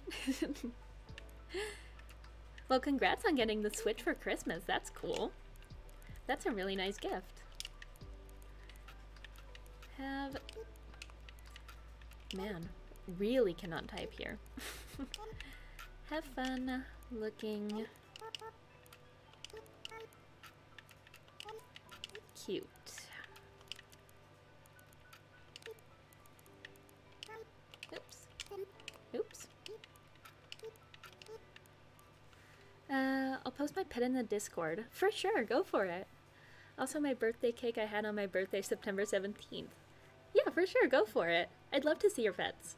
Well, congrats on getting the Switch for Christmas. That's cool. That's a really nice gift. Man, really cannot type here. Have fun looking cute. Oops. Oops. I'll post my pet in the Discord. For sure, go for it. Also, my birthday cake I had on my birthday, September 17th. Yeah, for sure, go for it. I'd love to see your pets.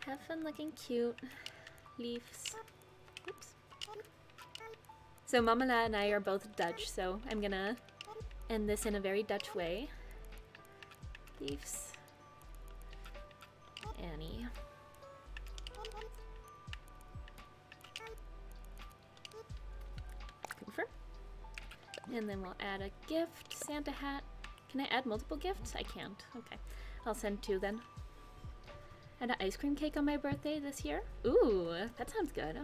Have fun looking cute. Leaves. Oops. So Momola and I are both Dutch, so I'm gonna end this in a very Dutch way. Leaves. Annie. Confirm. And then we'll add a gift, Santa hat. Can I add multiple gifts? I can't. Okay. I'll send 2 then. Had an ice cream cake on my birthday this year. Ooh, that sounds good.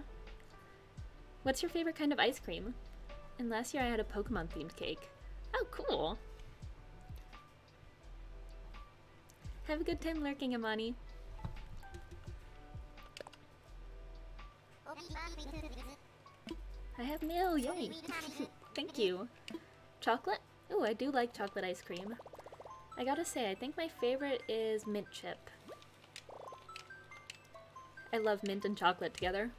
What's your favorite kind of ice cream? And last year I had a Pokemon themed cake. Oh, cool. Have a good time lurking, Amani. I have mail, yay! Thank you. Chocolate? Ooh, I do like chocolate ice cream. I gotta say, I think my favorite is mint chip. I love mint and chocolate together.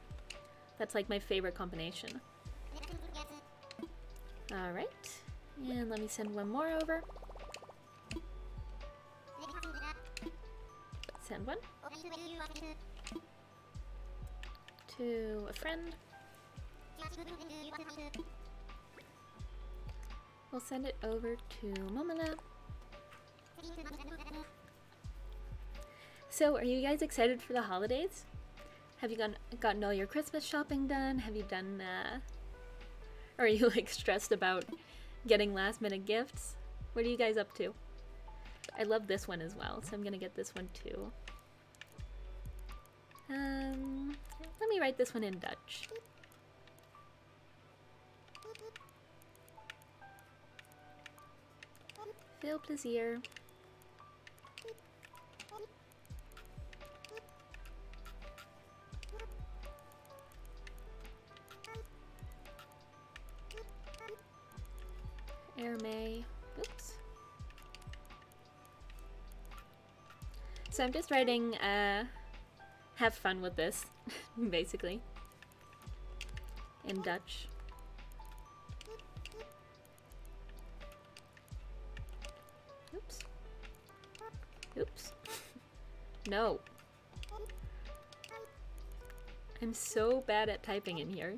That's like my favorite combination. Alright, and let me send one more over. Send one. To a friend. We'll send it over to Momola. So, are you guys excited for the holidays? Have you gotten all your Christmas shopping done? Have you done, or are you like stressed about getting last minute gifts? What are you guys up to? I love this one as well, so I'm gonna get this one too. Let me write this one in Dutch. Veel plezier. Ermay. Oops. So I'm just writing, have fun with this, basically. In Dutch. Oops. Oops. No. I'm so bad at typing in here.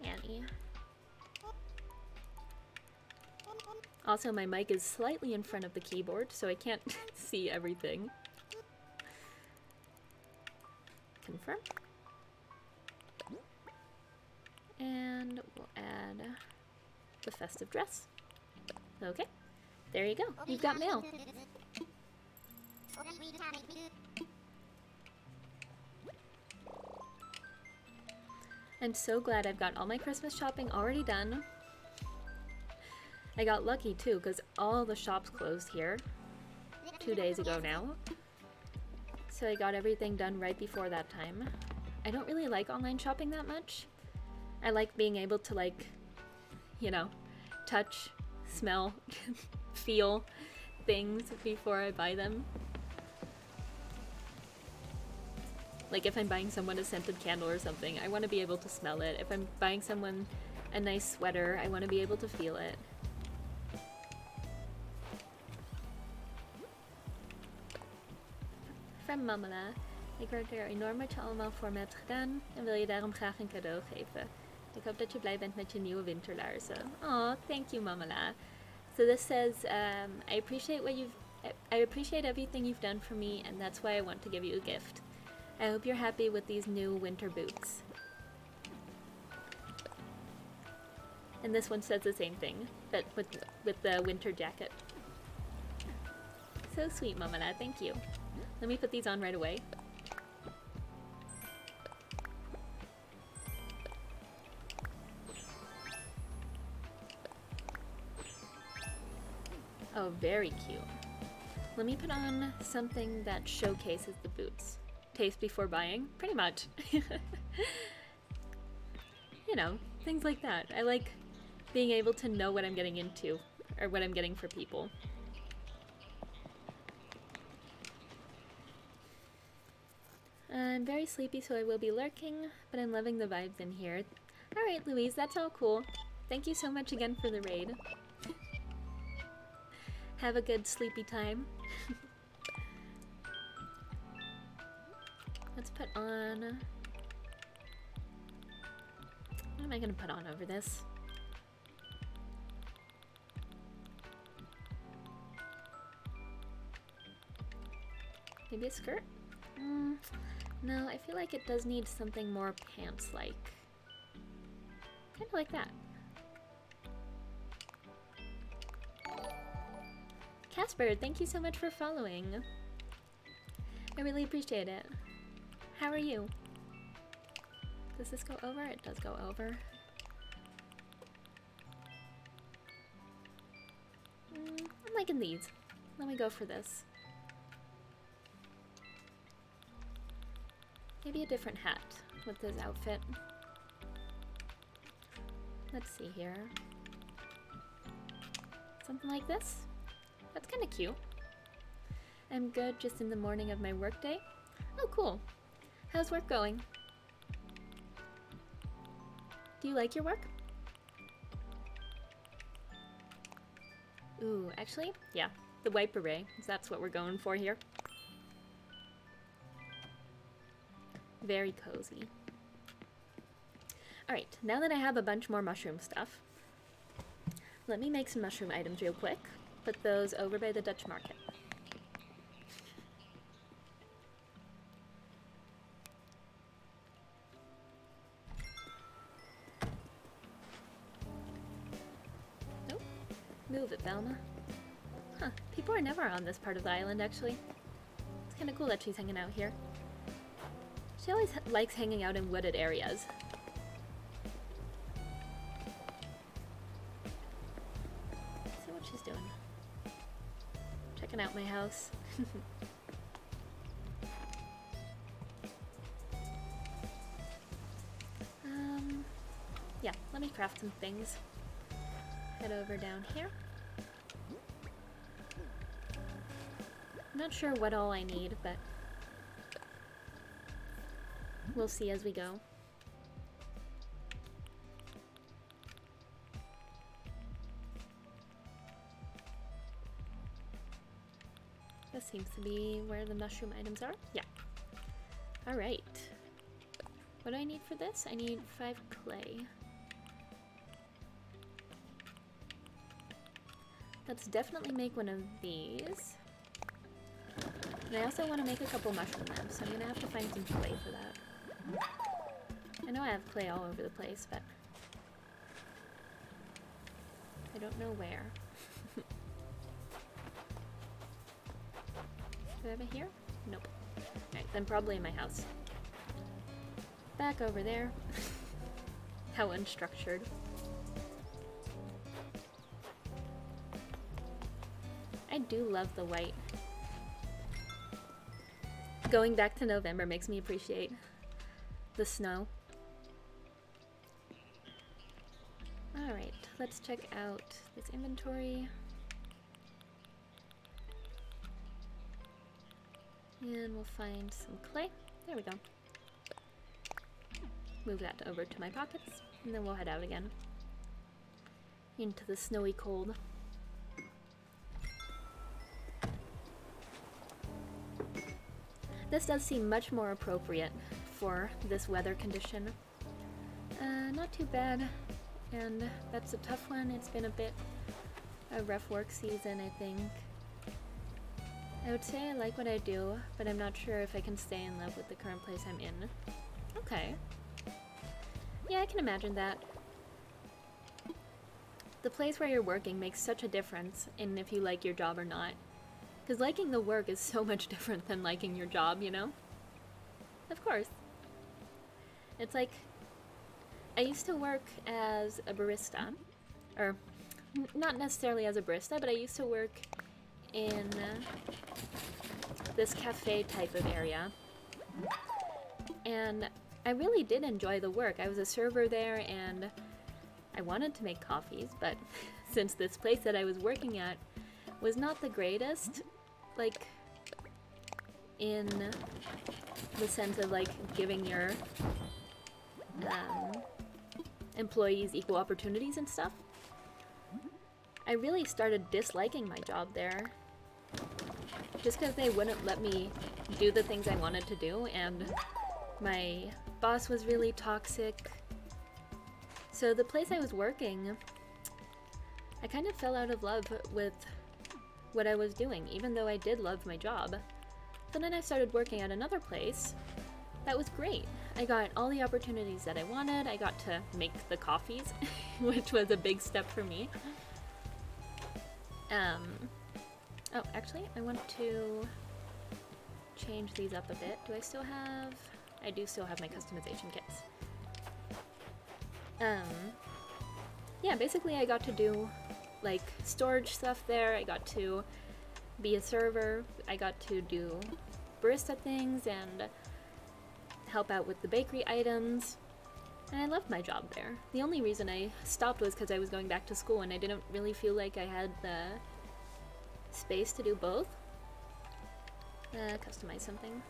Annie. Also, my mic is slightly in front of the keyboard, so I can't see everything. Confirm. And we'll add the festive dress. Okay, there you go. You've got mail. I'm so glad I've got all my Christmas shopping already done. I got lucky too, because all the shops closed here 2 days ago now. So I got everything done right before that time. I don't really like online shopping that much. I like being able to, like, you know, touch, smell, feel things before I buy them. Like if I'm buying someone a scented candle or something, I want to be able to smell it. If I'm buying someone a nice sweater, I want to be able to feel it. From Mamala. Ik waardeer enorm wat je allemaal voor me hebt gedaan en wil je daarom graag een cadeau geven. Ik hoop dat je blij bent met je nieuwe winterlaarzen. Oh, thank you, Mamala. So this says, I appreciate everything you've done for me, and that's why I want to give you a gift. I hope you're happy with these new winter boots. And this one says the same thing, but with the winter jacket. So sweet, Mamala, thank you. Let me put these on right away. Oh, very cute. Let me put on something that showcases the boots. Taste before buying? Pretty much. You know, things like that. I like being able to know what I'm getting into, or what I'm getting for people. I'm very sleepy, so I will be lurking, but I'm loving the vibes in here. Alright, Louise, that's all cool. Thank you so much again for the raid. Have a good sleepy time. Let's put on... What am I gonna put on over this? Maybe a skirt? No, I feel like it does need something more pants-like. Kind of like that. Casper, thank you so much for following. I really appreciate it. How are you? Does this go over? It does go over. I'm liking these. Let me go for this. Maybe a different hat with this outfit. Let's see here. Something like this? That's kind of cute. I'm good just in the morning of my workday. Oh, cool. How's work going? Do you like your work? Ooh, actually, yeah, the white beret. That's what we're going for here. Very cozy. Alright, now that I have a bunch more mushroom stuff, let me make some mushroom items real quick. Put those over by the Dutch market. Oh, move it, Velma. Huh, people are never on this part of the island, actually. It's kind of cool that she's hanging out here. She always likes hanging out in wooded areas. Let's see what she's doing. Checking out my house. Yeah, let me craft some things. Head over down here. I'm not sure what all I need, but we'll see as we go. This seems to be where the mushroom items are. Yeah. Alright. What do I need for this? I need 5 clay. Let's definitely make one of these. And I also want to make a couple mushroom lamps, so I'm gonna have to find some clay for that. I know I have clay all over the place, but I don't know where. Do I have it here? Nope. Alright, then probably in my house. Back over there. How unstructured. I do love the white. Going back to November makes me appreciate the snow. Alright, let's check out this inventory. And we'll find some clay. There we go. Move that over to my pockets, and then we'll head out again. Into the snowy cold. This does seem much more appropriate for this weather condition. Not too bad, and that's a tough one. It's been a bit a rough work season, I think. I would say I like what I do, but I'm not sure if I can stay in love with the current place I'm in. Okay. Yeah, I can imagine that. The place where you're working makes such a difference in if you like your job or not. Because liking the work is so much different than liking your job, you know? Of course. It's like, I used to work as a barista, or not necessarily as a barista, but I used to work in this cafe type of area. And I really did enjoy the work. I was a server there and I wanted to make coffees, but since this place that I was working at was not the greatest, like, in the sense of, like, giving your employees equal opportunities and stuff, I really started disliking my job there. Just because they wouldn't let me do the things I wanted to do, and my boss was really toxic. So the place I was working, I kind of fell out of love with what I was doing, even though I did love my job. But then I started working at another place that was great. I got all the opportunities that I wanted. I got to make the coffees, which was a big step for me. Oh, actually, I want to change these up a bit. Do I still have... I do still have my customization kits. Yeah, basically I got to do, like, storage stuff there. I got to be a server. I got to do barista things and help out with the bakery items. And I loved my job there. The only reason I stopped was because I was going back to school and I didn't really feel like I had the space to do both. Customize something.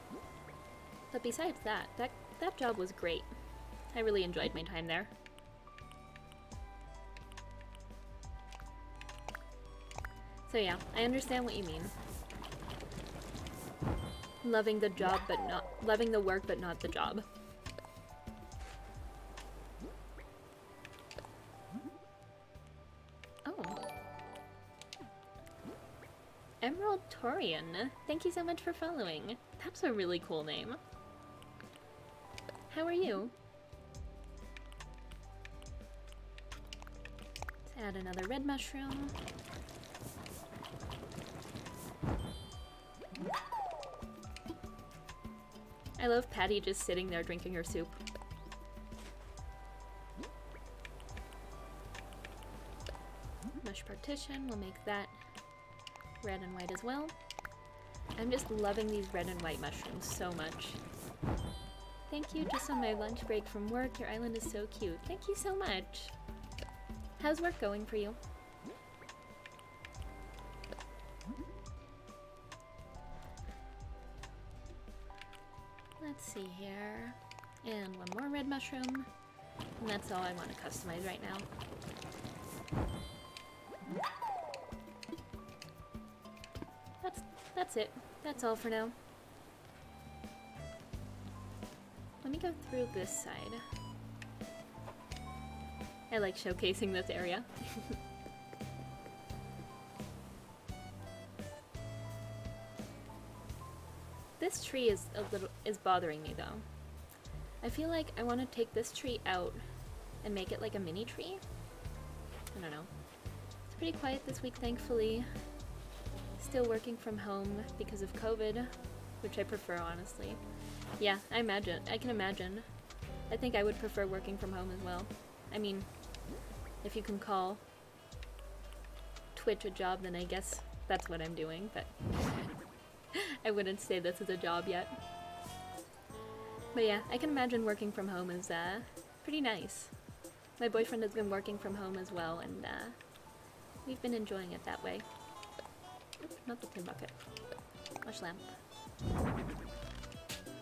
But besides that, that job was great. I really enjoyed my time there. So yeah, I understand what you mean. Loving the job but not... loving the work but not the job. Oh. Emerald Torian. Thank you so much for following. That's a really cool name. How are you? Let's add another red mushroom. I love Patty just sitting there drinking her soup. Mush partition, we'll make that red and white as well. I'm just loving these red and white mushrooms so much. Thank you, just on my lunch break from work. Your island is so cute. Thank you so much. How's work going for you? Let's see here. And one more red mushroom. And that's all I want to customize right now. That's it. That's all for now. Let me go through this side. I like showcasing this area. This tree is bothering me though. I feel like I want to take this tree out and make it like a mini tree. I don't know. It's pretty quiet this week, thankfully. Still working from home because of COVID, which I prefer, honestly. Yeah, I can imagine. I think I would prefer working from home as well. I mean, if you can call Twitch a job, then I guess that's what I'm doing, but I wouldn't say this is a job yet. But yeah, I can imagine working from home is pretty nice. My boyfriend has been working from home as well, and we've been enjoying it that way. Oops, not the tin bucket. Mush lamp.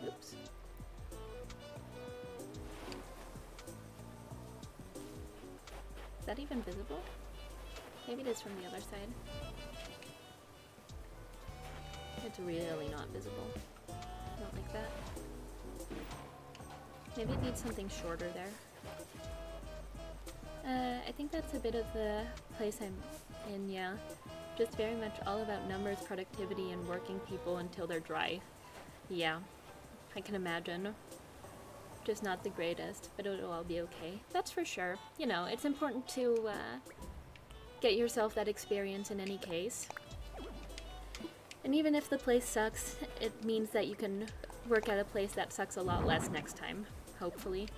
Oops. Is that even visible? Maybe it is from the other side. It's really not visible. I don't like that. Maybe it needs something shorter there. I think that's a bit of the place I'm in, yeah. Just very much all about numbers, productivity, and working people until they're dry. Yeah, I can imagine. Just not the greatest, but it'll all be okay. That's for sure. You know, it's important to get yourself that experience in any case. And even if the place sucks, it means that you can work at a place that sucks a lot less next time, hopefully.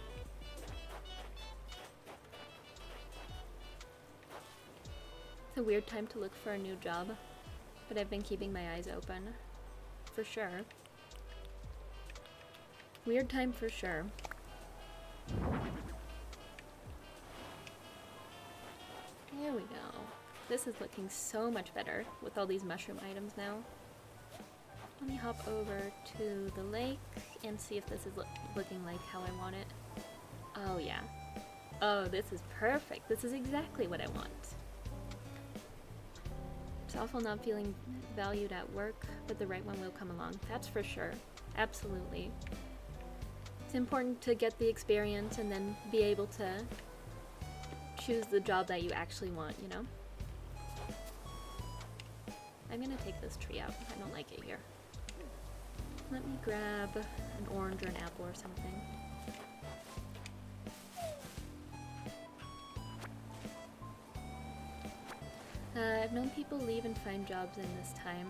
It's a weird time to look for a new job, but I've been keeping my eyes open. For sure. Weird time for sure. There we go. This is looking so much better with all these mushroom items now. Let me hop over to the lake and see if this is looking like how I want it. Oh yeah. Oh, this is perfect. This is exactly what I want. It's awful not feeling valued at work, but the right one will come along. That's for sure. Absolutely. It's important to get the experience and then be able to choose the job that you actually want, you know? I'm gonna take this tree out. I don't like it here. Let me grab an orange or an apple or something. I've known people leave and find jobs in this time.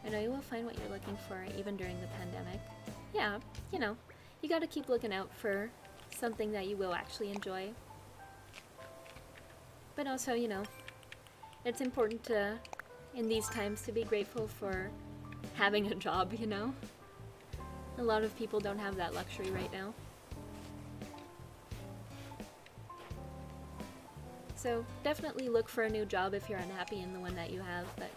I know you will find what you're looking for even during the pandemic. Yeah, you know, you gotta keep looking out for something that you will actually enjoy. But also, you know, it's important to, in these times, to be grateful for having a job, you know? A lot of people don't have that luxury right now. So definitely look for a new job if you're unhappy in the one that you have, but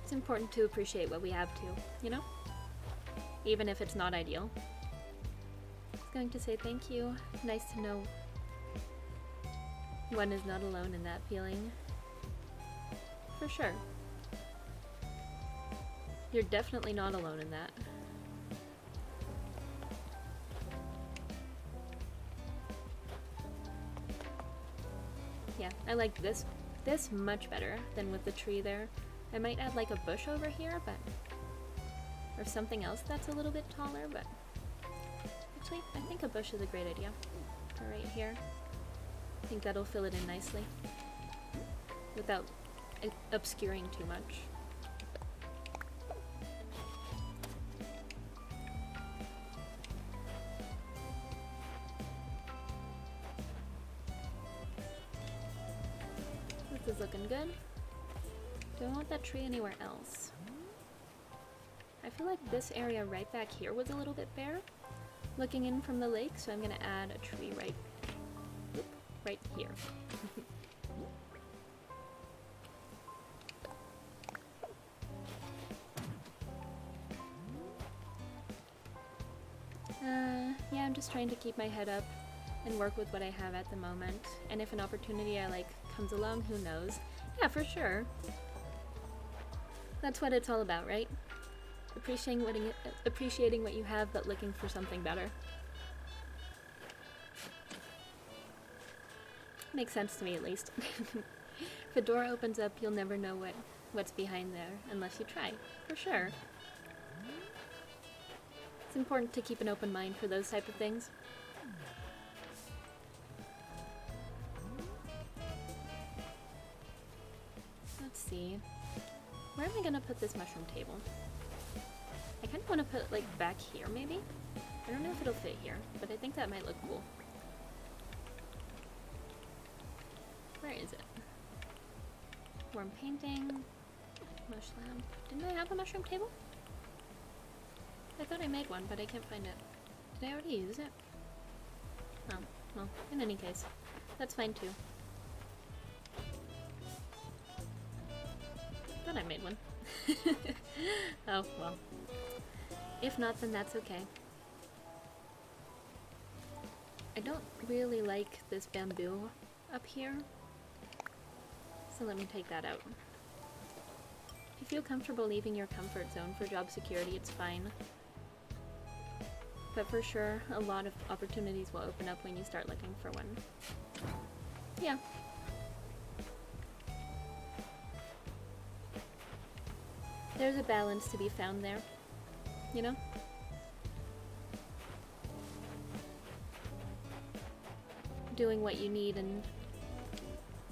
it's important to appreciate what we have too, you know? Even if it's not ideal. I was going to say thank you. Nice to know one is not alone in that feeling. For sure. You're definitely not alone in that. Yeah, I like this much better than with the tree there. I might add like a bush over here, but or something else that's a little bit taller, but actually I think a bush is a great idea. Right here. I think that'll fill it in nicely without obscuring too much. Do I want that tree anywhere else? I feel like this area right back here was a little bit bare, looking in from the lake, so I'm gonna add a tree right here. Yeah, I'm just trying to keep my head up and work with what I have at the moment. And if an opportunity I like comes along, who knows? Yeah, for sure. That's what it's all about, right? Appreciating what you have, but looking for something better. Makes sense to me, at least. If a door opens up, you'll never know what's behind there unless you try, for sure. It's important to keep an open mind for those type of things. Let's see. Where am I gonna put this mushroom table? I kind of want to put it like back here, maybe? I don't know if it'll fit here, but I think that might look cool. Where is it? Warm painting. Mush lamp. Didn't I have a mushroom table? I thought I made one, but I can't find it. Did I already use it? Oh, well, in any case, that's fine too. Thought I made one. Oh, well. If not, then that's okay. I don't really like this bamboo up here, so let me take that out. If you feel comfortable leaving your comfort zone for job security, it's fine. But for sure, a lot of opportunities will open up when you start looking for one. Yeah. There's a balance to be found there, you know? Doing what you need and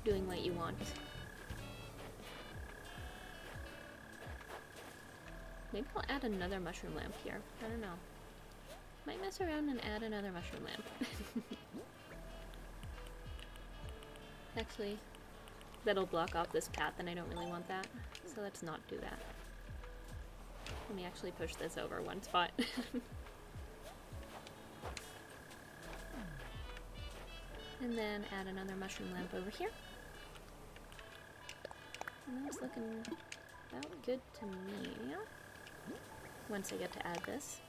doing what you want. Maybe I'll add another mushroom lamp here. I don't know. Might mess around and add another mushroom lamp. Actually, that'll block off this path and I don't really want that. So let's not do that. Let me actually push this over one spot. And then add another mushroom lamp over here. And that's looking about good to me. Once I get to add this.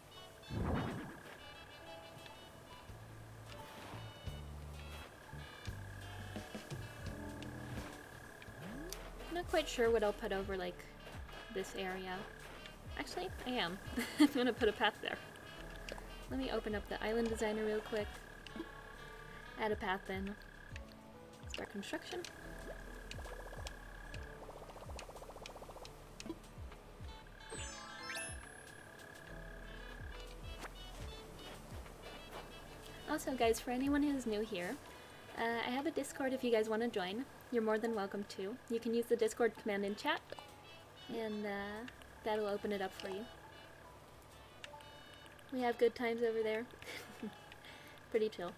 Not quite sure what I'll put over like this area. Actually, I am. I'm gonna put a path there. Let me open up the island designer real quick. Add a path in. Start construction. Also guys, for anyone who's new here, I have a Discord if you guys want to join. You're more than welcome to. You can use the Discord command in chat, and that'll open it up for you. We have good times over there. Pretty chill.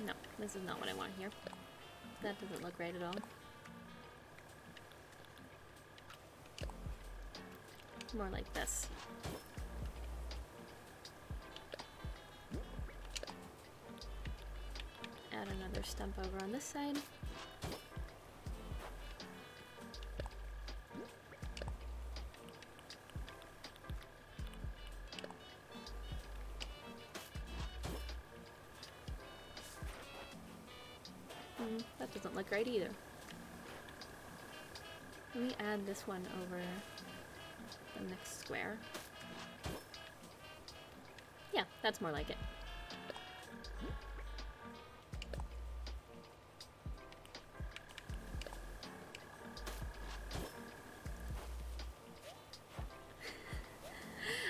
No, this is not what I want here. That doesn't look right at all. More like this. Add another stump over on this side. That doesn't look right either. Let me add this one over the next square. Yeah, that's more like it.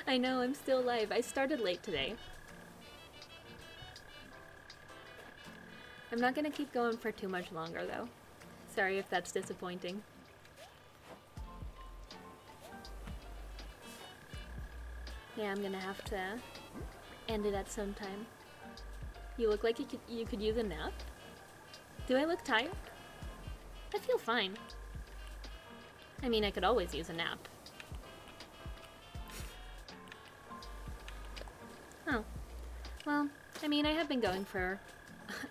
I know, I'm still live. I started late today. I'm not gonna keep going for too much longer though. Sorry if that's disappointing. Yeah, I'm gonna have to end it at some time. You look like you could use a nap? Do I look tired? I feel fine. I mean, I could always use a nap. Oh. Well, I mean, I have been going for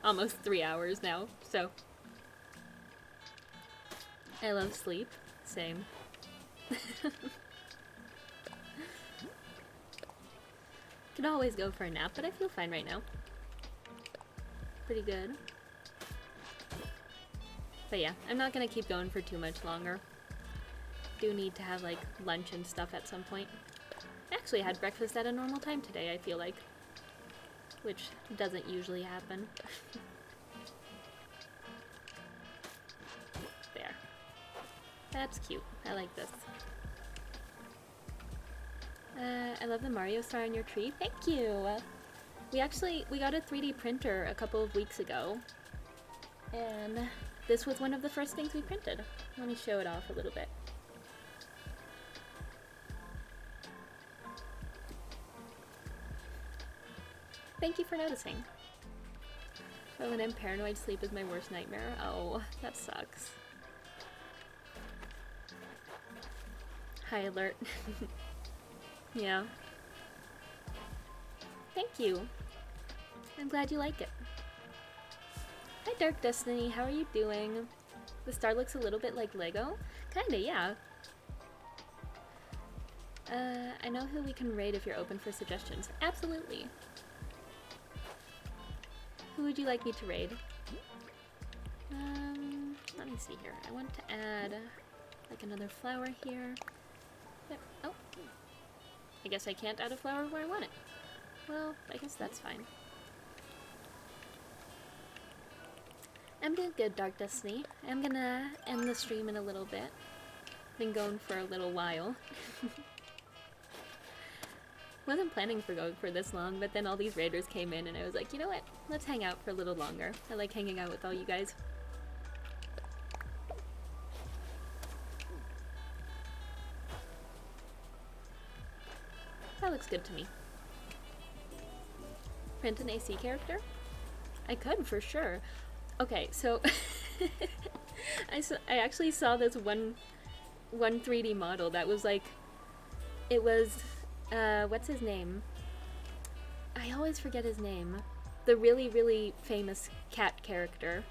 almost 3 hours now, so... I love sleep. Same. Could always go for a nap, but I feel fine right now. Pretty good. But yeah, I'm not gonna keep going for too much longer. Do need to have like lunch and stuff at some point. Actually, I had breakfast at a normal time today, I feel like. Which doesn't usually happen. There. That's cute. I like this. I love the Mario star on your tree. Thank you! We got a 3D printer a couple of weeks ago. And this was one of the first things we printed. Let me show it off a little bit. Thank you for noticing. But when I'm paranoid, sleep is my worst nightmare. Oh, that sucks. High alert. Yeah. Thank you. I'm glad you like it. Hi Dark Destiny, how are you doing? The star looks a little bit like Lego? Kinda, yeah. I know who we can raid if you're open for suggestions. Absolutely. Who would you like me to raid? Let me see here. I want to add like another flower here. Yep. Oh. I guess I can't add a flower where I want it. Well, I guess that's fine. I'm doing good, Dark Destiny. I'm gonna end the stream in a little bit. Been going for a little while. Wasn't planning for going for this long, but then all these raiders came in and I was like, you know what? Let's hang out for a little longer. I like hanging out with all you guys. That looks good to me. Print an AC character? I could, for sure. Okay, so I actually saw this one 3D model that was like, it was, what's his name? I always forget his name. The really, really famous cat character.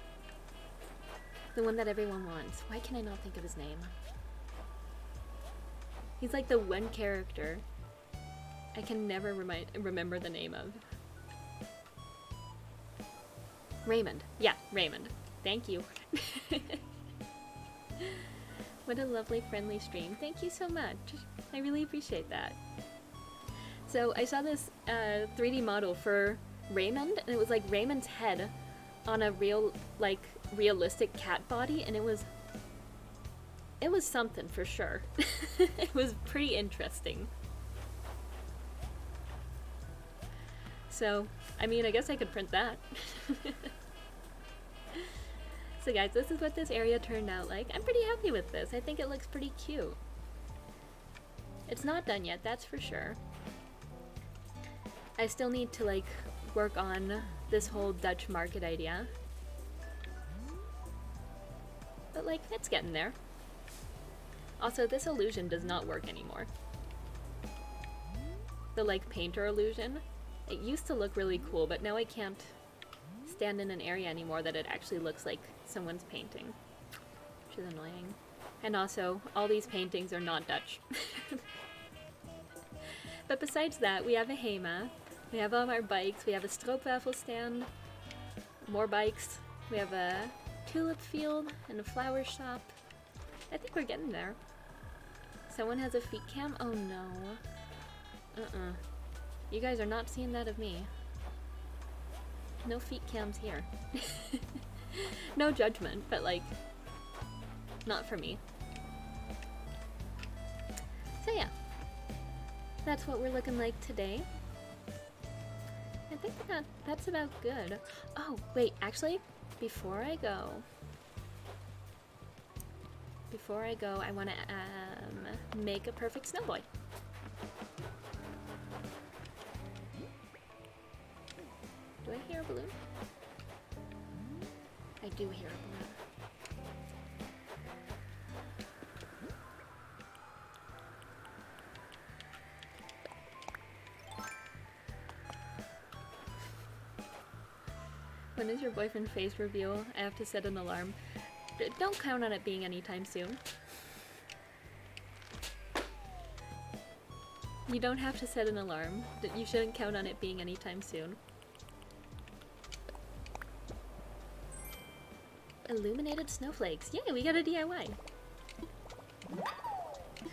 The one that everyone wants. Why can I not think of his name? He's like the one character I can never remember the name of. Raymond. Yeah, Raymond. Thank you. What a lovely, friendly stream. Thank you so much. I really appreciate that. So I saw this 3D model for Raymond, and it was like Raymond's head on a realistic cat body, and it was something for sure. It was pretty interesting. So, I mean, I guess I could print that. So guys, this is what this area turned out like. I'm pretty happy with this. I think it looks pretty cute. It's not done yet, that's for sure. I still need to like work on this whole Dutch market idea. But like, it's getting there. Also, this illusion does not work anymore. The like painter illusion. It used to look really cool, but now I can't stand in an area anymore that it actually looks like someone's painting. Which is annoying. And also, all these paintings are not Dutch. But besides that, we have a HEMA. We have all our bikes. We have a stroopwafel stand. More bikes. We have a tulip field and a flower shop. I think we're getting there. Someone has a feet cam? Oh no. You guys are not seeing that of me. No feet cams here. No judgment, but like, not for me. So yeah, that's what we're looking like today. I think that's about good. Oh, wait, actually, before I go, I want to make a perfect snow boy. Do I hear a balloon? I do hear a balloon. When is your boyfriend face reveal? I have to set an alarm. Don't count on it being anytime soon. You don't have to set an alarm. You shouldn't count on it being anytime soon. Illuminated snowflakes. Yay, we got a DIY.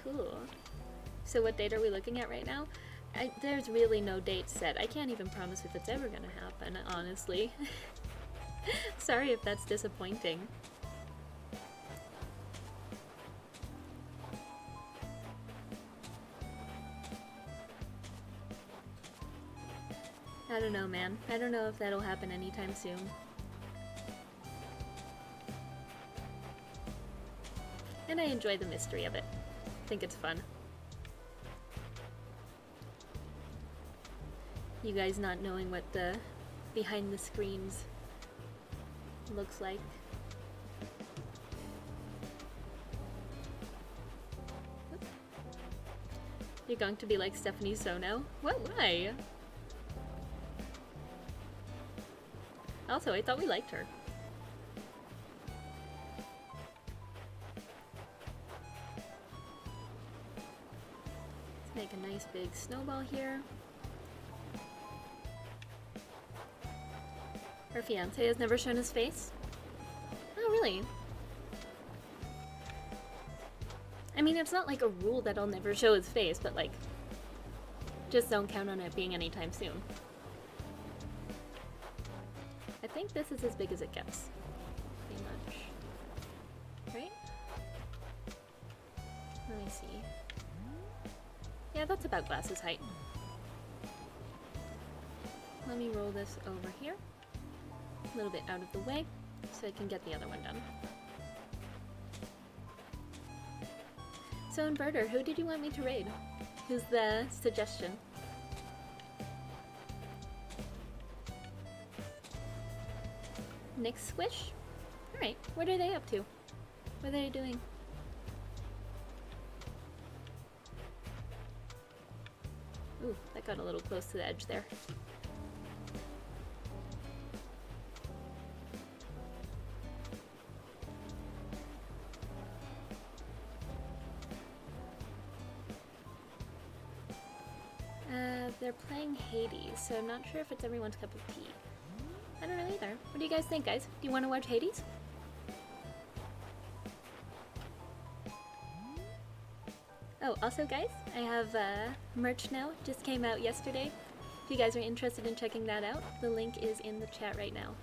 Cool. So what date are we looking at right now? There's really no date set. I can't even promise if it's ever gonna happen, honestly. Sorry if that's disappointing. I don't know, man. I don't know if that'll happen anytime soon. And I enjoy the mystery of it. I think it's fun. You guys not knowing what the behind the screens looks like. Oops. You're going to be like Stephanie Sono? What? Why? Also, I thought we liked her. Let's make a nice big snowball here. Her fiance has never shown his face? Oh, really? I mean, it's not like a rule that I'll never show his face, but like, just don't count on it being anytime soon. I think this is as big as it gets. Pretty much. Right? Let me see. Yeah, that's about glasses height. Let me roll this over here. A little bit out of the way, so I can get the other one done. So Inverter, who did you want me to raid? Who's the suggestion? Nick Squish? Alright, what are they up to? What are they doing? Ooh, that got a little close to the edge there. They're playing Hades, so I'm not sure if it's everyone's cup of tea. I don't know either. What do you guys think, guys? Do you want to watch Hades? Oh, also guys, I have merch now. Just came out yesterday. If you guys are interested in checking that out, the link is in the chat right now.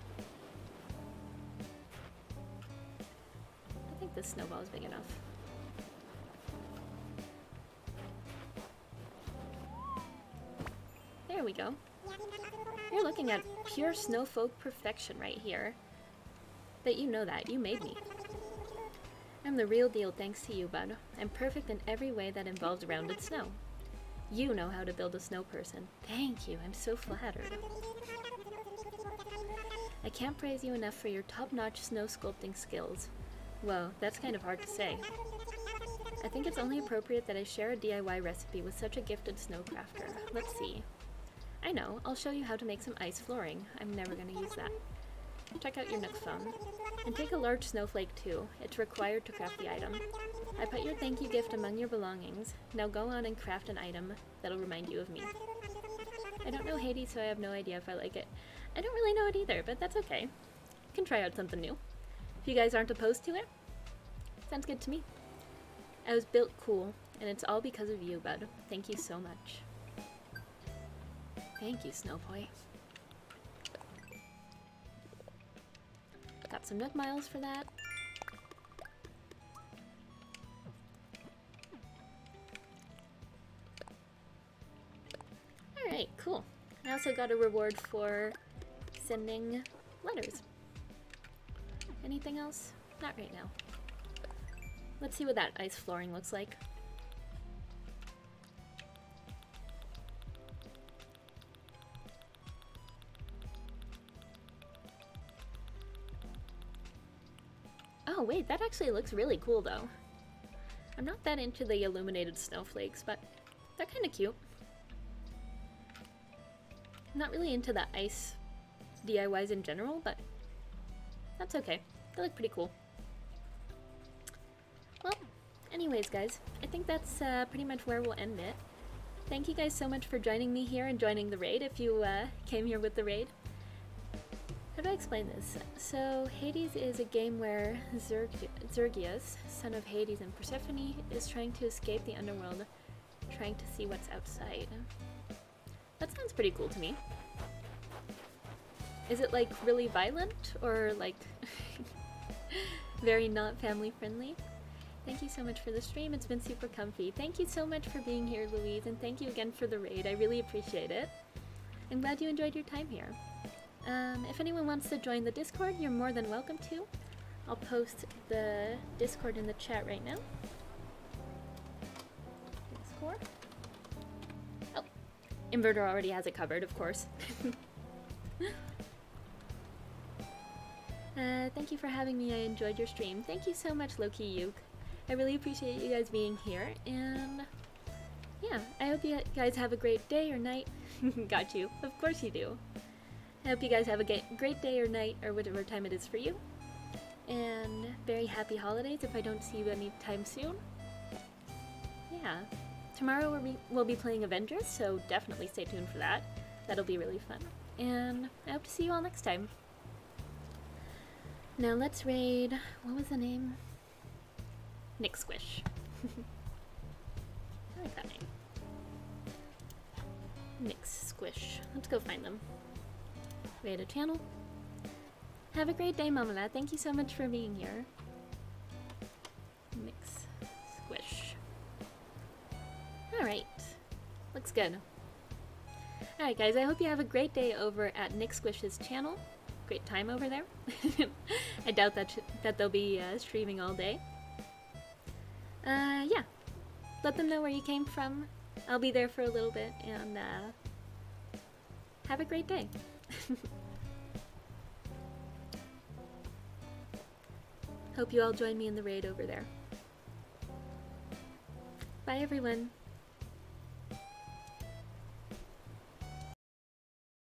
I think this snowball is big enough. There we go. You're looking at pure snowfolk perfection right here. But you know that. You made me. I'm the real deal thanks to you, bud. I'm perfect in every way that involves rounded snow. You know how to build a snow person. Thank you. I'm so flattered. I can't praise you enough for your top-notch snow sculpting skills. Whoa, that's kind of hard to say. I think it's only appropriate that I share a DIY recipe with such a gifted snow crafter. Let's see. I know, I'll show you how to make some ice flooring. I'm never gonna use that. Check out your Nook phone. And take a large snowflake too. It's required to craft the item. I put your thank you gift among your belongings. Now go on and craft an item that'll remind you of me. I don't know Hades, so I have no idea if I like it. I don't really know it either, but that's okay. Can try out something new. If you guys aren't opposed to it, sounds good to me. I was built cool, and it's all because of you, bud. Thank you so much. Thank you, Snowboy. Got some Nook miles for that. Alright, cool. I also got a reward for sending letters. Anything else? Not right now. Let's see what that ice flooring looks like. Oh wait, that actually looks really cool though. I'm not that into the illuminated snowflakes, but they're kind of cute. I'm not really into the ice DIYs in general, but that's okay. They look pretty cool. Well, anyways guys, I think that's pretty much where we'll end it. Thank you guys so much for joining me here and joining the raid if you came here with the raid. How do I explain this? So, Hades is a game where Zergius, son of Hades and Persephone, is trying to escape the underworld, trying to see what's outside. That sounds pretty cool to me. Is it like really violent or like very not family friendly? Thank you so much for the stream, it's been super comfy. Thank you so much for being here, Louise, and thank you again for the raid. I really appreciate it. I'm glad you enjoyed your time here. If anyone wants to join the Discord, you're more than welcome to. I'll post the Discord in the chat right now. Discord. Oh, Inverter already has it covered, of course. Thank you for having me. I enjoyed your stream. Thank you so much, Loki Yuke. I really appreciate you guys being here, and yeah, I hope you guys have a great day or night. Got you. Of course you do. I hope you guys have a great day or night, or whatever time it is for you. And very happy holidays if I don't see you anytime soon. Yeah. Tomorrow we'll be playing Avengers, so definitely stay tuned for that. That'll be really fun. And I hope to see you all next time. Now let's raid... what was the name? Nick Squish. I like that name. Nick Squish. Let's go find them. Raid a channel. Have a great day, Mamala. Thank you so much for being here. Mix Squish. Alright. Looks good. Alright guys, I hope you have a great day over at Nick Squish's channel. Great time over there. I doubt that they'll be streaming all day. Yeah. Let them know where you came from. I'll be there for a little bit, and have a great day. Hope you all join me in the raid over there. Bye everyone.